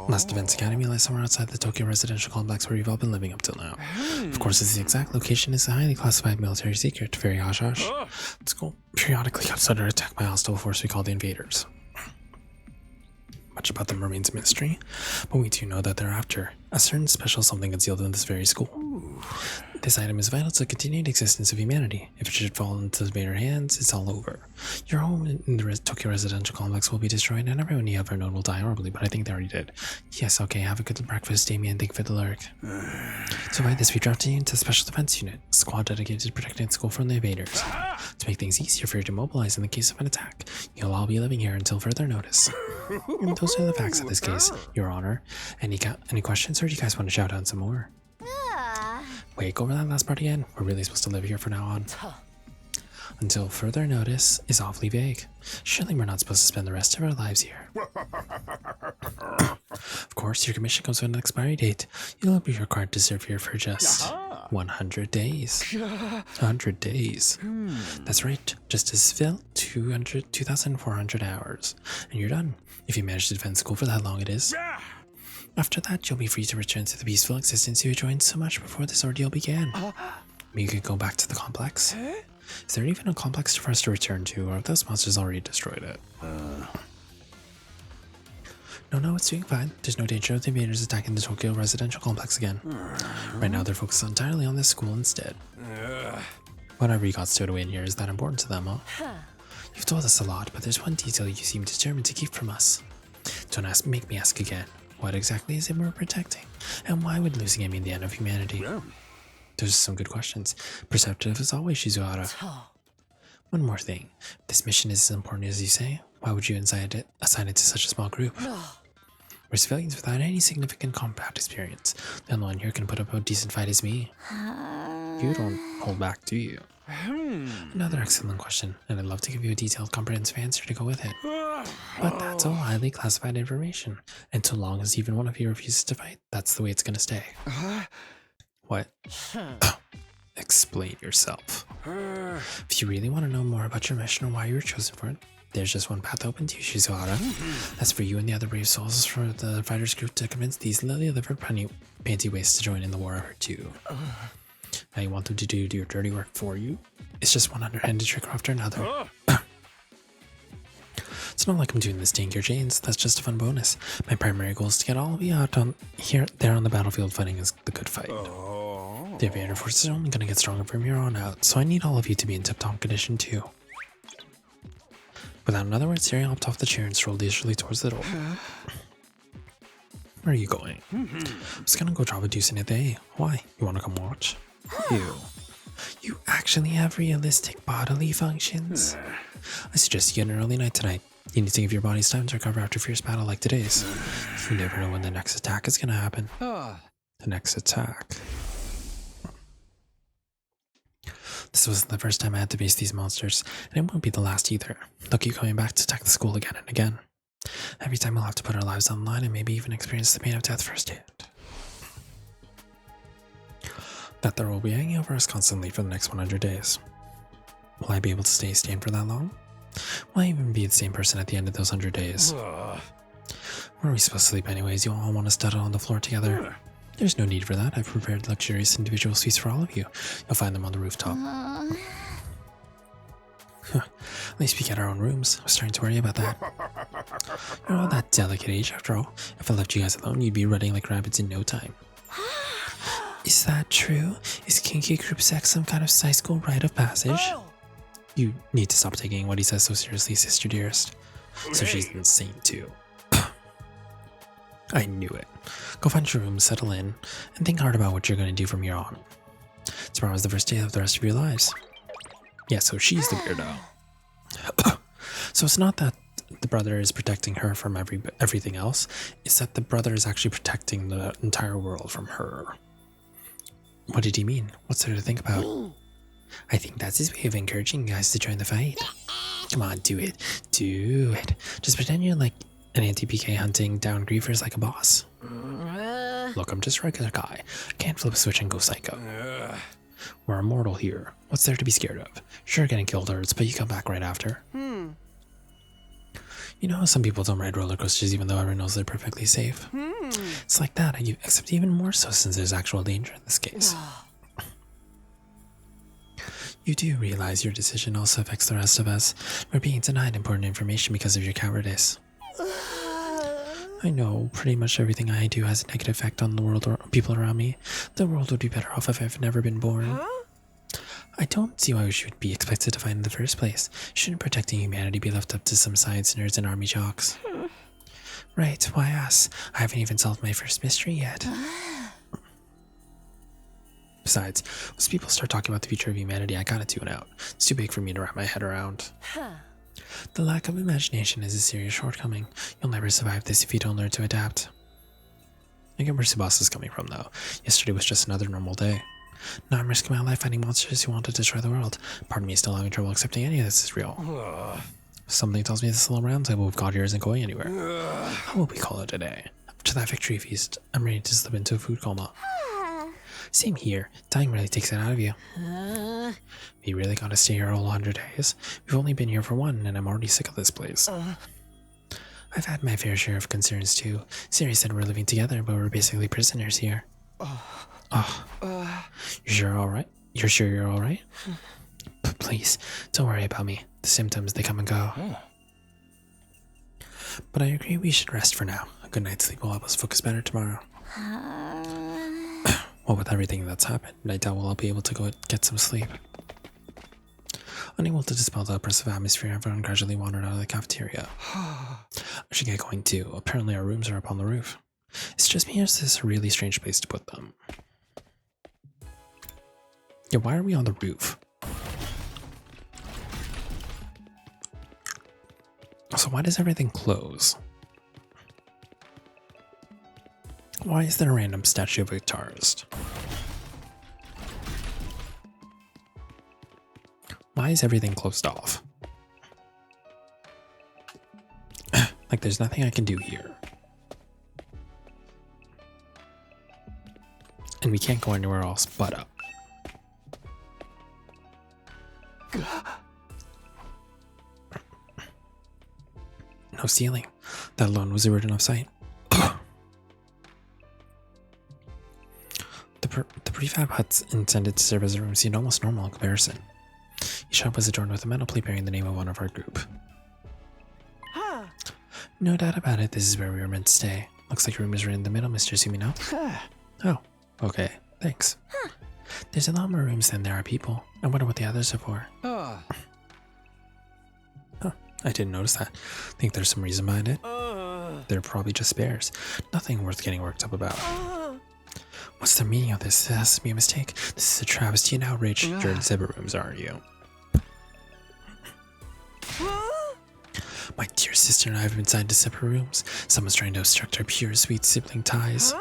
Last Defense Academy lies somewhere outside the Tokyo residential complex where you've all been living up till now. Of course, the exact location is a highly classified military secret, very hush-hush. The school periodically comes under attack by a hostile force we call the Invaders. Much about them remains a mystery, but we do know that they're after a certain special something concealed in this very school. This item is vital to the continued existence of humanity. If it should fall into the Invader hands, it's all over. Your home in the Tokyo residential complex will be destroyed, and everyone you ever known will die horribly, but I think they already did. Yes, okay, have a good breakfast, Damien. Thank you for the lyric. So by this, we drafted you into the Special Defense Unit, a squad dedicated to protecting the school from the invaders. To make things easier for you to mobilize in the case of an attack, you'll all be living here until further notice. And those are the facts of this case, Your Honor. Any questions, or do you guys want to shout out some more? Wait, go over that last part again. We're really supposed to live here from now on. Until further notice is awfully vague. Surely we're not supposed to spend the rest of our lives here. Of course, your commission comes with an expiry date. You'll be required to serve here for just 100 days. 100 days. That's right. Just as fill 2,400 hours. And you're done. If you manage to defend school for that long, it is. After that, you'll be free to return to the peaceful existence you enjoyed so much before this ordeal began. You could go back to the complex. Is there even a complex for us to return to, or have those monsters already destroyed it? No, it's doing fine. There's no danger of the invaders attacking the Tokyo residential complex again. Right now, they're focused entirely on this school instead. Whatever you got stowed away in here, is that important to them, huh? You've told us a lot, but there's one detail you seem determined to keep from us. Don't make me ask again. What exactly is it we're protecting? And why would losing it mean the end of humanity? Those are some good questions. Perceptive as always, Shizuhara. One more thing. This mission is as important as you say. Why would you assign it to such a small group? We're civilians without any significant combat experience. The only one here can put up a decent fight is me. You don't hold back, do you? Another excellent question, and I'd love to give you a detailed, comprehensive answer to go with it. But that's all highly classified information, and so long as even one of you refuses to fight, that's the way it's gonna stay. What? Explain yourself. If you really want to know more about your mission or why you were chosen for it, there's just one path open to you, Shizuhara. That's for you and the other brave souls for the fighters group to convince these lily-livered panty wastes to join in the war effort too. Now you want them to do your dirty work for you? It's just one underhanded trick after another. It's not like I'm doing this to ink your chains. That's just a fun bonus. My primary goal is to get all of you out there on the battlefield fighting is the good fight. The Invader force is only going to get stronger from here on out, so I need all of you to be in tip-top condition too. Without another word, Siri hopped off the chair and strolled leisurely towards the door. Where are you going? I was gonna go drop a deuce in a day. Why? You wanna come watch? Ew. You actually have realistic bodily functions? I suggest you get an early night tonight. You need to give your bodies time to recover after a fierce battle like today's. You never know when the next attack is gonna happen. The next attack. This wasn't the first time I had to face these monsters, and it won't be the last either. They'll keep coming back to attack the school again and again. Every time we'll have to put our lives on the line and maybe even experience the pain of death firsthand. That there will be hanging over us constantly for the next 100 days. Will I be able to stay sane for that long? Will I even be the same person at the end of those 100 days? Where are we supposed to sleep anyways? You all want us huddle on the floor together? There's no need for that. I've prepared luxurious individual suites for all of you. You'll find them on the rooftop. At least we get our own rooms. I was starting to worry about that. You're all that delicate age after all. If I left you guys alone, you'd be running like rabbits in no time. Is that true? Is kinky group sex some kind of high school rite of passage? You need to stop taking what he says so seriously, sister dearest. So she's insane too. I knew it. Go find your room, settle in, and think hard about what you're going to do from here on. Tomorrow's the first day of the rest of your lives. Yeah, so she's the weirdo. So it's not that the brother is protecting her from everything else. It's that the brother is actually protecting the entire world from her. What did he mean? What's there to think about? I think that's his way of encouraging you guys to join the fight. Come on, do it. Do it. Just pretend you're like an anti-PK hunting down griefers like a boss. Look, I'm just a regular guy. Can't flip a switch and go psycho. We're immortal here. What's there to be scared of? Sure, getting killed hurts, but you come back right after. You know how some people don't ride roller coasters even though everyone knows they're perfectly safe? It's like that, except even more so since there's actual danger in this case. You do realize your decision also affects the rest of us. We're being denied important information because of your cowardice. I know pretty much everything I do has a negative effect on the world or people around me. The world would be better off if I've never been born. I don't see why we should be expected to fight in the first place. Shouldn't protecting humanity be left up to some science nerds and army jocks? Right, why us? I haven't even solved my first mystery yet. Besides, once people start talking about the future of humanity, I gotta tune out. It's too big for me to wrap my head around. The lack of imagination is a serious shortcoming. You'll never survive this if you don't learn to adapt. I get where Tsubasa is coming from, though. Yesterday was just another normal day. Now I'm risking my life fighting monsters who want to destroy the world. Part of me is still having trouble accepting any of this is real. Something tells me this little round table we've got here isn't going anywhere. How will we call it a day? After that victory feast, I'm ready to slip into a food coma. Same here. Dying really takes it out of you. We really gotta stay here all 100 days. We've only been here for one, and I'm already sick of this place. I've had my fair share of concerns too. Siri said we're living together, but we're basically prisoners here. You sure you're alright? You're sure you're alright? Please, don't worry about me. The symptoms, they come and go. But I agree we should rest for now. A good night's sleep will help us focus better tomorrow. Well, with everything that's happened, I doubt we'll all be able to go get some sleep. Unable to dispel the oppressive atmosphere, everyone gradually wandered out of the cafeteria. I should get going too. Apparently our rooms are up on the roof. It's just me, or is this a really strange place to put them? Yeah, why are we on the roof? So why does everything close? Why is there a random statue of a guitarist? Why is everything closed off? Like there's nothing I can do here. And we can't go anywhere else but up. No ceiling. That alone was a weird enough sight. The prefab huts intended to serve as a room seemed almost normal in comparison. Each hut was adorned with a metal plate bearing the name of one of our group. No doubt about it, this is where we were meant to stay. Looks like your room is right in the middle, Mr. Sumino. Oh, okay, thanks. There's a lot more rooms than there are people. I wonder what the others are for. Oh, I didn't notice that. Think there's some reason behind it? They're probably just spares. Nothing worth getting worked up about. What's the meaning of this? This has to be a mistake. This is a travesty and outrage. You're in separate rooms, aren't you? My dear sister and I have been assigned to separate rooms. Someone's trying to obstruct our pure, sweet sibling ties.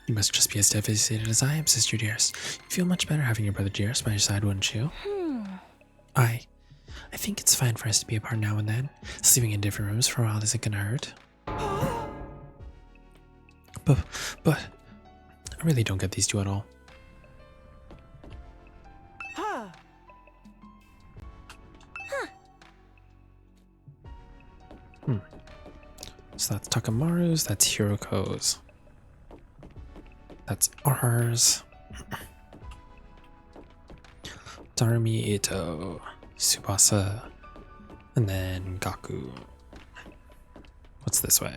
You must just be as devastated as I am, sister dearest. You feel much better having your brother dearest by your side, wouldn't you? I think it's fine for us to be apart now and then. Sleeping in different rooms for a while isn't gonna hurt. But I really don't get these two at all. So that's Takamaru's, that's Hiroko's. That's ours. Darumi, Ito, Tsubasa, and then Gaku. What's this way?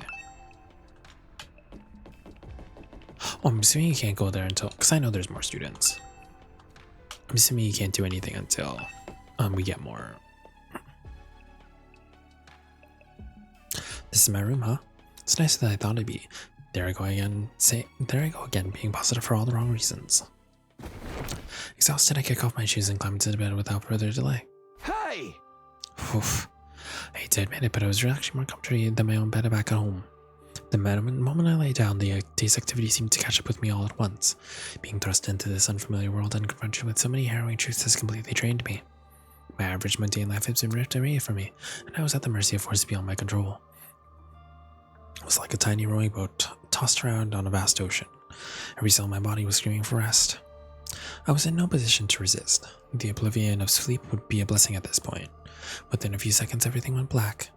Oh, I'm assuming you can't go there until, because I know there's more students. I'm assuming you can't do anything until we get more. This is my room, huh? It's nicer than I thought it'd be. There I go again, being positive for all the wrong reasons. Exhausted, I kick off my shoes and climb into the bed without further delay. Hey! Oof. I hate to admit it, but it was actually more comfortable than my own bed back at home. The moment I lay down, the day's activity seemed to catch up with me all at once. Being thrust into this unfamiliar world and confronted with so many harrowing truths has completely drained me. My average mundane life has been ripped away from me, and I was at the mercy of forces beyond my control. It was like a tiny rowing boat tossed around on a vast ocean. Every cell in my body was screaming for rest. I was in no position to resist. The oblivion of sleep would be a blessing at this point. Within a few seconds, everything went black.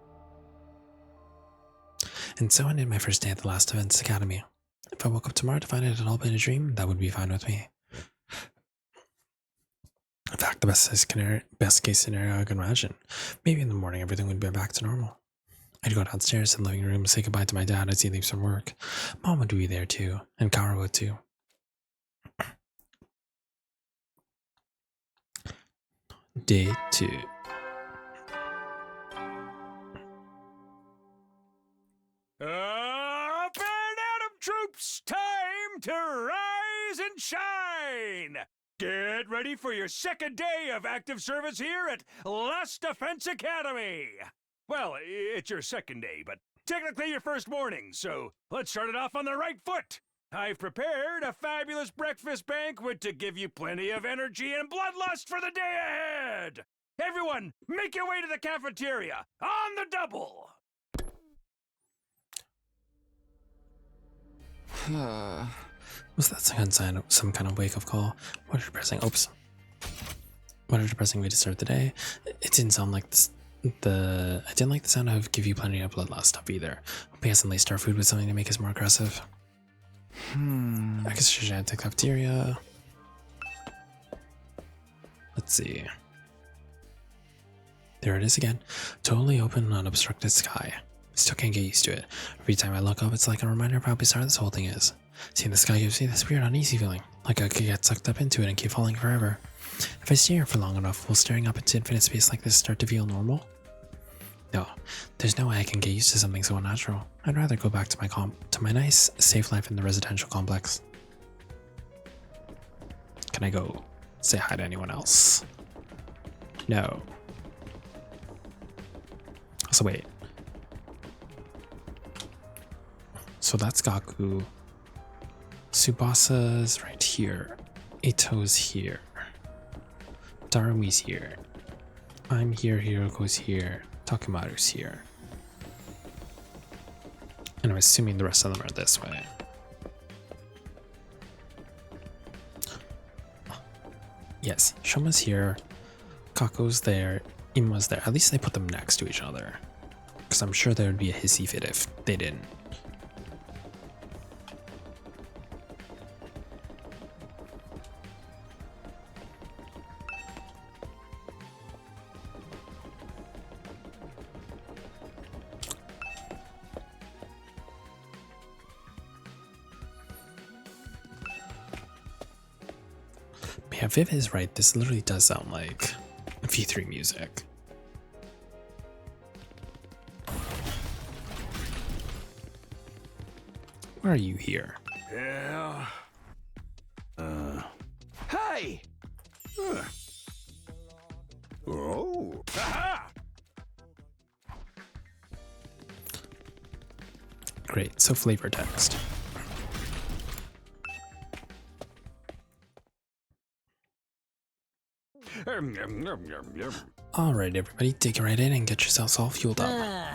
And so ended my first day at the last Events Academy. If I woke up tomorrow to find it had all been a dream, that would be fine with me. In fact, the best case scenario I can imagine. Maybe in the morning everything would be back to normal. I'd go downstairs in the living room, say goodbye to my dad as he leaves from work. Mom would be there too, and Kara would too. Day 2. Up and Atom troops, time to rise and shine! Get ready for your second day of active service here at Last Defense Academy! Well, it's your second day, but technically your first morning, so let's start it off on the right foot. I've prepared a fabulous breakfast banquet to give you plenty of energy and bloodlust for the day ahead! Everyone, make your way to the cafeteria, on the double! Was that some kind of wake-up call? What a depressing... Oops. What a depressing way to start the day. It didn't sound like this... I didn't like the sound of give you plenty of bloodlust stuff either. Hope he hasn't laced our food with something to make us more aggressive. I guess I should head to the cafeteria. Let's see. There it is again. Totally open, unobstructed sky. Still can't get used to it. Every time I look up, it's like a reminder of how bizarre this whole thing is. Seeing the sky gives me this weird uneasy feeling, like I could get sucked up into it and keep falling forever. If I stay here for long enough, will staring up into infinite space like this start to feel normal? No, there's no way I can get used to something so unnatural. I'd rather go back to my nice, safe life in the residential complex. Can I go say hi to anyone else? No. So wait. So that's Gaku. Tsubasa's right here. Ito's here. Darumi's here. I'm here, Hiroko's here. Takamaru's here. And I'm assuming the rest of them are this way. Yes, Shoma's here. Kako's there. Ima's there. At least they put them next to each other. Because I'm sure there would be a hissy fit if they didn't. Yeah, Viv is right. This literally does sound like V3 music. Why are you here? Yeah. Oh. Aha! Great, so flavor text. Alright, everybody, dig right in and get yourselves all fueled up.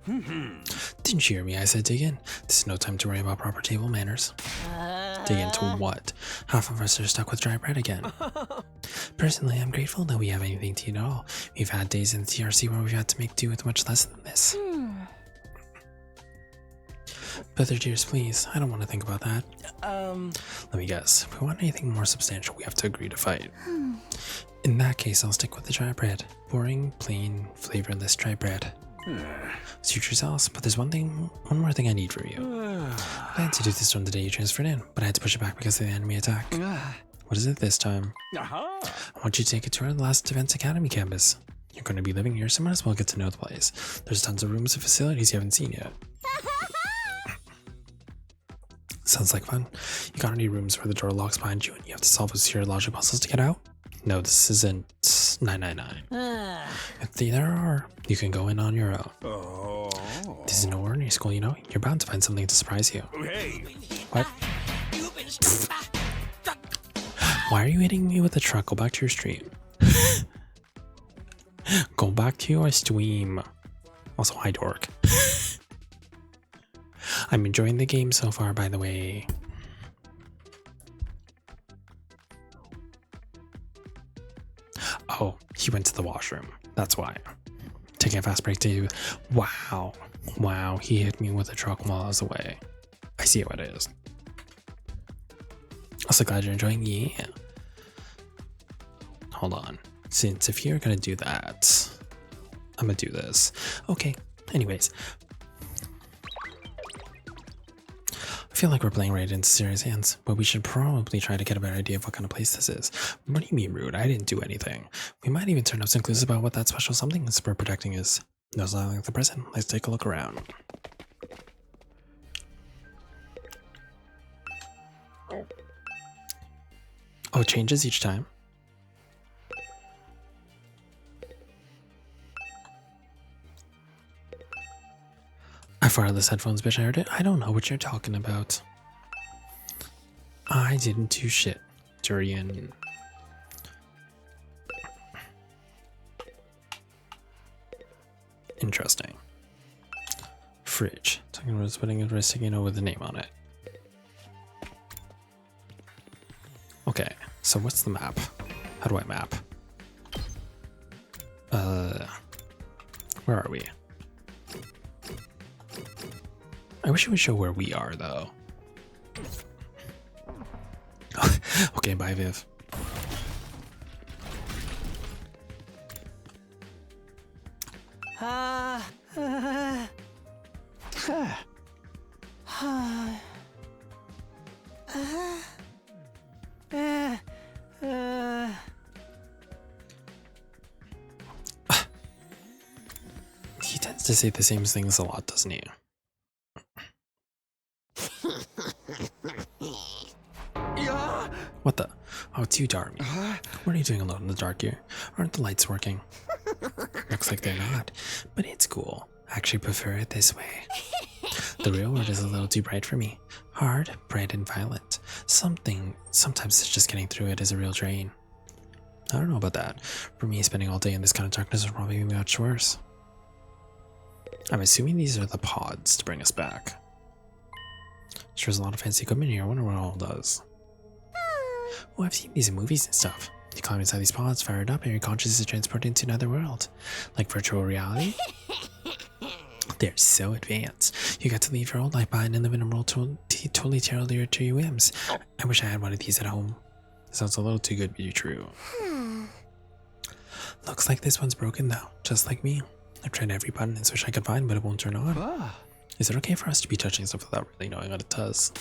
Didn't you hear me? I said dig in. This is no time to worry about proper table manners. Dig into what? Half of us are stuck with dry bread again. Personally, I'm grateful that we have anything to eat at all. We've had days in the TRC where we've had to make do with much less than this. Brother dears, please. I don't want to think about that. Let me guess. If we want anything more substantial, we have to agree to fight. In that case, I'll stick with the dry bread. Boring, plain, flavorless dry bread. Suit yourselves, but there's one more thing I need from you. I had to do this on the day you transferred in, but I had to push it back because of the enemy attack. What is it this time? I want you to take a tour of the last Defense Academy campus. You're going to be living here, so might as well get to know the place. There's tons of rooms and facilities you haven't seen yet. Sounds like fun. You got any rooms where the door locks behind you and you have to solve a series of logic puzzles to get out? No, this isn't 999. If there are, you can go in on your own. This is no ordinary school, you know. You're bound to find something to surprise you. Hey. What? Why are you hitting me with a truck? Go back to your stream. Go back to your stream. Also, hi, dork. I'm enjoying the game so far, by the way. Oh, he went to the washroom. That's why. Taking a fast break to... Wow. Wow, he hit me with a truck while I was away. I see what it is. Also glad you're enjoying. Yeah. Hold on. Since if you're gonna do that, I'm gonna do this. Okay. Anyways. I feel like we're playing right into serious hands, but we should probably try to get a better idea of what kind of place this is. What do you mean rude? I didn't do anything. We might even turn up some clues about what that special something we're protecting is. No sound like the present. Let's take a look around. Oh, it changes each time. I fired this headphones, bitch. I heard it. I don't know what you're talking about. I didn't do shit, Durian. Interesting. Fridge. Talking about putting a sticky with the name on it. Okay, so what's the map? How do I map? Where are we? I wish it would show where we are, though. Okay, bye, Viv. He tends to say the same things a lot, doesn't he? What the? Oh, it's you, Darby. What are you doing alone in the dark here? Aren't the lights working? Looks like they're not, but it's cool. I actually prefer it this way. The real world is a little too bright for me. Hard, bright, and violent. Sometimes it's just getting through it is a real drain. I don't know about that. For me, spending all day in this kind of darkness would probably be much worse. I'm assuming these are the pods to bring us back. Sure, there's a lot of fancy equipment here. I wonder what it all does. Oh, I've seen these in movies and stuff. You climb inside these pods, fire it up, and your consciousness is transported into another world. Like virtual reality. They're so advanced. You got to leave your old life behind and live in a world totally tailored to your whims. I wish I had one of these at home. It sounds a little too good to be true. Looks like this one's broken though, just like me. I've tried every button and wish I could find, but it won't turn on. Is it okay for us to be touching stuff without really knowing what it does?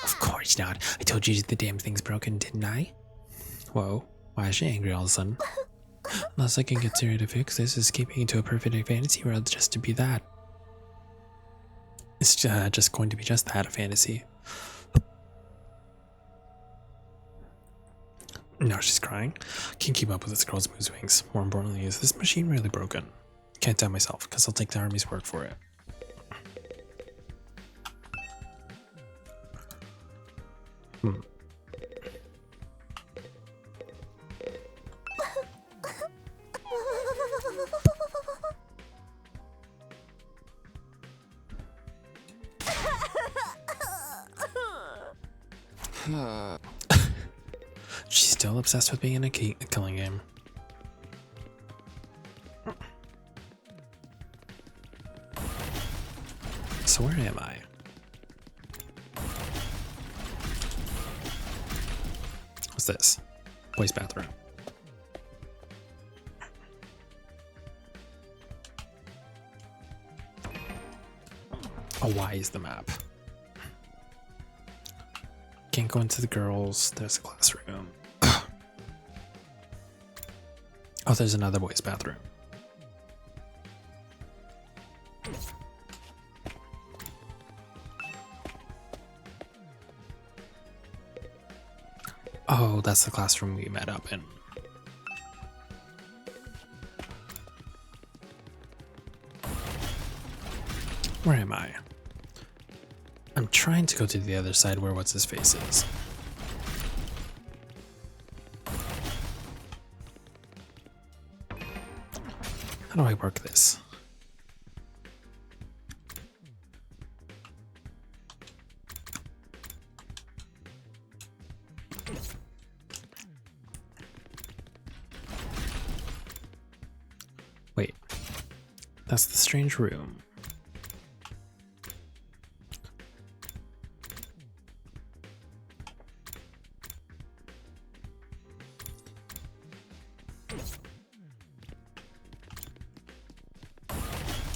Of course not. I told you the damn thing's broken, didn't I? Whoa, why is she angry all of a sudden? Unless I can get Siri to fix this, escaping into a perfect fantasy world just to be that. It's just going to be just that, a fantasy. Now she's crying. Can't keep up with this girl's mood swings. More importantly, is this machine really broken? Can't tell myself, because I'll take the army's word for it. She's still obsessed with being in a killing game. So where am I? What's this? Boys' bathroom. Oh, why is the map? Can't go into the girls. There's a classroom. Oh, there's another boys' bathroom. Oh, that's the classroom we met up in. Where am I? I'm trying to go to the other side where what's his face is. How do I work this? Wait, that's the strange room.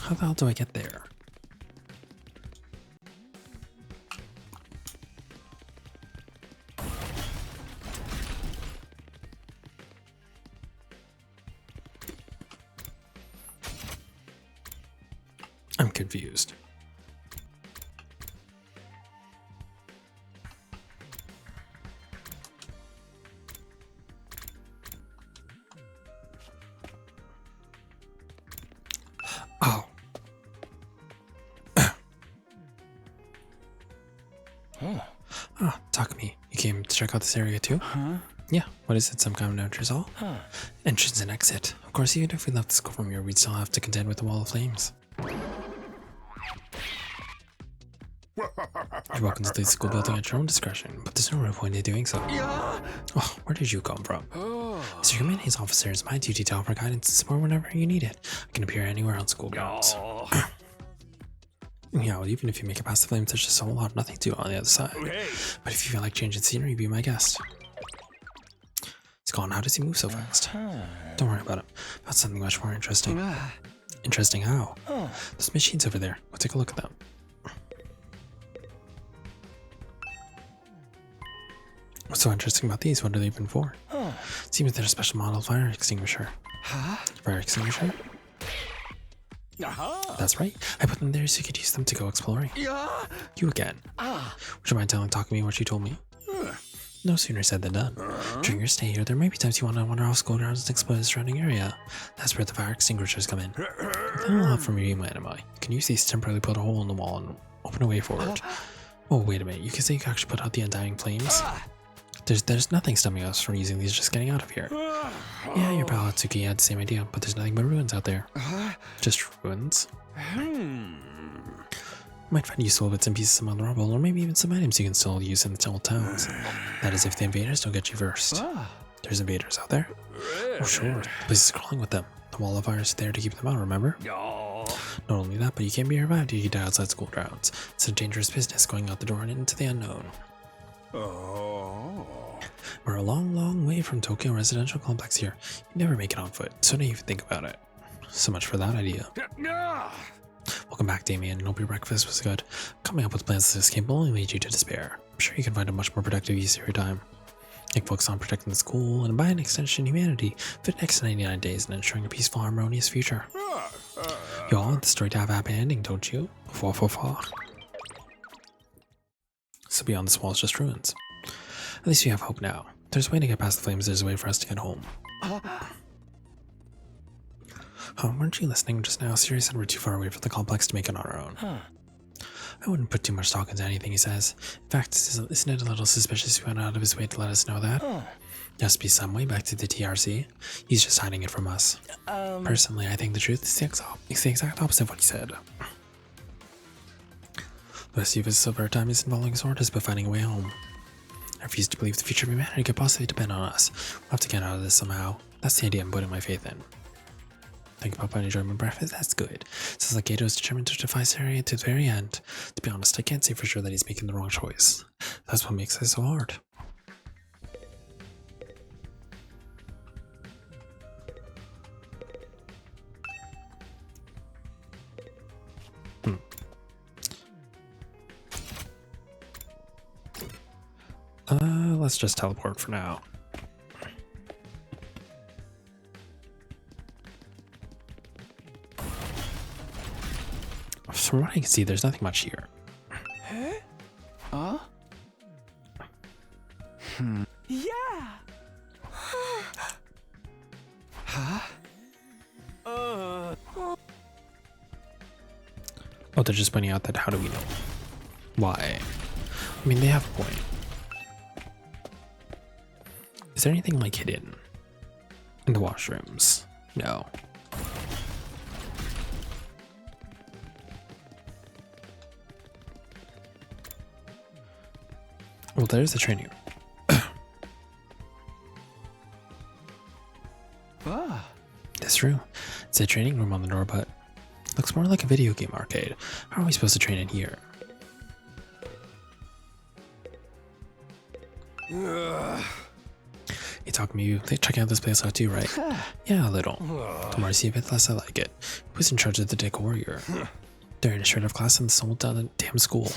How the hell do I get there? I'm confused. Oh. Oh, Takumi, you came to check out this area too? Huh? Yeah, what is it, some kind of entrance hall? Entrance and exit. Of course, even if we left the school from here, we'd still have to contend with the wall of flames. You're welcome to leave the school building at your own discretion, but there's no real point in doing so. Oh, where did you come from? As your mayonnaise officer, it's my duty to offer guidance and support whenever you need it. I can appear anywhere on school grounds. Yeah, well, even if you make it past the flames, there's just a whole lot of nothing to do on the other side. But if you feel like changing scenery, be my guest. It's gone. How does he move so fast? Don't worry about it. About something much more interesting. Interesting how? Those machines over there. Go take a look at them. What's so interesting about these? What are they even for? Seems they're a special model fire extinguisher. Fire extinguisher? That's right. I put them there so you could use them to go exploring. You again. Would you mind talking to me what you told me? No sooner said than done. During your stay here, there may be times you want to wander off school grounds and explore the surrounding area. That's where the fire extinguishers come in. With a little help from your anima, you can use these to temporarily put a hole in the wall and open a way forward. Oh, wait a minute. You can say you can actually put out the undying flames? There's nothing stopping us from using these, just getting out of here. Yeah, your pal Hatsuki had the same idea, but there's nothing but ruins out there. Just ruins. Might find useful bits and pieces among the rubble, or maybe even some items you can still use in the old towns. That is if the invaders don't get you first. There's invaders out there? Oh sure, the place is crawling with them. The wall of fire is there to keep them out, remember? Not only that, but you can't be revived if you die outside school grounds. It's a dangerous business going out the door and into the unknown. We're a long, long way from Tokyo residential complex here. You never make it on foot, so don't even think about it. So much for that idea. Welcome back, Damien. Hope your breakfast was good. Coming up with plans to escape will only lead you to despair. I'm sure you can find a much more productive use of your time. You can focus on protecting the school, and by an extension, humanity, for the next 99 days and ensuring a peaceful, harmonious future. You all want the story to have a happy ending, don't you? So beyond this wall is just ruins. At least you have hope now. There's a way to get past the flames, there's a way for us to get home. Oh, weren't you listening just now? Siri said we're too far away from the complex to make it on our own. I wouldn't put too much stock into anything he says. In fact, isn't it a little suspicious he went out of his way to let us know that? There has to be some way back to the TRC. He's just hiding it from us. Personally, I think the truth is the exact opposite of what he said. The rest of his silver time isn't following his orders, but finding a way home. I refuse to believe the future of humanity could possibly depend on us. We'll have to get out of this somehow. That's the idea I'm putting my faith in. Think about my enjoyment breakfast? That's good. Sounds like Gato is determined to defy Sari to the very end. To be honest, I can't say for sure that he's making the wrong choice. That's what makes it so hard. Let's just teleport for now. From what I can see, there's nothing much here. Huh? Yeah! Huh? Oh, they're just pointing out that how do we know? Why? I mean, they have a point. Is there anything like hidden in the washrooms? No. Well, there's the training room. That's true. It's a training room on the door, but looks more like a video game arcade. How are we supposed to train in here? You talking to me? Checking out this place out too, right? Yeah, a little. The more I see of it, the less I like it. Who's in charge of the Dick Warrior? They're in a straight-up class in the whole damn school.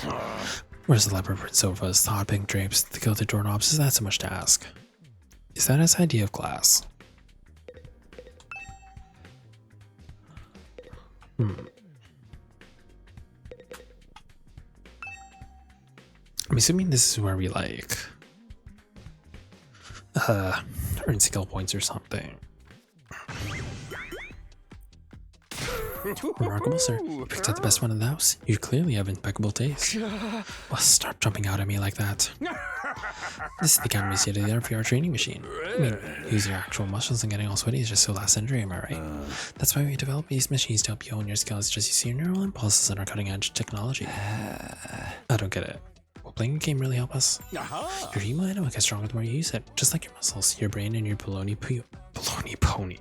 Where's the leopard print sofas, the hot pink drapes, the gilded doorknobs? Is that so much to ask? Is that his idea of class? I'm assuming this is where we like earn skill points or something. Remarkable, sir. You picked out the best one in the house. You clearly have impeccable taste. Well, stop jumping out at me like that. This is the kind of state-of-the-art VR training machine. I mean, using your actual muscles and getting all sweaty is just so last century, am I right? That's why we developed these machines to help you hone your skills, just use your neural impulses and our cutting-edge technology. I don't get it. Will playing a game really help us? Your emo anima gets stronger the more you use it, just like your muscles, your brain, and your baloney pony.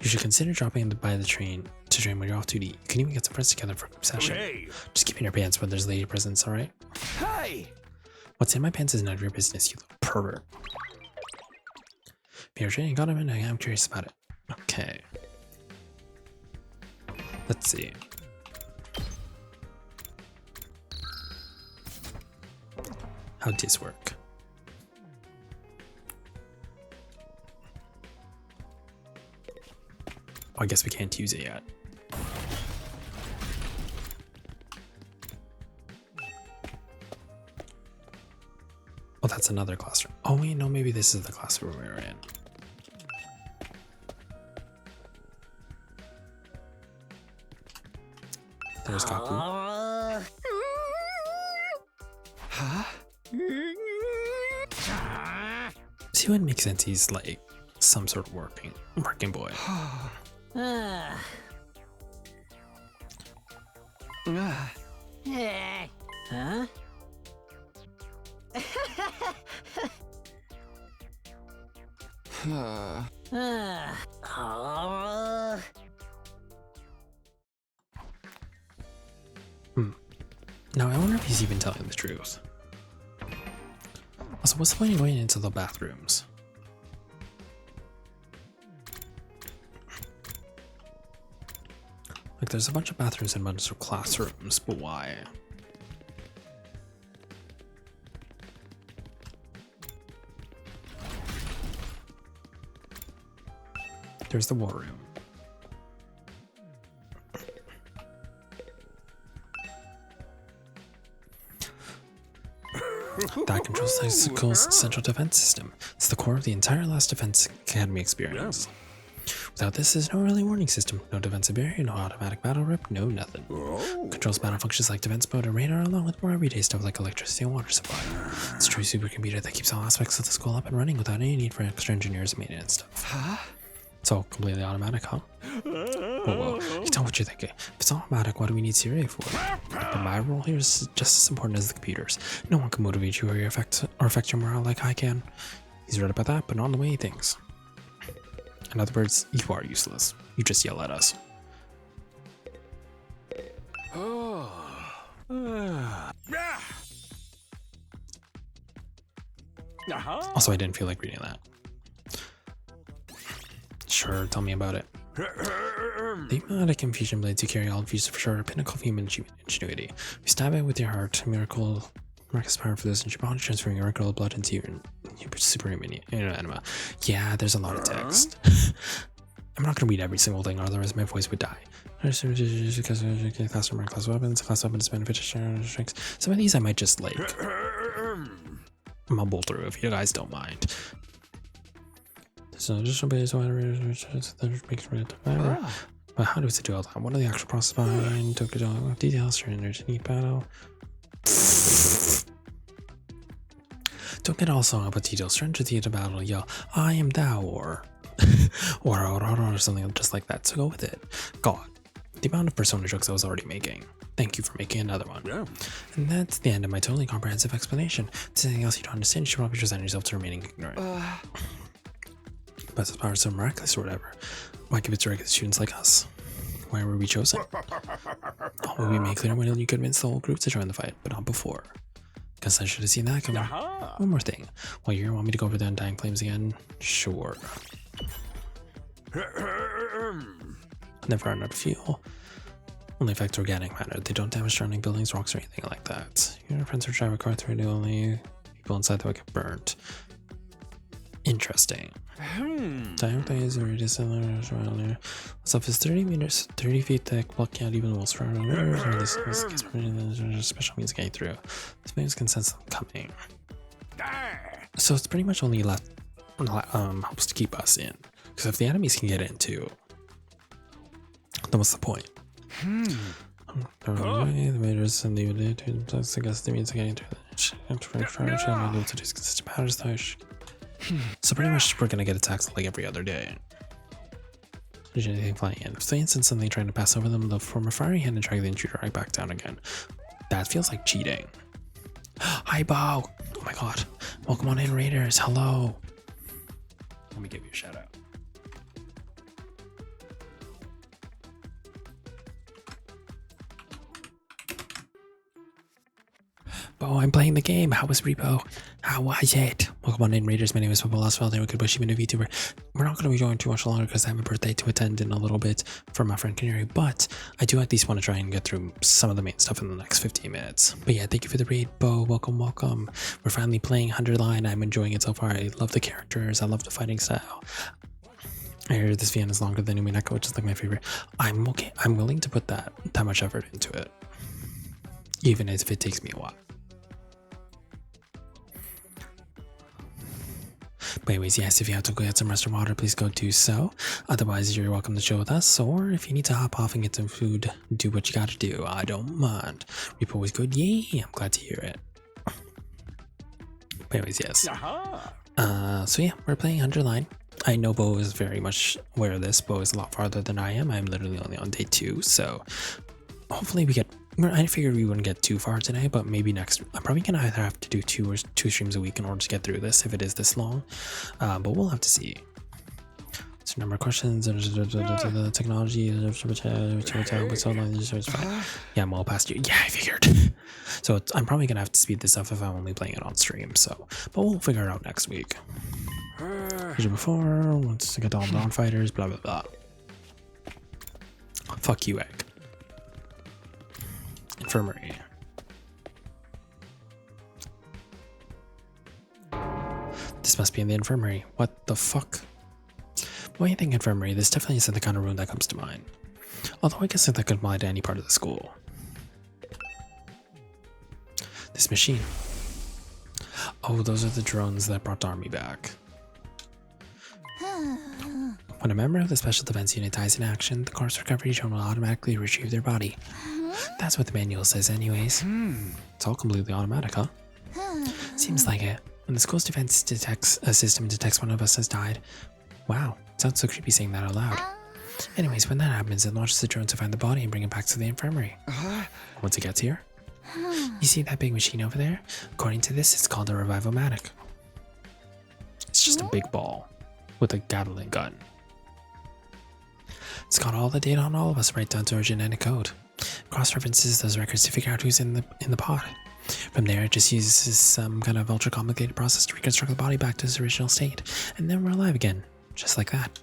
You should consider dropping by the train to train when you're off duty. You can even get some friends together for a group session. Just keep in your pants when there's lady presence, alright? Hey! What's in my pants is none of your business, you little pervert. If you're training got him in, I'm curious about it. Okay. Let's see. How'd this work? Oh, I guess we can't use it yet. Oh, that's another classroom. Oh wait, no, maybe this is the classroom we were in. There's Kaku. Huh? See what makes sense, he's like some sort of working boy. Huh? Now I wonder if he's even telling the truth. Also, what's the point of going into the bathrooms? Like, there's a bunch of bathrooms and a bunch of classrooms, but why? There's the war room. That controls the school's central defense system. It's the core of the entire last Defense Academy experience. Without this, there's no early warning system, no defensive barrier, no automatic battle rip, no nothing. Controls battle functions like defense mode and radar, along with more everyday stuff like electricity and water supply. It's a true supercomputer that keeps all aspects of the school up and running without any need for extra engineers and maintenance stuff. Huh? It's all completely automatic, huh? Whoa. You tell what you're thinking. If it's automatic, what do we need CRA for? But my role here is just as important as the computers. No one can motivate you or affect your morale like I can. He's right about that, but not in the way he thinks. In other words, you are useless. You just yell at us. Also, I didn't feel like reading that. Sure, tell me about it. The amount of confusion blades you carry all views for sure, a pinnacle of human ingenuity. You stab it with your heart, miraculous power for this, and your body transferring your miracle blood into your superhuman anima. Yeah, there's a lot of text. I'm not gonna read every single thing, otherwise my voice would die. Class weapons, benefit strengths. Some of these I might just like mumble through if you guys don't mind. So just but how does it do all that? What are the actual process behind details during underneath battle? Don't get all sung up with details. Straight into the battle, yell, I am thou, or something just like that. So go with it. God, the amount of Persona jokes I was already making. Thank you for making another one. Yeah. And that's the end of my totally comprehensive explanation. If there's anything else you don't understand, you should probably present yourself to remaining ignorant. But the power is so miraculous or whatever. Why give it to regular students like us? Why were we chosen? Well, we made clear when you convinced the whole group to join the fight, but not before. Guess I should have seen that coming. One more thing. Well, you want me to go over the Undying Flames again? Sure. Never run out of fuel. Only affect organic matter. They don't damage surrounding buildings, rocks, or anything like that. Your friends who drive a car through it, only people inside that would get burnt. Interesting. Diameter is already similar around there. Stuff is 30 meters, 30 feet thick, blocking out even walls around this special means getting through. This means can sense them coming. So it's pretty much only left helps to keep us in. Because if the enemies can get in too, then what's the point? The meters and the plus I guess the means getting through so pretty much we're gonna get attacked like every other day. There's anything flying in. If they instant something trying to pass over them, they'll form a fiery hand and drag the intruder right back down again. That feels like cheating. Hi, Bo! Oh my god. Welcome on in, Raiders. Hello. Let me give you a shout out. Bo, I'm playing the game. How was Repo? How was it? Welcome on in, Raiders. My name is Papa Loswell. They could wish you a VTuber. We're not going to be going too much longer because I have a birthday to attend in a little bit for my friend Canary, but I do at least want to try and get through some of the main stuff in the next 15 minutes. But yeah, thank you for the raid, Bo. Welcome, welcome. We're finally playing 100 Line. I'm enjoying it so far. I love the characters. I love the fighting style. I hear this VN is longer than Umineko, which is like my favorite. I'm okay. I'm willing to put that much effort into it, even if it takes me a while. But anyways, yes, if you have to go get some rest or water, please go do so. Otherwise, you're welcome to chill with us. Or if you need to hop off and get some food, do what you gotta do. I don't mind. Repo was good. Yay! I'm glad to hear it. But anyways, yes. So yeah, we're playing 100 Line. I know Bo is very much aware of this. Bo is a lot farther than I am. I'm literally only on day 2, so hopefully we get. I figured we wouldn't get too far today, but maybe next. I'm probably gonna either have to do two streams a week in order to get through this if it is this long, but we'll have to see. So number of questions, the technology, yeah, I'm well past you. Yeah, I figured. So I'm probably gonna have to speed this up if I'm only playing it on stream. So, but we'll figure it out next week. Before, once to get all the non-fighters, blah blah blah. Fuck you, Egg. Infirmary. This must be in the infirmary. What the fuck? When you think infirmary, this definitely isn't the kind of room that comes to mind. Although I guess that could apply to any part of the school. This machine. Oh, those are the drones that brought Army back. When a member of the Special Defense Unit dies in action, the corpse recovery drone will automatically retrieve their body. That's what the manual says anyways. It's all completely automatic, huh? Seems like it. When the school's defense system detects one of us has died. Wow, sounds so creepy saying that out loud. Anyways, when that happens, it launches the drone to find the body and bring it back to the infirmary. Once it gets here, you see that big machine over there? According to this, it's called a Revivomatic. It's just a big ball with a Gatling gun. It's got all the data on all of us right down to our genetic code. Cross-references those records to figure out who's in the pod. From there, it just uses some kind of ultra-complicated process to reconstruct the body back to its original state, and then we're alive again, just like that.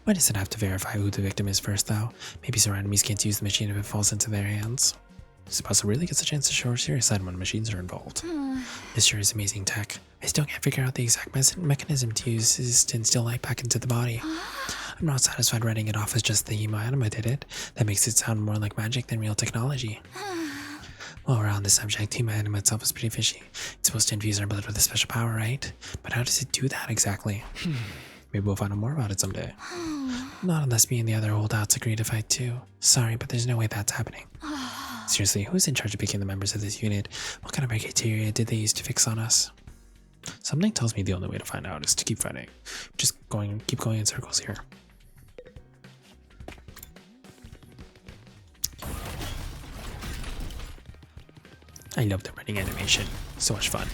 Why does it have to verify who the victim is first, though? Maybe so our enemies can't use the machine if it falls into their hands. This puzzle really gets a chance to show our serious side when machines are involved. This sure is amazing tech. I still can't figure out the exact mechanism to use to instill light back into the body. I'm not satisfied writing it off as just the hemoanima did it. That makes it sound more like magic than real technology. While we're on the subject, hemoanima itself is pretty fishy. It's supposed to infuse our blood with a special power, right? But how does it do that exactly? Maybe we'll find out more about it someday. Not unless me and the other holdouts agree to fight too. Sorry, but there's no way that's happening. Seriously, who's in charge of picking the members of this unit? What kind of criteria did they use to fix on us? Something tells me the only way to find out is to keep fighting. Just keep going in circles here. I love the running animation. So much fun.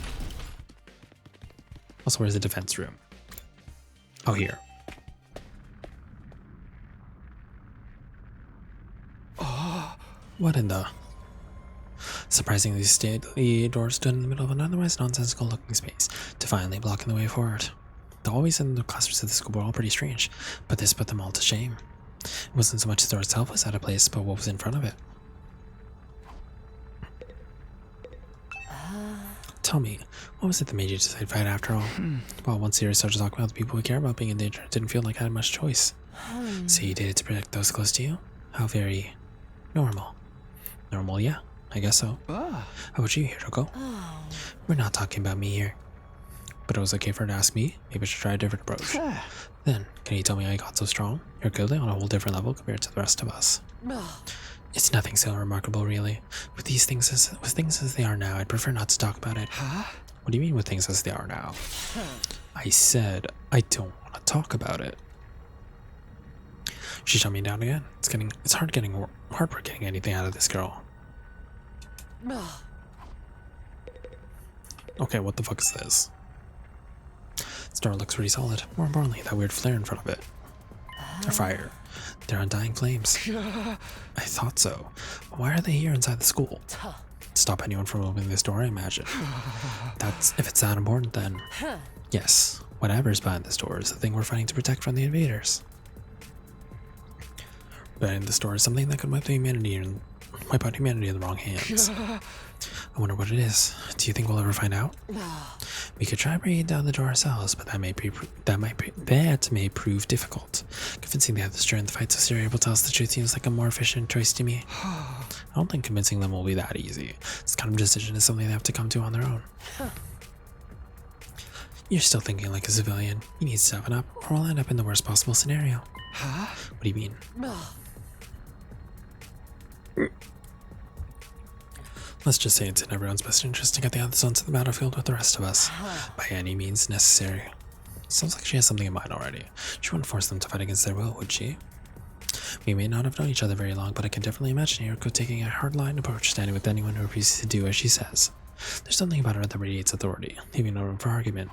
Also, where's the defense room? Oh, here. What in the... Surprisingly, the door stood in the middle of an otherwise nonsensical looking space, defiantly blocking the way forward. The hallways and the classrooms of the school were all pretty strange, but this put them all to shame. It wasn't so much the door itself was out of place, but what was in front of it. Tell me, what was it that made you decide to fight after all? Well, once Sirius started talking about the people we care about being in danger, it didn't feel like I had much choice. So you did it to protect those close to you? How very... normal. Normal, yeah. I guess so. How about you, Hiroko? We're not talking about me here. But it was okay for her to ask me. Maybe I should try a different approach. Then, can you tell me how you got so strong? You're clearly on a whole different level compared to the rest of us. It's nothing so remarkable, really. With things as they are now, I'd prefer not to talk about it. What do you mean with things as they are now? I said I don't want to talk about it. She shut me down again. It's hard work getting anything out of this girl. Okay, what the fuck is this? This door looks pretty solid. More importantly, that weird flare in front of it. A fire. They're undying flames. I thought so. But why are they here inside the school? Stop anyone from opening this door, I imagine. If it's that important, then... Yes, whatever's behind this door is the thing we're fighting to protect from the invaders. Behind this door is something that could wipe out humanity in the wrong hands. I wonder what it is. Do you think we'll ever find out? We could try breaking down the door ourselves, but that may prove difficult. Convincing the others during the fight so you're able to tell us the truth seems like a more efficient choice to me. I don't think convincing them will be that easy. This kind of decision is something they have to come to on their own. You're still thinking like a civilian. You need to toughen up, or we'll end up in the worst possible scenario. What do you mean? Let's just say it's in everyone's best interest to get the others onto the battlefield with the rest of us, by any means necessary. Sounds like she has something in mind already. She wouldn't force them to fight against their will, would she? We may not have known each other very long, but I can definitely imagine Hiroko taking a hardline approach, standing with anyone who refuses to do as she says. There's something about her that radiates authority, leaving no room for argument.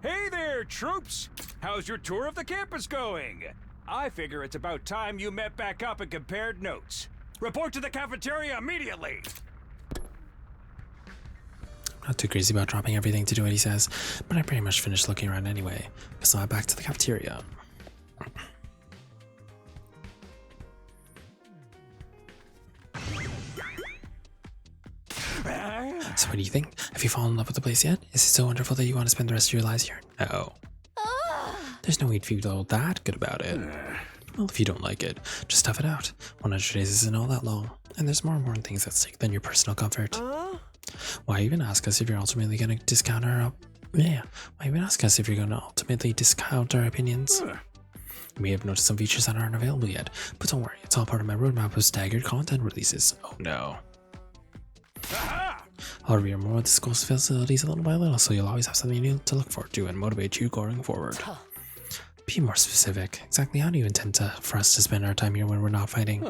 Hey there, troops! How's your tour of the campus going? I figure it's about time you met back up and compared notes. Report to the cafeteria immediately! Not too crazy about dropping everything to do what he says, but I pretty much finished looking around anyway, so I'm back to the cafeteria. So what do you think? Have you fallen in love with the place yet? Is it so wonderful that you want to spend the rest of your lives here? No. There's no way to feel that good about it. Well, if you don't like it, just tough it out. 100 days isn't all that long. And there's more important things at stake than your personal comfort. Why even ask us if you're ultimately going to discount our Why even ask us if you're going to ultimately discount our opinions? You may have noticed some features that aren't available yet, but don't worry, it's all part of my roadmap of staggered content releases. Oh no. I'll reveal more of the school's facilities little by little, so you'll always have something new to look forward to and motivate you going forward. Be more specific. Exactly how do you intend for us to spend our time here when we're not fighting?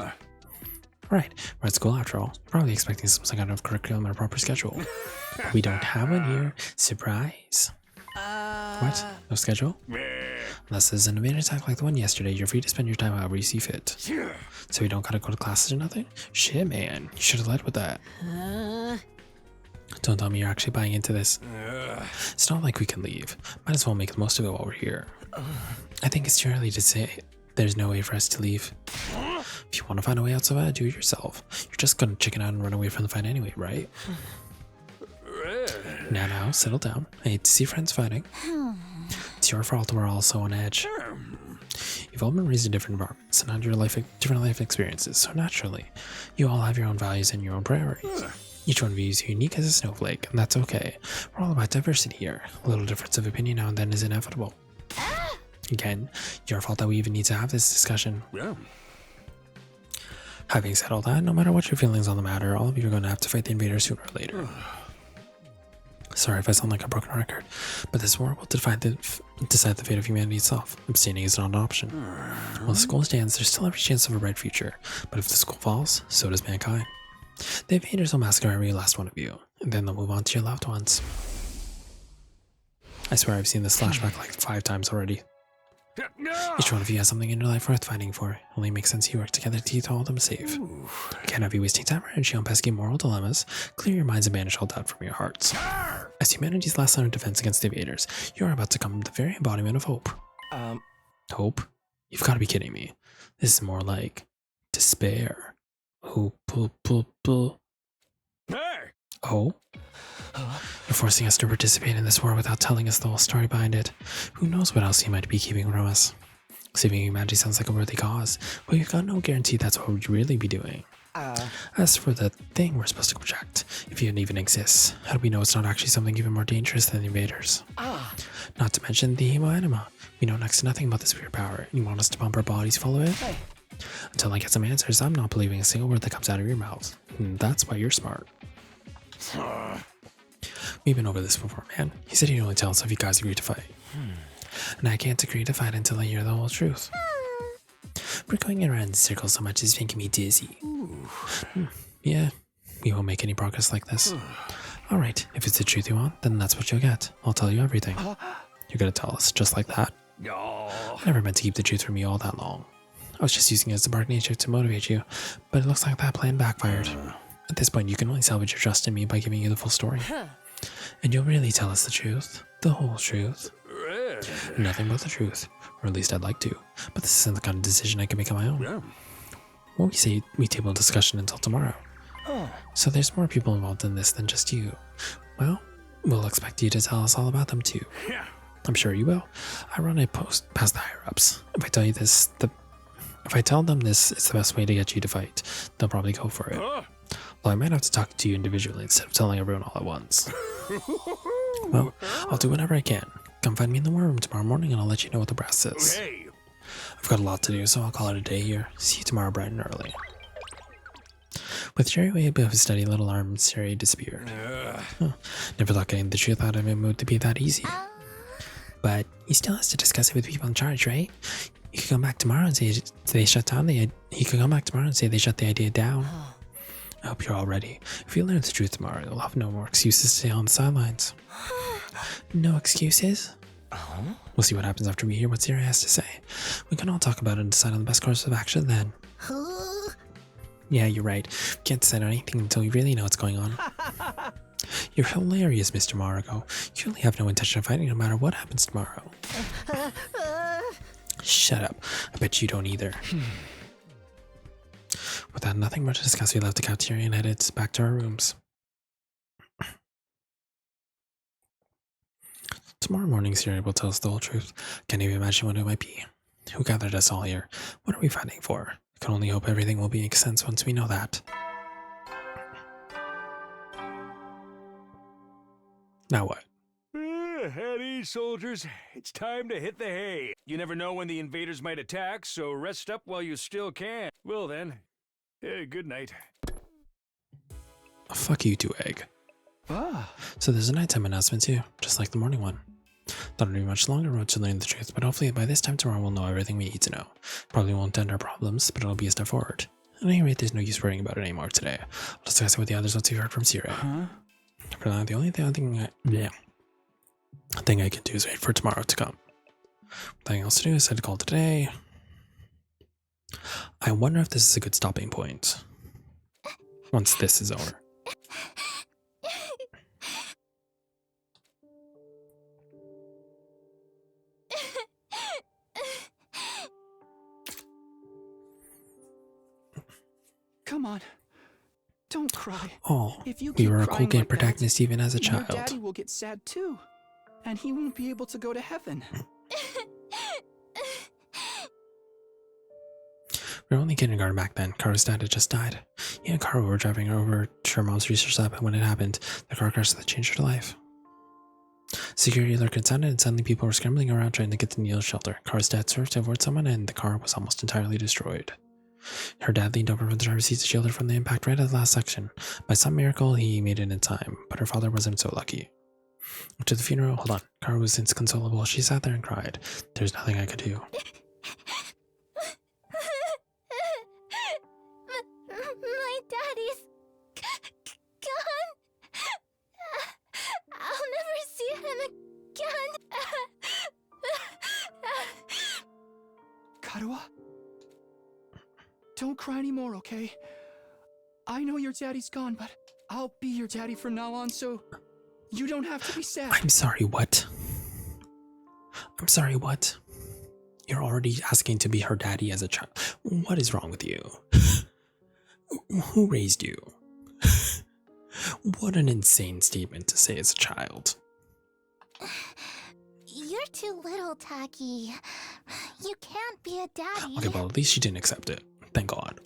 Right, we're at school after all. Probably expecting some kind of curriculum or proper schedule. We don't have one here. Surprise. What? No schedule? Unless there's an event attack like the one yesterday, you're free to spend your time however you see fit. So we don't gotta go to classes or nothing? Shit, man. You should have led with that. Don't tell me you're actually buying into this. It's not like we can leave. Might as well make the most of it while we're here. I think it's too early to say there's no way for us to leave. If you want to find a way out so bad, do it yourself. You're just gonna chicken out and run away from the fight anyway, right? Now, settle down. I hate to see friends fighting. It's your fault we're all so on edge. You've all been raised in different environments and had your different life experiences, so naturally, you all have your own values and your own priorities. Each one of you is unique as a snowflake, and that's okay. We're all about diversity here. A little difference of opinion now and then is inevitable. Again, your fault that we even need to have this discussion. Having said all that, no matter what your feelings on the matter, all of you are going to have to fight the invaders sooner or later. Sorry if I sound like a broken record, but this war will decide the fate of humanity itself. Abstaining is not an option. While the school stands, there's still every chance of a bright future, but if the school falls, so does mankind. The invaders will massacre every last one of you, and then they'll move on to your loved ones. I swear I've seen this flashback like 5 times already. Each one of you has something in your life worth fighting for. It only makes sense you work together to keep all of them safe. I can't have you wasting time or energy on pesky moral dilemmas. Clear your minds and banish all doubt from your hearts. As humanity's last line of defense against the invaders, you are about to become the very embodiment of hope. Hope? You've got to be kidding me. This is more like despair. Oh. You're forcing us to participate in this war without telling us the whole story behind it. Who knows what else you might be keeping from us? Saving humanity sounds like a worthy cause, but you've got no guarantee that's what we'd really be doing. As for the thing we're supposed to project, if it even exists, how do we know it's not actually something even more dangerous than the invaders? Not to mention the hemoanima. We know next to nothing about this weird power, and you want us to pump our bodies full of it? Until I get some answers, I'm not believing a single word that comes out of your mouth. And that's why you're smart. We've been over this before, man. He said he'd only tell us if you guys agree to fight. And I can't agree to fight until I hear the whole truth. We're going around in circles so much it's making me dizzy. Yeah, we won't make any progress like this. Alright, if it's the truth you want, then that's what you'll get. I'll tell you everything. You're gonna tell us just like that? I never meant to keep the truth from you all that long. I was just using it as a bargaining chip to motivate you, but it looks like that plan backfired. At this point, you can only salvage your trust in me by giving you the full story. And you'll really tell us the truth. The whole truth. Nothing but the truth. Or at least I'd like to. But this isn't the kind of decision I can make on my own. Well, we say we table discussion until tomorrow. So there's more people involved in this than just you. Well, we'll expect you to tell us all about them too. I'm sure you will. I run a post past the higher-ups. If I tell them this, it's the best way to get you to fight. They'll probably go for it. Well, I might have to talk to you individually instead of telling everyone all at once. Well, I'll do whatever I can. Come find me in the war room tomorrow morning and I'll let you know what the brass says. I've got a lot to do, so I'll call it a day here. See you tomorrow bright and early. With Jerry way above his steady little arm, Jerry disappeared. Never thought getting the truth out of him would be that easy. But he still has to discuss it with people in charge, right? He could come back tomorrow and say they shut down the. He could come back tomorrow and say they shut the idea down. I hope you're all ready. If you learn the truth tomorrow, you'll have no more excuses to stay on the sidelines. No excuses? We'll see what happens after we hear what Siri has to say. We can all talk about it and decide on the best course of action then. Yeah, you're right. We can't decide on anything until we really know what's going on. You're hilarious, Mr. Marigo. You really have no intention of fighting no matter what happens tomorrow. Shut up. I bet you don't either. With that, nothing more to discuss, we left the cafeteria and headed back to our rooms. Tomorrow morning, Siri will tell us the whole truth. Can't even imagine what it might be. Who gathered us all here? What are we fighting for? I can only hope everything will make sense once we know that. Now what? At ease, soldiers. It's time to hit the hay. You never know when the invaders might attack, so rest up while you still can. Well then, good night. Fuck you too, Egg. Ah. So there's a nighttime announcement too, just like the morning one. Not be much longer road to learn the truth, but hopefully by this time tomorrow we'll know everything we need to know. Probably won't end our problems, but it'll be a step forward. At any rate, there's no use worrying about it anymore today. I'll discuss it with the others once we've heard from Sierra. Huh? For now, the only thing I can do is wait for tomorrow to come. Nothing else to do, so I had to call today. I wonder if this is a good stopping point. Once this is over. Come on. Don't cry. Oh, if you we keep were a cool crying game like protagonist even as a your child. daddy will get sad too. And he won't be able to go to heaven. We were only kindergarten back then. Karu's dad had just died. He and Karu were driving over to her mom's research lab, and when it happened, the car crash that changed her life. Security alert had sounded, and suddenly people were scrambling around trying to get to Neil's shelter. Karu's dad swerved to avoid someone, and the car was almost entirely destroyed. Her dad leaned over from the driver's seat to shield her from the impact right at the last section. By some miracle, he made it in time, but her father wasn't so lucky. After the funeral, hold on, Karu was inconsolable. She sat there and cried. There's nothing I could do. My daddy's gone. I'll never see him again. Karuha? Don't cry anymore, okay? I know your daddy's gone, but I'll be your daddy from now on, so you don't have to be sad. I'm sorry, what? I'm sorry, what? You're already asking to be her daddy as a child. What is wrong with you? Who raised you? What an insane statement to say as a child. You're too little, Taki. You can't be a daddy. Okay, well, at least she didn't accept it. Thank God.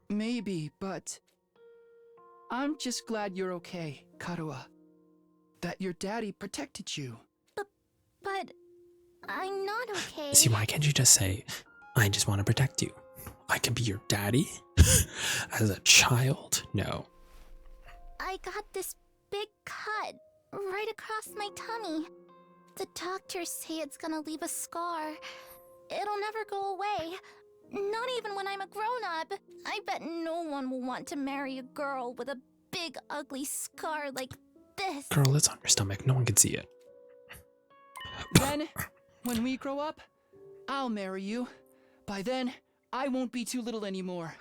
Maybe, but I'm just glad you're okay, Karuha. That your daddy protected you. But I'm not okay. See, why can't you just say, I just want to protect you? I can be your daddy? As a child? No. I got this big cut right across my tummy. The doctors say it's gonna leave a scar. It'll never go away. Not even when I'm a grown-up. I bet no one will want to marry a girl with a big, ugly scar like this. Girl, it's on your stomach. No one can see it. Then, when we grow up, I'll marry you. By then, I won't be too little anymore.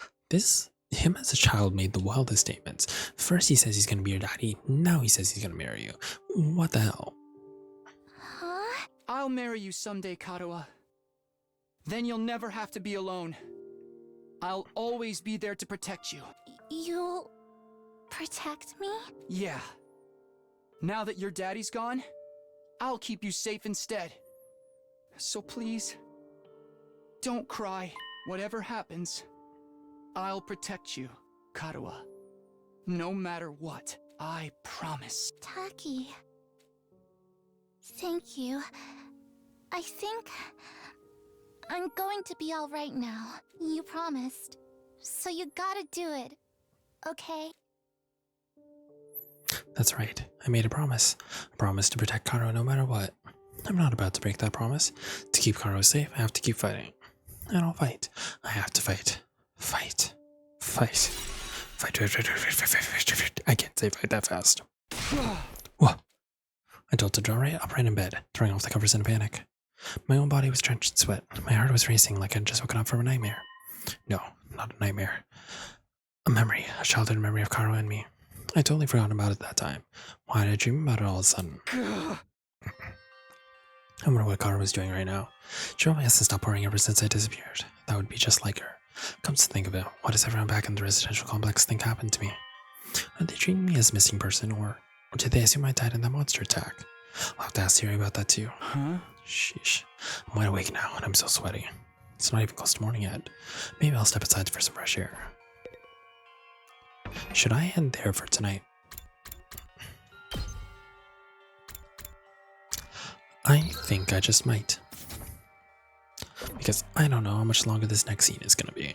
Him as a child made the wildest statements. First he says he's gonna be your daddy, now he says he's gonna marry you. What the hell? Huh? I'll marry you someday, Karuha. Then you'll never have to be alone. I'll always be there to protect you. You'll protect me? Yeah. Now that your daddy's gone, I'll keep you safe instead. So please, don't cry. Whatever happens, I'll protect you, Karuha. No matter what, I promise. Taki. Thank you. I think I'm going to be alright now. You promised. So you gotta do it. Okay? That's right. I made a promise. A promise to protect Karo no matter what. I'm not about to break that promise. To keep Karo safe, I have to keep fighting. And I'll fight. I have to fight. Fight. Fight. Fight. I can't say fight that fast. Whoa. I tilted upright in bed, throwing off the covers in a panic. My own body was drenched in sweat. My heart was racing like I'd just woken up from a nightmare. No, not a nightmare. A memory. A childhood memory of Karo and me. I totally forgot about it that time. Why did I dream about it all of a sudden? I wonder what Karo was doing right now. She probably hasn't stopped pouring ever since I disappeared. That would be just like her. Comes to think of it, what does everyone back in the residential complex think happened to me? Are they treating me as a missing person, or did they assume I died in that monster attack? I'll have to ask Siri about that too. Huh? Sheesh. I'm wide awake now, and I'm so sweaty. It's not even close to morning yet. Maybe I'll step outside for some fresh air. Should I end there for tonight? I think I just might. Because I don't know how much longer this next scene is gonna be.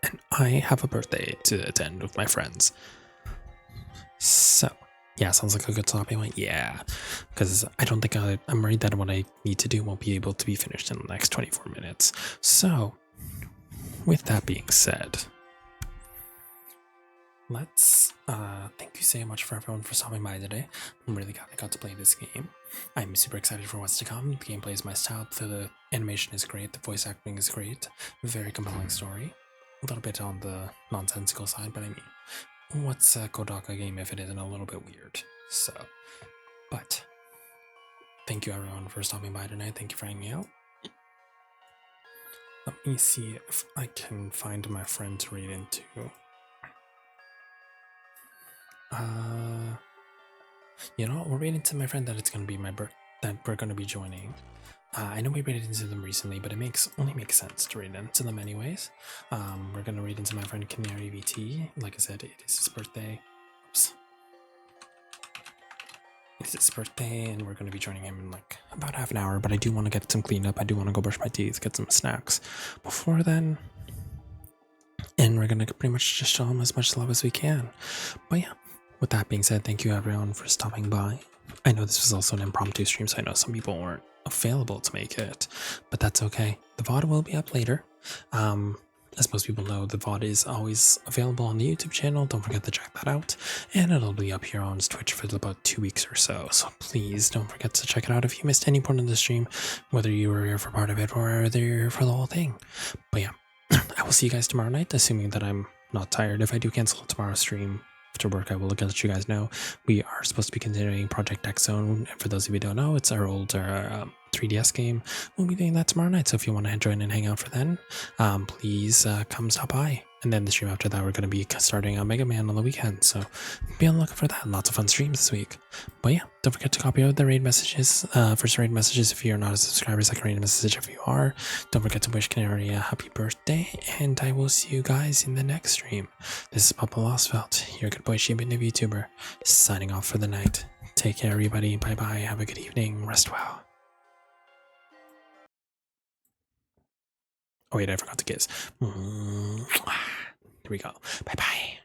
And I have a birthday to attend with my friends. So, yeah, sounds like a good topic. Yeah, because I don't think I'm worried that what I need to do won't be able to be finished in the next 24 minutes. So, with that being said, let's thank you so much for everyone for stopping by today. I'm really glad I got to play this game. I'm super excited for what's to come. The gameplay is my style, the animation is great, the voice acting is great, very compelling story. A little bit on the nonsensical side, but I mean, what's a Kodaka game if it isn't a little bit weird? So, but thank you everyone for stopping by tonight. Thank you for hanging out. Let me see if I can find my friend to read into. You know, we're reading to my friend that it's gonna be my that we're gonna be joining. I know we read into them recently, but it only makes sense to read into them anyways. We're gonna read into my friend Canary VT. Like I said, it is his birthday. Oops. It's his birthday, and we're gonna be joining him in like about half an hour. But I do want to get some cleanup. I do want to go brush my teeth, get some snacks before then. And we're gonna pretty much just show him as much love as we can. But yeah, with that being said, thank you everyone for stopping by. I know this was also an impromptu stream, so I know some people weren't available to make it, but that's okay. The VoD will be up later. As most people know, the VoD is always available on the YouTube channel. Don't forget to check that out. And it'll be up here on Twitch for about 2 weeks or so. So please don't forget to check it out if you missed any part of the stream, whether you were here for part of it or whether you're here for the whole thing. But yeah, I will see you guys tomorrow night, assuming that I'm not tired. If I do cancel tomorrow's stream after work, I will let you guys know. We are supposed to be continuing Project X Zone. And for those of you who don't know, it's our older 3DS game. We'll be doing that tomorrow night. So if you want to join and hang out for then, please come stop by. And then the stream after that, we're going to be starting on Mega Man on the weekend. So be on the lookout for that. Lots of fun streams this week. But yeah, don't forget to copy out the raid messages. First raid messages if you're not a subscriber. Second raid message if you are. Don't forget to wish Canary a happy birthday. And I will see you guys in the next stream. This is Papa Lostfelt, your good boy Shiba Noob YouTuber, signing off for the night. Take care, everybody. Bye bye. Have a good evening. Rest well. Oh wait, I forgot to kiss. Here we go. Bye bye.